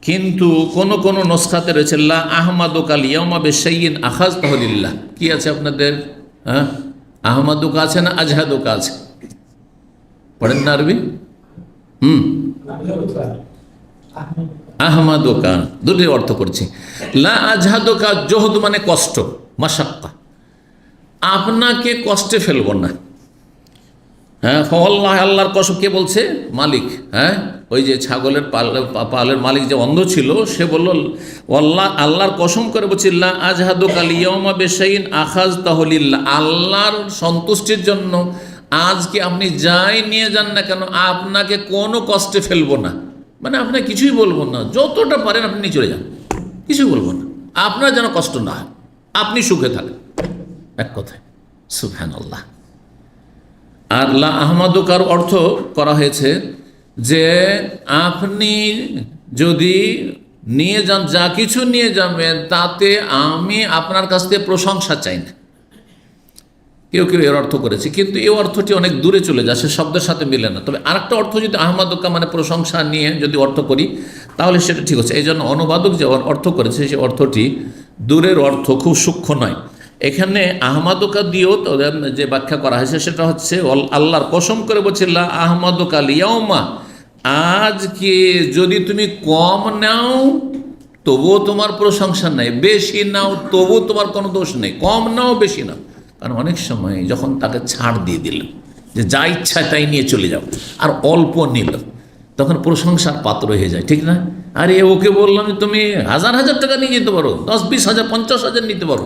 কিন্তু কোন কোন নসখাতে রয়েছে লা আহমাদুকা লিয়াউমা বিশাইইন আখাযতাহু লিল্লাহ। কি আছে আপনাদের? আহমাদুকা আছে না আজহাদুকা আছে? পড়েন না আরবি? আহমাদুকা, দুটি অর্থ করছি। লা আজহাদুকা, জহদ মানে কষ্ট, মাশাক্কা, আপনাকে কষ্টে ফেলব না। ফাওয়াল্লাহ, আল্লাহর কসম, কে বলছে? মালিক। ওই যে ছাগলের পালের মালিক যে অন্ধ ছিল, সে বলল আল্লাহর কসম করে বলছি, লা আজহাদুকা লিয়াউমা বিশাইইন আখাযতাহু লিল্লাহ, আল্লাহর সন্তুষ্টির জন্য আজকে আপনি যাই নিয়ে যান না কেন, আপনাকে কোনো কষ্টে ফেলবো না, মানে আপনাকে কিছুই বলবো না, যতটা পারেন আপনি নিয়ে চলে যান, কিছুই বলবো না, আপনার যেন কষ্ট না হয়, আপনি সুখে থাকেন, এক কথায়। সুবহানাল্লাহ। আর লা আহমাদুকার অর্থ করা হয়েছে যে আপনি যদি নিয়ে যান, যা কিছু নিয়ে যাবেন তাতে আমি আপনার কাছ থেকে প্রশংসা চাই না। কেউ কেউ এর অর্থ করেছে, কিন্তু এই অর্থটি অনেক দূরে চলে যায়, সে শব্দের সাথে মিলে না। তবে আরেকটা অর্থ যদি আহমাদুকা মানে প্রশংসা নিয়ে যদি অর্থ করি তাহলে সেটা ঠিক আছে। এই জন্য অনুবাদক যে অর্থ করেছে সেই অর্থটি দূরের অর্থ, খুব সূক্ষ্ম নয়। এখানে আহমাদুকা দিয়েও যে ব্যাখ্যা করা হয়েছে সেটা হচ্ছে আল্লাহর কসম করে বলছে লা আহমাদুকা লিয়াউমা, আজকে যদি তুমি কম নাও তবুও তোমার প্রশংসা নেই, বেশি নাও তবুও তোমার কোনো দোষ নেই। কম নাও বেশি নাও, কারণ অনেক সময় যখন তাকে ছাড় দিয়ে দিলেন যে যা ইচ্ছা তাই নিয়ে চলে যাও, আর অল্প নিল, তখন প্রশংসার পাত্র হয়ে যায়, ঠিক না? আরে ওকে বললাম তুমি 1000 টাকা নিয়ে যেতে পারো, 10, 20,000, 50,000 নিতে পারো,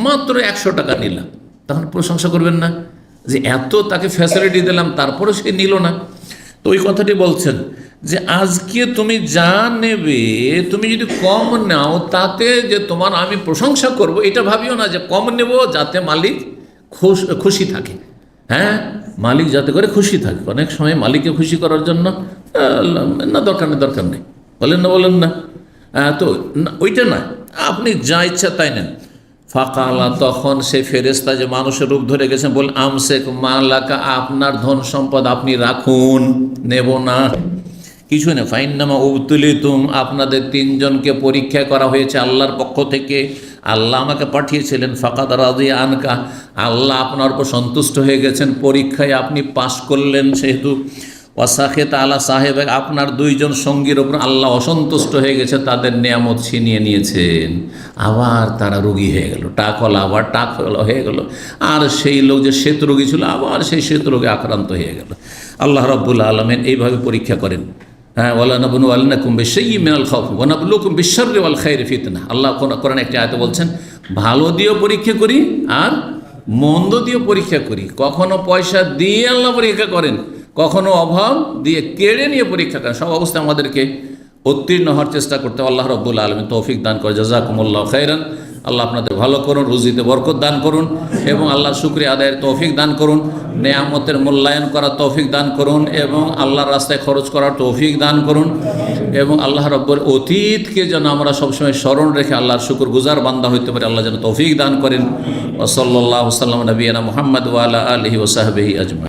মাত্র 100 টাকা নিলাম, তখন প্রশংসা করবেন না যে এত তাকে ফ্যাসিলিটি দিলাম তারপরে সে নিল না? তো ওই কথাটি বলছেন যে আজকে তুমি যা নেবে তুমি যদি কম নাও তাতে যে তোমার আমি প্রশংসা করব এটা ভাবিও না যে কম নেব যাতে মালিক খুশি থাকে। হ্যাঁ, মালিক যাতে করে খুশি থাকে। অনেক সময় মালিককে খুশি করার জন্য না দরকার নেই বলেন না তো ওইটা নয়, আপনি যা ইচ্ছা তাই নেন। ফাকালা, তখন সে ফেরেস্তা যে মানুষের রূপ ধরে গেছেন বল আমসেক মালাকা, আপনার ধন সম্পদ আপনি রাখুন, নেব না কিছু না। ফাইন্নামা উবতুলিতুম, আপনাদের 3 জনকে পরীক্ষা করা হয়েছে আল্লাহর পক্ষ থেকে, আল্লাহ আমাকে পাঠিয়েছিলেন। ফাকাদ রাদিয়া আনকা, আল্লাহ আপনার উপর সন্তুষ্ট হয়ে গেছেন, পরীক্ষায় আপনি পাশ করলেন সেহেতু। ওয়াসাখেত আলা সাহেব, আপনার 2 জন সঙ্গীর ওপর আল্লাহ অসন্তুষ্ট হয়ে গেছে, তাদের নিয়ামত ছিনিয়ে নিয়েছেন। আবার তারা রোগী হয়ে গেল, টাকলা আবার টাক হয়ে গেল, আর সেই লোক যে শ্বেত রোগী ছিল আবার সেই শ্বেত রোগে আক্রান্ত হয়ে গেল। আল্লাহ রাব্বুল আলামিন এইভাবে পরীক্ষা করেন। হ্যাঁ, ওয়ালানাবলুকুম বিশাইয়্যিন মিনাল খাউফ ওয়া নাবলুকুম বিশ-শাররি ওয়াল খায়রি ফিতনা। আল্লাহ কোরআনে একটি আয়াতে বলছেন ভালো দিয়েও পরীক্ষা করি আর মন্দ দিয়েও পরীক্ষা করি। কখনো পয়সা দিয়ে আল্লাহ পরীক্ষা করেন, কখনো অভাব দিয়ে কেড়ে নিয়ে পরীক্ষা করেন। সব অবস্থায় আমাদেরকে উত্তীর্ণ হওয়ার চেষ্টা করতে আল্লাহ রাব্বুল আলামিন তৌফিক দান করে। জাযাকুমুল্লাহু খাইরান। আল্লাহ আপনাদের ভালো করুন, রুজিতে বরকত দান করুন এবং আল্লাহর শুকরিয়া আদায়ের তৌফিক দান করুন, নেয়ামতের মূল্যায়ন করার তৌফিক দান করুন এবং আল্লাহর রাস্তায় খরচ করার তৌফিক দান করুন এবং আল্লাহ রাব্বুল অতীতকে যেন আমরা সবসময় স্মরণ রেখে আল্লাহর শুকরগুজার বান্দা হইতে পারি, আল্লাহ যেন তৌফিক দান করেন। ওয়া সাল্লাল্লাহু সাল্লাম নবিয়ানা মুহাম্মদ ওয়া আলা আলিহি ওয়া সাহবিহি আজমাইন।